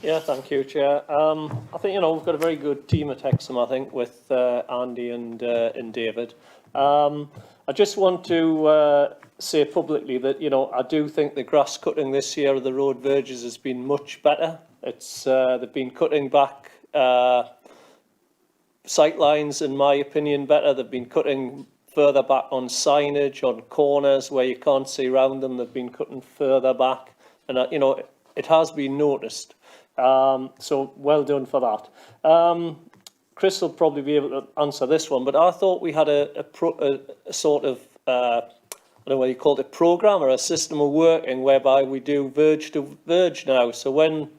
Yeah, thank you, Chair. I think, we've got a very good team at Hexham, I think, with Andy and David. I just want to say publicly that, I do think the grass cutting this year of the road verges has been much better. They've been cutting back sight lines, in my opinion, better. They've been cutting further back on signage, on corners where you can't see around them. They've been cutting further back, and it has been noticed. So well done for that. Chris will probably be able to answer this one, but I thought we had a sort of I don't know what you called it, program or a system of working whereby we do verge to verge now. So when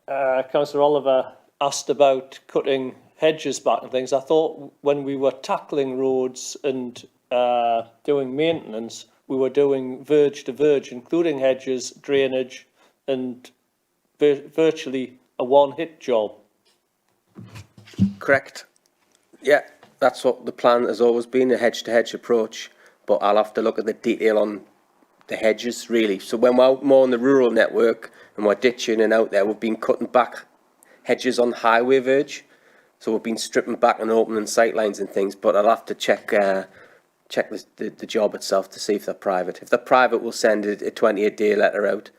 Councillor Oliver asked about cutting hedges back and things, I thought when we were tackling roads and doing maintenance, we were doing verge to verge, including hedges, drainage, and virtually a one-hit job.
Correct. Yeah, that's what the plan has always been, a hedge-to-hedge approach. But I'll have to look at the detail on the hedges, really. So when we're out more on the rural network and we're ditching and out there, we've been cutting back hedges on the highway verge. So we've been stripping back and opening sight lines and things. But I'll have to check the job itself to see if they're private. If they're private, we'll send a 28-day letter out,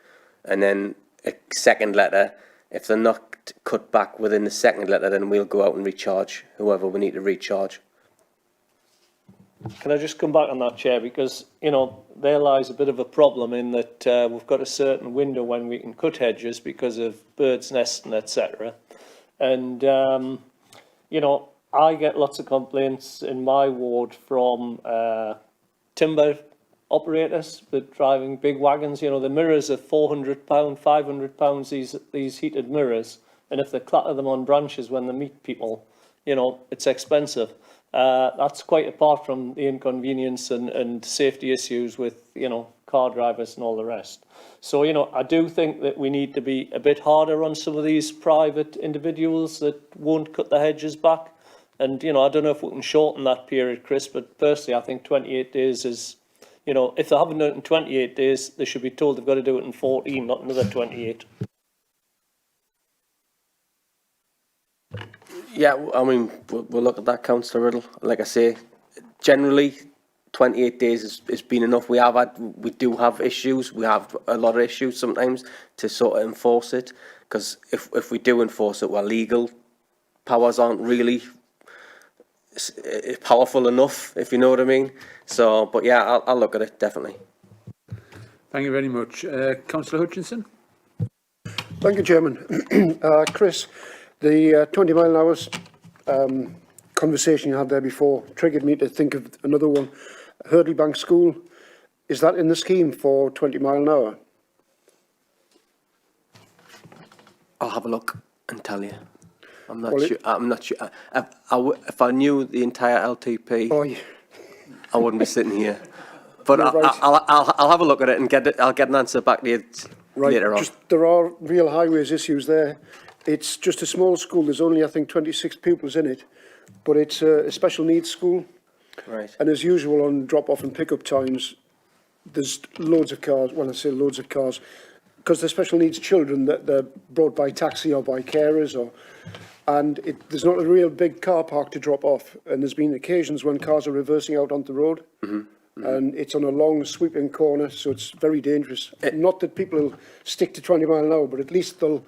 and then a second letter. If they're not cut back within the second letter, then we'll go out and recharge whoever we need to recharge.
Can I just come back on that, Chair? Because, you know, there lies a bit of a problem in that we've got a certain window when we can cut hedges because of birds nesting, etc. And, you know, I get lots of complaints in my ward from timber operators that driving big wagons. You know, the mirrors are £400, £500, these heated mirrors. And if they clatter them on branches when they meet people, you know, it's expensive. That's quite apart from the inconvenience and safety issues with, you know, car drivers and all the rest. So, you know, I do think that we need to be a bit harder on some of these private individuals that won't cut the hedges back. And, you know, I don't know if we can shorten that period, Chris, but personally, I think 28 days is, you know, if they haven't done it in 28 days, they should be told they've got to do it in 14, not another 28.
Yeah, I mean, we'll look at that, Councillor Riddle. Like I say, generally, 28 days has been enough. We do have issues. We have a lot of issues sometimes to sort of enforce it, because if we do enforce it, well, legal powers aren't really powerful enough, if you know what I mean. So, but yeah, I'll look at it, definitely.
Thank you very much. Councillor Hutchinson.
Thank you, Chairman. Chris, the 20 mile an hour conversation you had there before triggered me to think of another one. Hurdlebank School, is that in the scheme for 20 mile an hour?
I'll have a look and tell you. I'm not sure. I'm not sure. If I knew the entire LTP, I wouldn't be sitting here. But I'll have a look at it and I'll get an answer back to you later on.
There are real highways issues there. It's just a small school. There's only, I think, 26 pupils in it, but it's a special needs school.
Right.
And as usual on drop-off and pick-up times, there's loads of cars. When I say loads of cars, because they're special needs children, that they're brought by taxi or by carers, and there's not a real big car park to drop off. And there's been occasions when cars are reversing out onto the road, and it's on a long sweeping corner, so it's very dangerous. Not that people will stick to 20 mile an hour, but at least it'll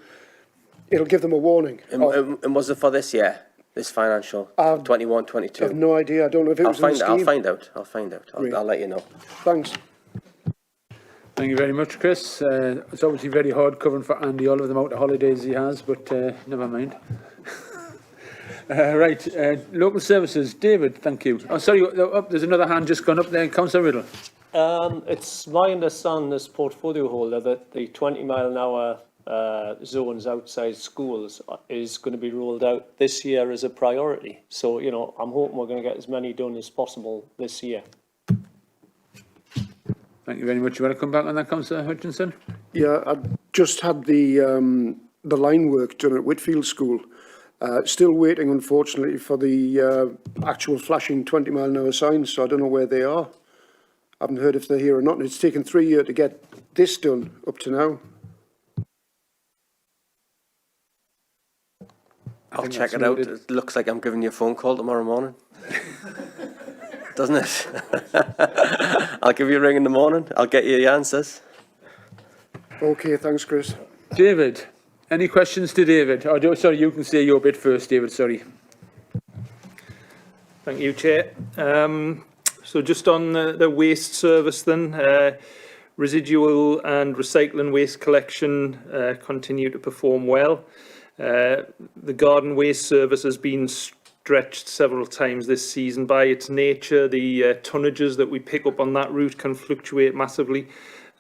give them a warning.
And was it for this year? This financial 21, 22.
I have no idea. I don't know if it was in the scheme.
I'll find out. I'll let you know.
Thanks.
Thank you very much, Chris. It's obviously very hard covering for Andy all of the amount of holidays he has, but never mind. Right, local services. David, thank you. Oh, sorry, there's another hand just gone up there. Councillor Riddle.
It's my understanding as portfolio holder that the 20 mile an hour zones outside schools is going to be rolled out this year as a priority. So, you know, I'm hoping we're going to get as many done as possible this year.
Thank you very much. You want to come back on that, Councillor Hutchinson?
Yeah, I just had the line work done at Whitfield School. Still waiting, unfortunately, for the actual flashing 20 mile an hour signs, so I don't know where they are. I haven't heard if they're here or not, and it's taken 3 years to get this done up to now.
I'll check it out. It looks like I'm giving you a phone call tomorrow morning. Doesn't it? I'll give you a ring in the morning. I'll get you the answers.
Okay, thanks, Chris.
David, any questions to David? Oh, sorry, you can say your bit first, David, sorry.
Thank you, Chair. So just on the waste service then, residual and recycling waste collection continue to perform well. The garden waste service has been stretched several times this season by its nature. The tonnages that we pick up on that route can fluctuate massively.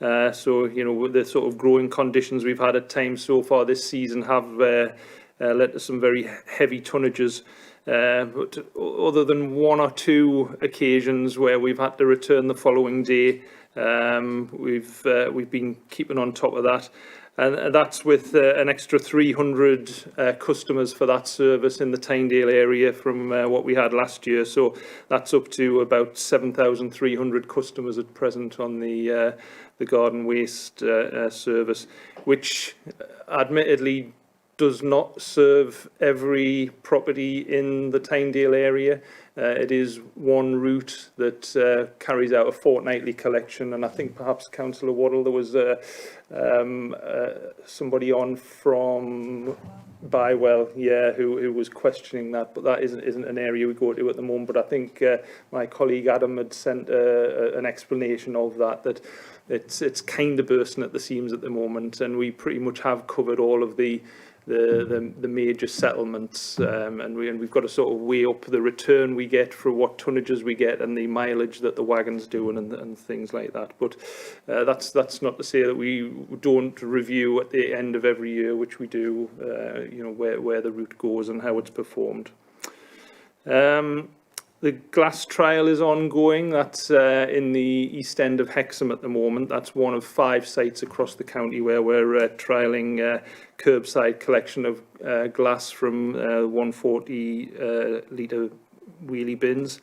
So, you know, the sort of growing conditions we've had at times so far this season have led to some very heavy tonnages. But other than one or two occasions where we've had to return the following day, we've been keeping on top of that. And that's with an extra 300 customers for that service in the Tynedale area from what we had last year. So that's up to about 7,300 customers at present on the garden waste service, which admittedly does not serve every property in the Tynedale area. It is one route that carries out a fortnightly collection, and I think perhaps Councillor Waddle, there was somebody on from Bywell, yeah, who was questioning that, but that isn't an area we go to at the moment. But I think my colleague Adam had sent an explanation of that it's kind of bursting at the seams at the moment, and we pretty much have covered all of the major settlements, and we've got to sort of weigh up the return we get for what tonnages we get and the mileage that the wagon's doing and things like that. But that's not to say that we don't review at the end of every year, which we do, you know, where the route goes and how it's performed. The glass trial is ongoing. That's in the east end of Hexham at the moment. That's one of 5 sites across the county where we're trialling curbside collection of glass from 140 litre wheelie bins.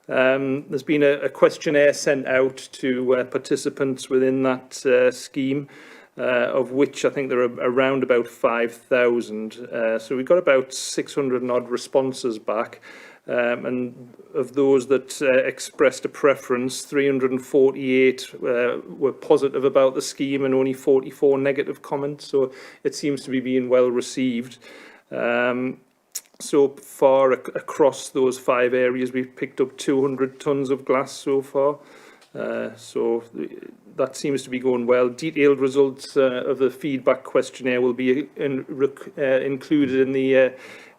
There's been a questionnaire sent out to participants within that scheme, of which I think there are around about 5,000. So we've got about 600 and odd responses back. And of those that expressed a preference, 348 were positive about the scheme and only 44 negative comments, so it seems to be being well received. So far across those 5 areas, we've picked up 200 tonnes of glass so far, so that seems to be going well. Detailed results of the feedback questionnaire will be included in the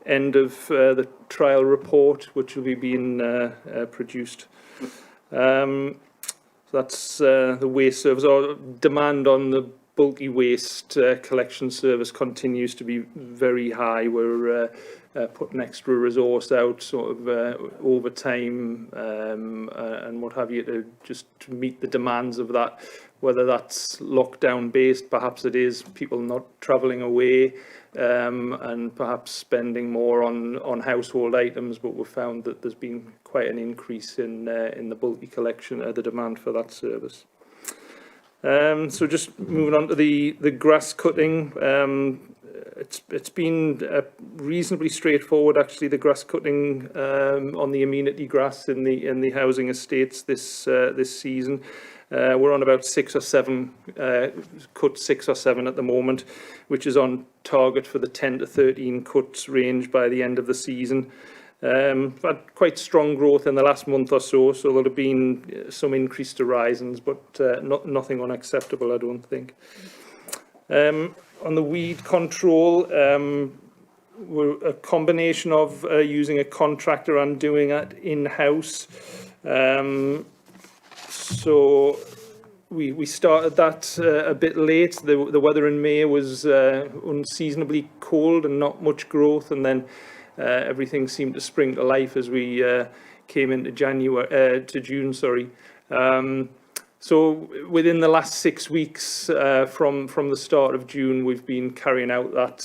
end of the trial report, which will be being produced. That's the waste service. Our demand on the bulky waste collection service continues to be very high. We're putting extra resource out, sort of overtime and what have you, to meet the demands of that. Whether that's lockdown based, perhaps it is people not travelling away, and perhaps spending more on household items, but we've found that there's been quite an increase in the bulky collection, the demand for that service. So just moving on to the grass cutting, it's been reasonably straightforward actually, the grass cutting on the amenity grass in the housing estates this season. We're on about 6 or 7, cut 6 or 7 at the moment, which is on target for the 10 to 13 cuts range by the end of the season. We've had quite strong growth in the last month or so, so there'll have been some increased horizons, but nothing unacceptable, I don't think. On the weed control, we're a combination of using a contractor and doing it in-house. So we started that a bit late. The weather in May was unseasonably cold and not much growth, and then everything seemed to spring to life as we came into June. Sorry. So within the last 6 weeks, from the start of June, we've been carrying out that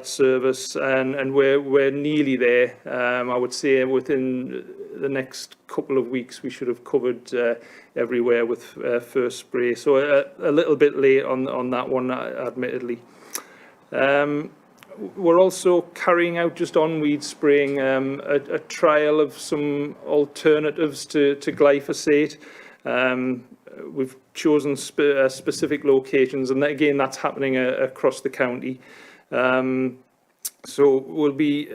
service, and we're nearly there. I would say within the next couple of weeks we should have covered everywhere with first spray. So a little bit late on that one, admittedly. We're also carrying out, just on weed spraying, a trial of some alternatives to glyphosate. We've chosen specific locations, and again that's happening across the county. So we'll be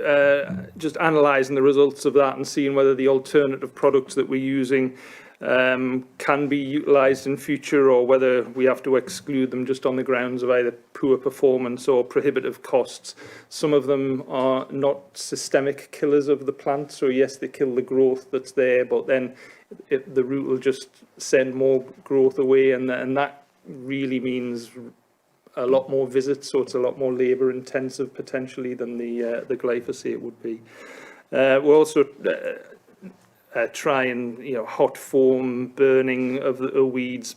just analysing the results of that and seeing whether the alternative products that we're using can be utilised in future, or whether we have to exclude them just on the grounds of either poor performance or prohibitive costs. Some of them are not systemic killers of the plant, so yes, they kill the growth that's there, but then the root will just send more growth away, and that really means a lot more visits, so it's a lot more labour intensive potentially than the glyphosate would be. We're also trying, hot foam burning of the weeds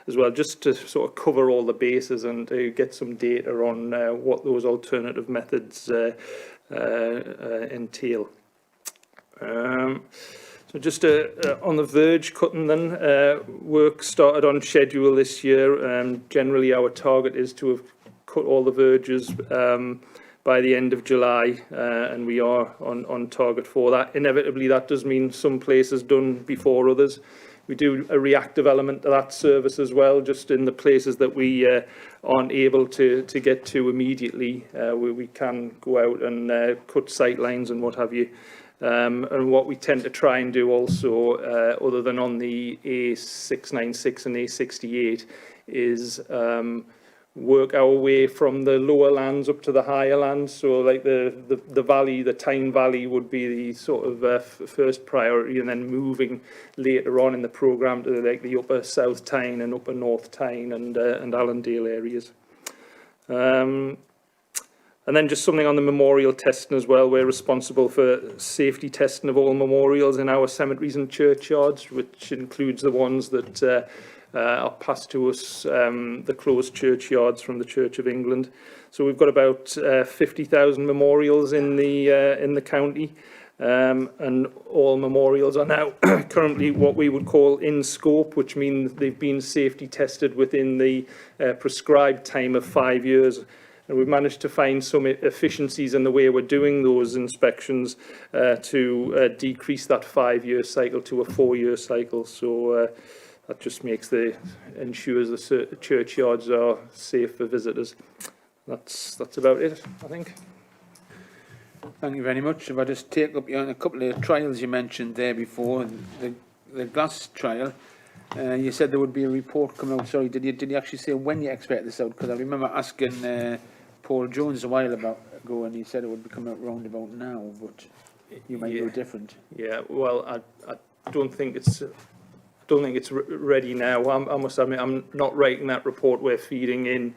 as well, just to sort of cover all the bases and to get some data on what those alternative methods entail. So just on the verge cutting then, work started on schedule this year. Generally our target is to have cut all the verges by the end of July, and we are on target for that. Inevitably that does mean some places done before others. We do a reactive element to that service as well, just in the places that we aren't able to get to immediately, where we can go out and cut sight lines and what have you. And what we tend to try and do also, other than on the A696 and A68, is work our way from the lower lands up to the higher lands. So like the valley, the Tyne Valley would be the sort of first priority, and then moving later on in the programme to like the upper South Tyne and upper North Tyne and Allendale areas. And then just something on the memorial testing as well. We're responsible for safety testing of all memorials in our cemeteries and churchyards, which includes the ones that are passed to us, the closed churchyards from the Church of England. So we've got about 50,000 memorials in the county, and all memorials are now currently what we would call in scope, which means they've been safety tested within the prescribed time of 5 years. And we've managed to find some efficiencies in the way we're doing those inspections to decrease that 5-year cycle to a 4-year cycle. So that just ensures the churchyards are safe for visitors. That's about it, I think.
Thank you very much. If I just take up a couple of trials you mentioned there before, the glass trial. You said there would be a report coming out. Sorry, did you actually say when you expect this out? Because I remember asking Paul Jones a while ago, and he said it would be coming out round about now, but you might know different.
Yeah, well, I don't think it's ready now. I must admit, I'm not writing that report. We're feeding in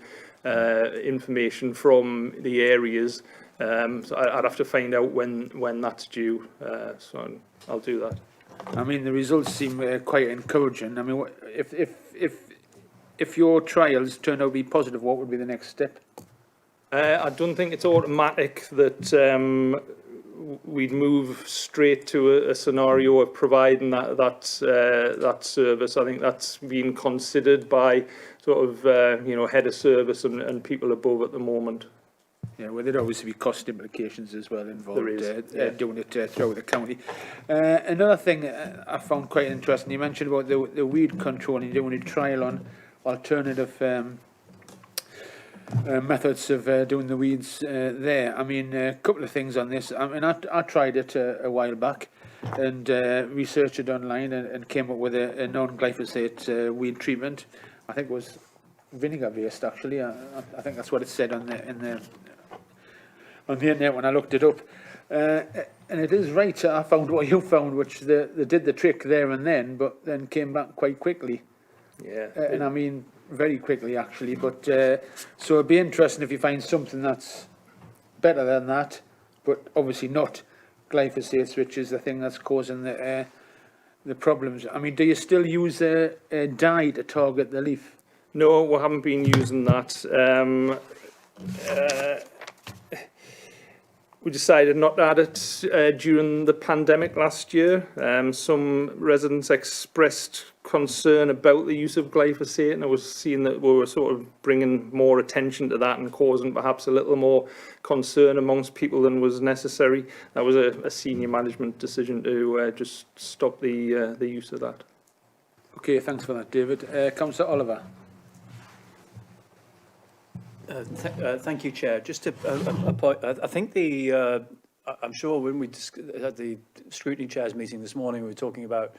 information from the areas, so I'd have to find out when that's due. So I'll do that.
I mean, the results seem quite encouraging. I mean, if your trials turn out to be positive, what would be the next step?
I don't think it's automatic that we'd move straight to a scenario of providing that service. I think that's been considered by sort of head of service and people above at the moment.
Yeah, well, there'd obviously be cost implications as well involved.
There is,
doing it throughout the county. Another thing I found quite interesting, you mentioned about the weed control, and you're doing a trial on alternative methods of doing the weeds there. I mean, a couple of things on this. I mean, I tried it a while back and researched it online and came up with a non-glyphosate weed treatment. I think it was vinegar based actually. I think that's what it said on the internet when I looked it up. And it is right. I found what you found, which they did the trick there and then, but then came back quite quickly.
Yeah.
And I mean, very quickly actually. But so it'd be interesting if you find something that's better than that, but obviously not glyphosate, which is the thing that's causing the problems. I mean, do you still use a dye to target the leaf?
No, we haven't been using that. We decided not to add it during the pandemic last year. Some residents expressed concern about the use of glyphosate, and I was seeing that we were sort of bringing more attention to that and causing perhaps a little more concern amongst people than was necessary. That was a senior management decision to just stop the use of that.
Okay, thanks for that, David. Councillor Oliver.
Thank you, Chair. Just a point. I think I'm sure when we had the scrutiny chairs meeting this morning, we were talking about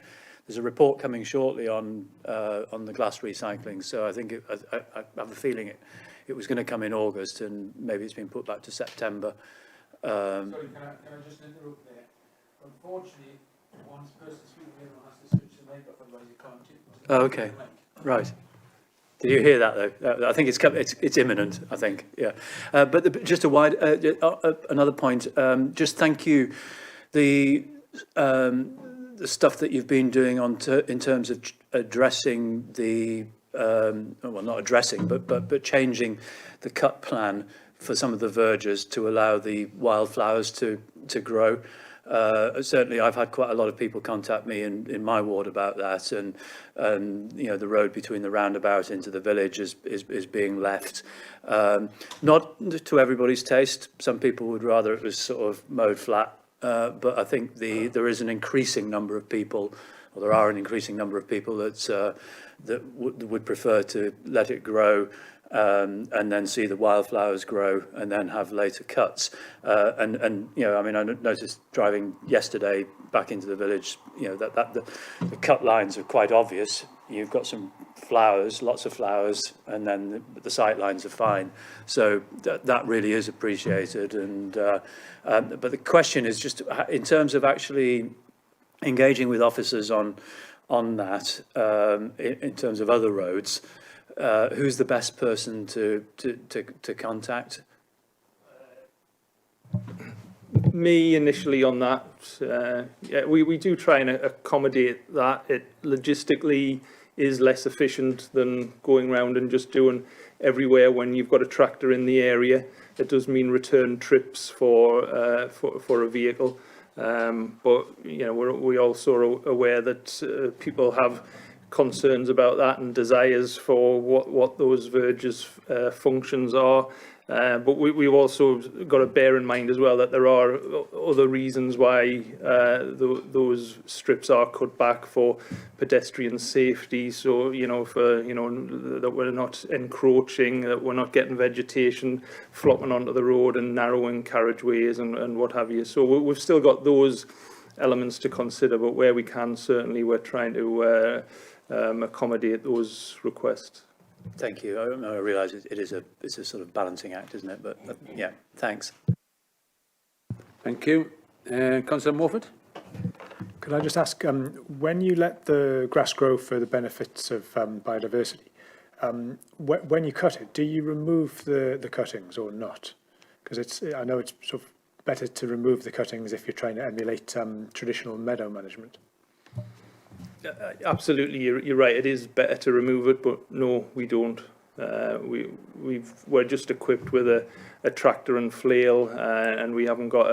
there's a report coming shortly on the glass recycling. So I think I have a feeling it was going to come in August, and maybe it's been put back to September.
Sorry, can I just interrupt there? Unfortunately, once person speaking, everyone has to switch the mic off, otherwise you can't.
Oh, okay, right. Did you hear that though? I think it's imminent. I think, yeah. Just another point. Just thank you. The stuff that you've been doing in terms of addressing the well, not addressing, but changing the cut plan for some of the verges to allow the wildflowers to grow. Certainly, I've had quite a lot of people contact me in my ward about that, and you know, the road between the roundabout into the village is being left. Not to everybody's taste. Some people would rather it was sort of mowed flat, but I think there is an increasing number of people, or there are an increasing number of people that would prefer to let it grow. And then see the wildflowers grow and then have later cuts. And you know, I mean, I noticed driving yesterday back into the village, you know, that the cut lines are quite obvious. You've got some flowers, lots of flowers, and then the sight lines are fine. So that really is appreciated. And but the question is just in terms of actually engaging with officers on that, in terms of other roads. Who's the best person to contact?
Me initially on that. Yeah, we do try and accommodate that. It logistically is less efficient than going around and just doing everywhere when you've got a tractor in the area. It does mean return trips for a vehicle. But you know, we're also aware that people have concerns about that and desires for what those verges functions are. But we've also got to bear in mind as well that there are other reasons why those strips are cut back for pedestrian safety. So, you know, for, you know, that we're not encroaching, that we're not getting vegetation flopping onto the road and narrowing carriageways and what have you. So we've still got those elements to consider, but where we can, certainly we're trying to accommodate those requests.
Thank you. I realise it's a sort of balancing act, isn't it? But yeah, thanks.
Thank you. Councillor Morford?
Could I just ask, when you let the grass grow for the benefits of biodiversity, when you cut it, do you remove the cuttings or not? Because I know it's sort of better to remove the cuttings if you're trying to emulate traditional meadow management.
Absolutely, you're right. It is better to remove it, but no, we don't. We're just equipped with a tractor and flail, and we haven't got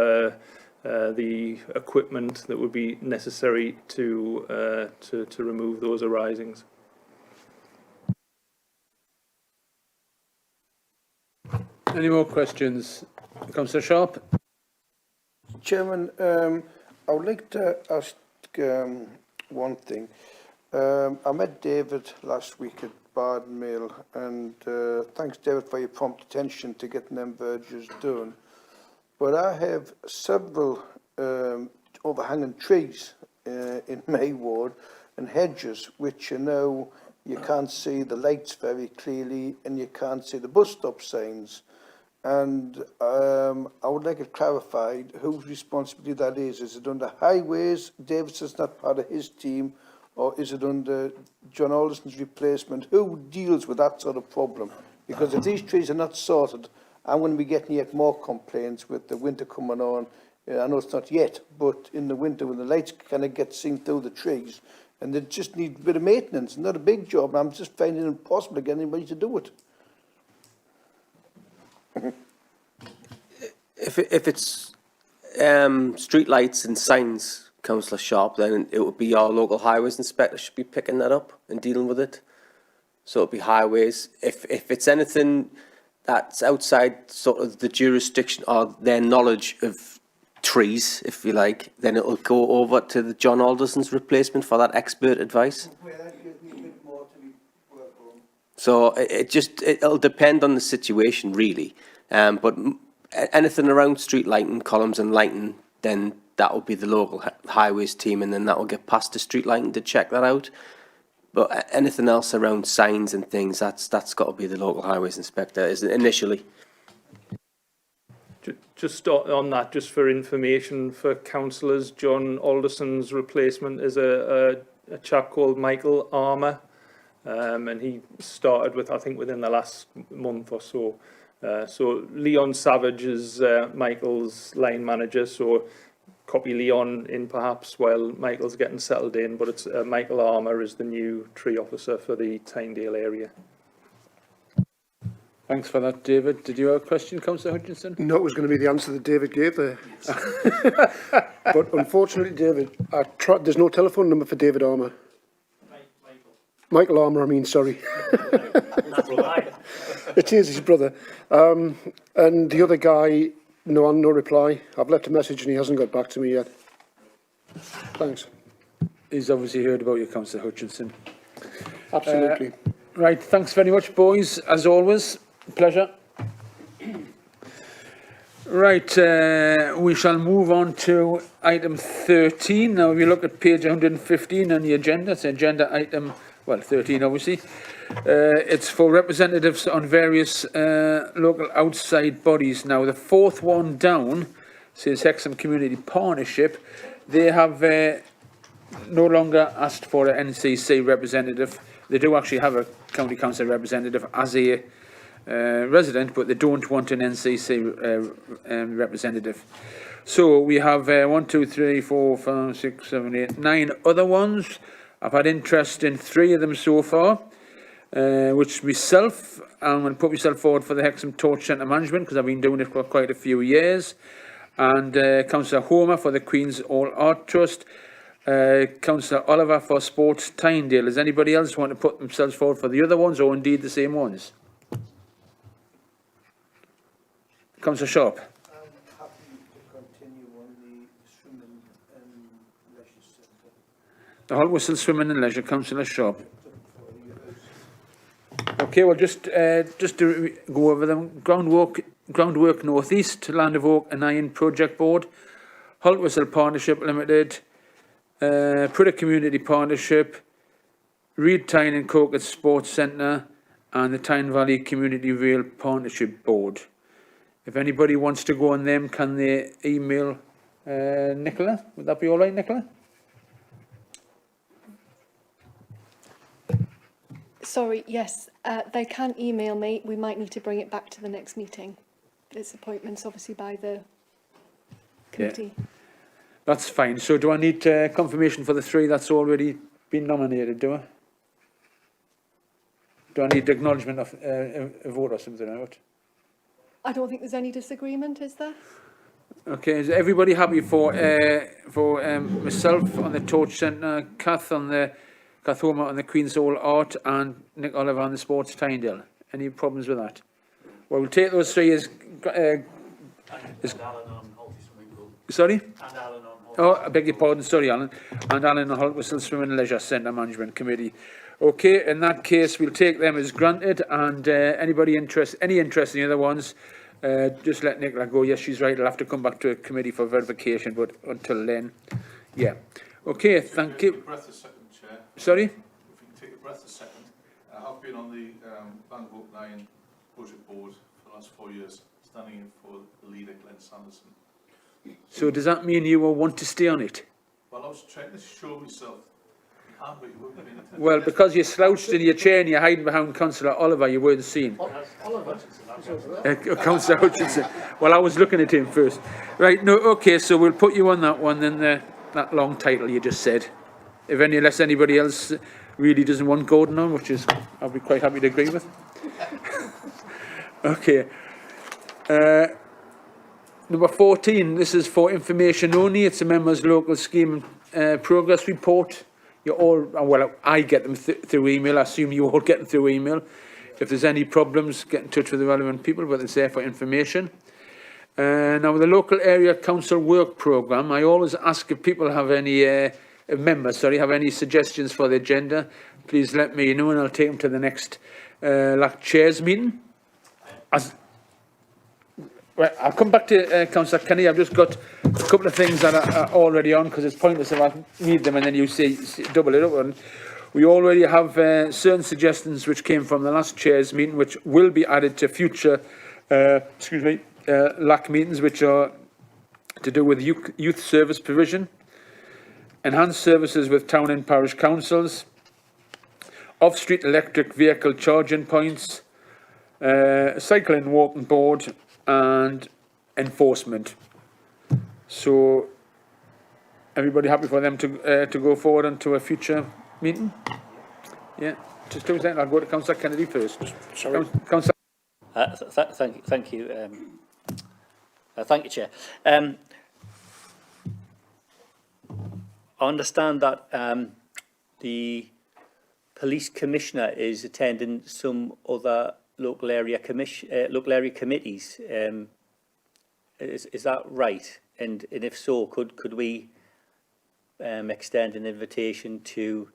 the equipment that would be necessary to remove those arisings.
Any more questions? Councillor Sharp?
Chairman, I would like to ask one thing. I met David last week at Barden Mill, and thanks, David, for your prompt attention to getting them verges done. But I have several overhanging trees in my ward and hedges, which you know you can't see the lights very clearly and you can't see the bus stop signs. And I would like it clarified whose responsibility that is. Is it under Highways? Davidson's not part of his team, or is it under John Alderson's replacement? Who deals with that sort of problem? Because if these trees are not sorted, I'm going to be getting yet more complaints with the winter coming on. I know it's not yet, but in the winter when the lights kind of get seen through the trees, and they just need a bit of maintenance. Not a big job. I'm just finding it impossible to get anybody to do it.
If it's street lights and signs, Councillor Sharp, then it would be our local highways inspector should be picking that up and dealing with it. So it'd be highways. If it's anything that's outside sort of the jurisdiction or their knowledge of trees, if you like, then it'll go over to the John Alderson's replacement for that expert advice. So it'll depend on the situation, really. But anything around street lighting, columns and lighting, then that will be the local highways team, and then that will get past the street lighting to check that out. But anything else around signs and things, that's got to be the local highways inspector, isn't it, initially?
Just on that, just for information for councillors, John Alderson's replacement is a chap called Michael Armour. and he started with, I think, within the last month or so. So Leon Savage is Michael's line manager, so copy Leon in perhaps while Michael's getting settled in, but it's Michael Armour is the new tree officer for the Tynedale area.
Thanks for that, David. Did you have a question, Councillor Hutchinson?
No, it was going to be the answer that David gave there. But unfortunately, David, there's no telephone number for David Armour. Michael Armour, I mean, sorry. It is his brother. And the other guy, no reply. I've left a message and he hasn't got back to me yet. Thanks.
He's obviously heard about you, Councillor Hutchinson.
Absolutely.
Right, thanks very much, boys, as always. Pleasure. Right, we shall move on to item 13. Now, if you look at page 115 on the agenda, it's agenda item, well, 13, obviously. It's for representatives on various local outside bodies. Now, the fourth one down says Hexham Community Partnership. They have no longer asked for an NCC representative. They do actually have a county council representative as a resident, but they don't want an NCC representative. So we have 1, 2, 3, 4, 5, 6, 7, 8, 9 other ones. I've had interest in 3 of them so far, which myself, I'm going to put myself forward for the Hexham Torch Centre Management because I've been doing it for quite a few years, and Councillor Homer for the Queen's All Art Trust, Councillor Oliver for Sports Tynedale. Does anybody else want to put themselves forward for the other ones, or indeed the same ones? Councillor Sharp.
I'm happy to continue on the swimming and leisure centre.
The Hull Whistle Swimming and Leisure, Councillor Sharp. Okay, well, just to go over them. Groundwork North East, Land of Oak and Iron Project Board, Hull Whistle Partnership Limited, Prudhoe Community Partnership, Reed Tyne and Coquet Sports Centre, and the Tyne Valley Community Rail Partnership Board. If anybody wants to go on them, can they email Nicola? Would that be all right, Nicola?
Sorry, yes, they can email me. We might need to bring it back to the next meeting. It's appointments, obviously, by the committee.
Yeah. That's fine. So do I need confirmation for the 3 that's already been nominated, do I? Do I need acknowledgement of a vote or something like that?
I don't think there's any disagreement, is there?
Okay, is everybody happy for myself on the Torch Centre, Kath Homer on the Queen's All Art, and Nick Oliver on the Sports Tynedale? Any problems with that? Well, we'll take those 3 as... Sorry? Oh, I beg your pardon, sorry, Alan. And Alan on Hull Whistle Swimming and Leisure Centre Management Committee. Okay, in that case, we'll take them as granted, and any interest in the other ones, just let Nicola go. Yes, she's right, I'll have to come back to a committee for verification, but until then, yeah. Okay, thank you.
Take a breath a second, Chair.
Sorry?
If you can take a breath a second. I've been on the Land of Oak 9 Project Board for the last 4 years, standing in for the leader, Glenn Sanderson.
So does that mean you will want to stay on it?
Well, I was trying to show myself.
Well, because you're slouched in your chair and you're hiding behind Councillor Oliver, you weren't seen. Councillor Hutchinson. Well, I was looking at him first. Right, no, okay, so we'll put you on that one, then that long title you just said. Unless anybody else really doesn't want Gordon on, which is, I'll be quite happy to agree with. Okay. Number 14, this is for information only. It's a members' local scheme progress report. You all, well, I get them through email. I assume you all get them through email. If there's any problems, get in touch with the relevant people, but it's there for information. Now, the local area council work programme, I always ask if people have any, members, have any suggestions for the agenda. Please let me know and I'll take them to the next chairs meeting. Well, I'll come back to Councillor Kenny. I've just got a couple of things that are already on, because it's pointless if I read them and then you say double it up. And we already have certain suggestions which came from the last chairs meeting, which will be added to future LAC meetings, which are to do with youth service provision, enhanced services with town and parish councils, off-street electric vehicle charging points, cycle and walking board, and enforcement. So, everybody happy for them to go forward into a future meeting? Yeah. Just 2 seconds. I'll go to Councillor Kennedy first.
Sorry.
Councillor.
Thank you, Chair. I understand that the police commissioner is attending some other local area committees. Is that right? And if so, could we extend an invitation to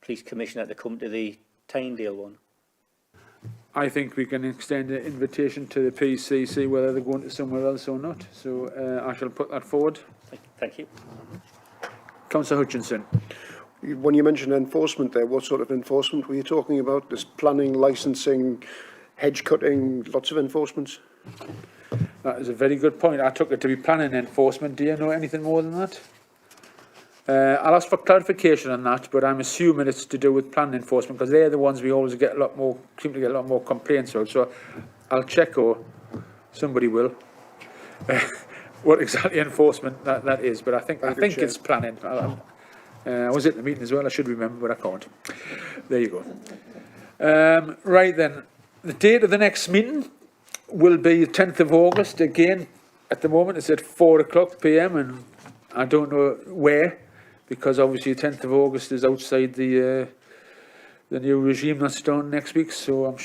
police commissioner to come to the Tynedale one?
I think we can extend an invitation to the PCC whether they're going to somewhere else or not. So I shall put that forward.
Thank you.
Councillor Hutchinson.
When you mentioned enforcement there, what sort of enforcement were you talking about? There's planning, licensing, hedge cutting, lots of enforcements?
That is a very good point. I took it to be planning enforcement. Do you know anything more than that? I'll ask for clarification on that, but I'm assuming it's to do with planning enforcement because they're the ones we always get seem to get a lot more complaints about. So I'll check, or somebody will, what exactly enforcement that is. But I think it's planning. I was at the meeting as well. I should remember, but I can't. There you go. Right then, the date of the next meeting will be the 10th of August. Again, at the moment it's at 4:00 p.m. and I don't know where, because obviously the 10th of August is outside the new regime that's starting next week. So I'm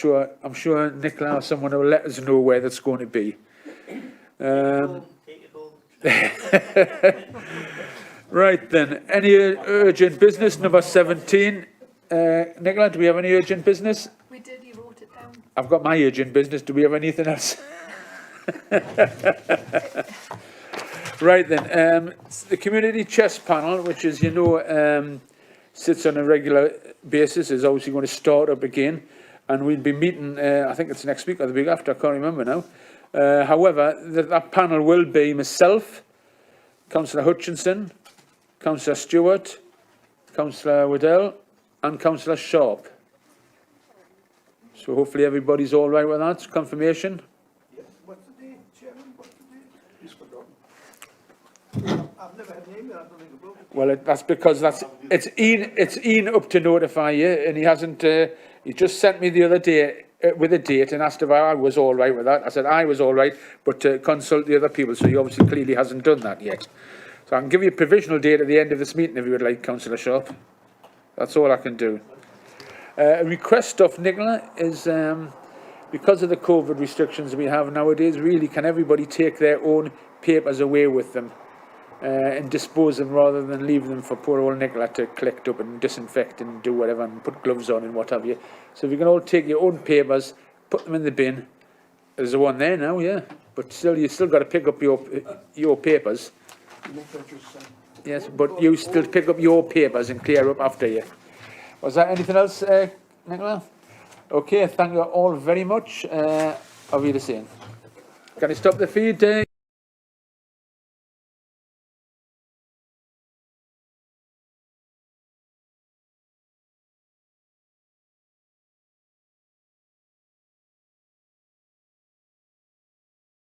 sure Nicola or someone will let us know where that's going to be. Right then, any urgent business? Number 17. Nicola, do we have any urgent business?
We did, you wrote it down.
I've got my urgent business. Do we have anything else? Right then, the community chess panel, which is, sits on a regular basis, is obviously going to start up again, and we'll be meeting, I think it's next week or the week after, I can't remember now. However, that panel will be myself, Councillor Hutchinson, Councillor Stewart, Councillor Waddell, and Councillor Sharp. So hopefully everybody's all right with that. Confirmation?
Yes. What's the date, Chairman? What's the date? He's forgotten. I've never had an email. I don't think about it.
Well, that's because it's Ian up to notify you, and he hasn't. He just sent me the other day with a date and asked if I was all right with that. I said I was all right, but to consult the other people. So he obviously clearly hasn't done that yet. So I can give you a provisional date at the end of this meeting if you would like, Councillor Sharp. That's all I can do. A request of Nicola is, because of the COVID restrictions we have nowadays, really, can everybody take their own papers away with them and dispose them rather than leave them for poor old Nicola to collect up and disinfect and do whatever and put gloves on and what have you. So if you can all take your own papers, put them in the bin. There's the one there now, yeah. But still, you still got to pick up your papers. Yes, but you still pick up your papers and clear up after you. Was that anything else, Nicola? Okay, thank you all very much. Auf Wiedersehen. Can I stop the feed?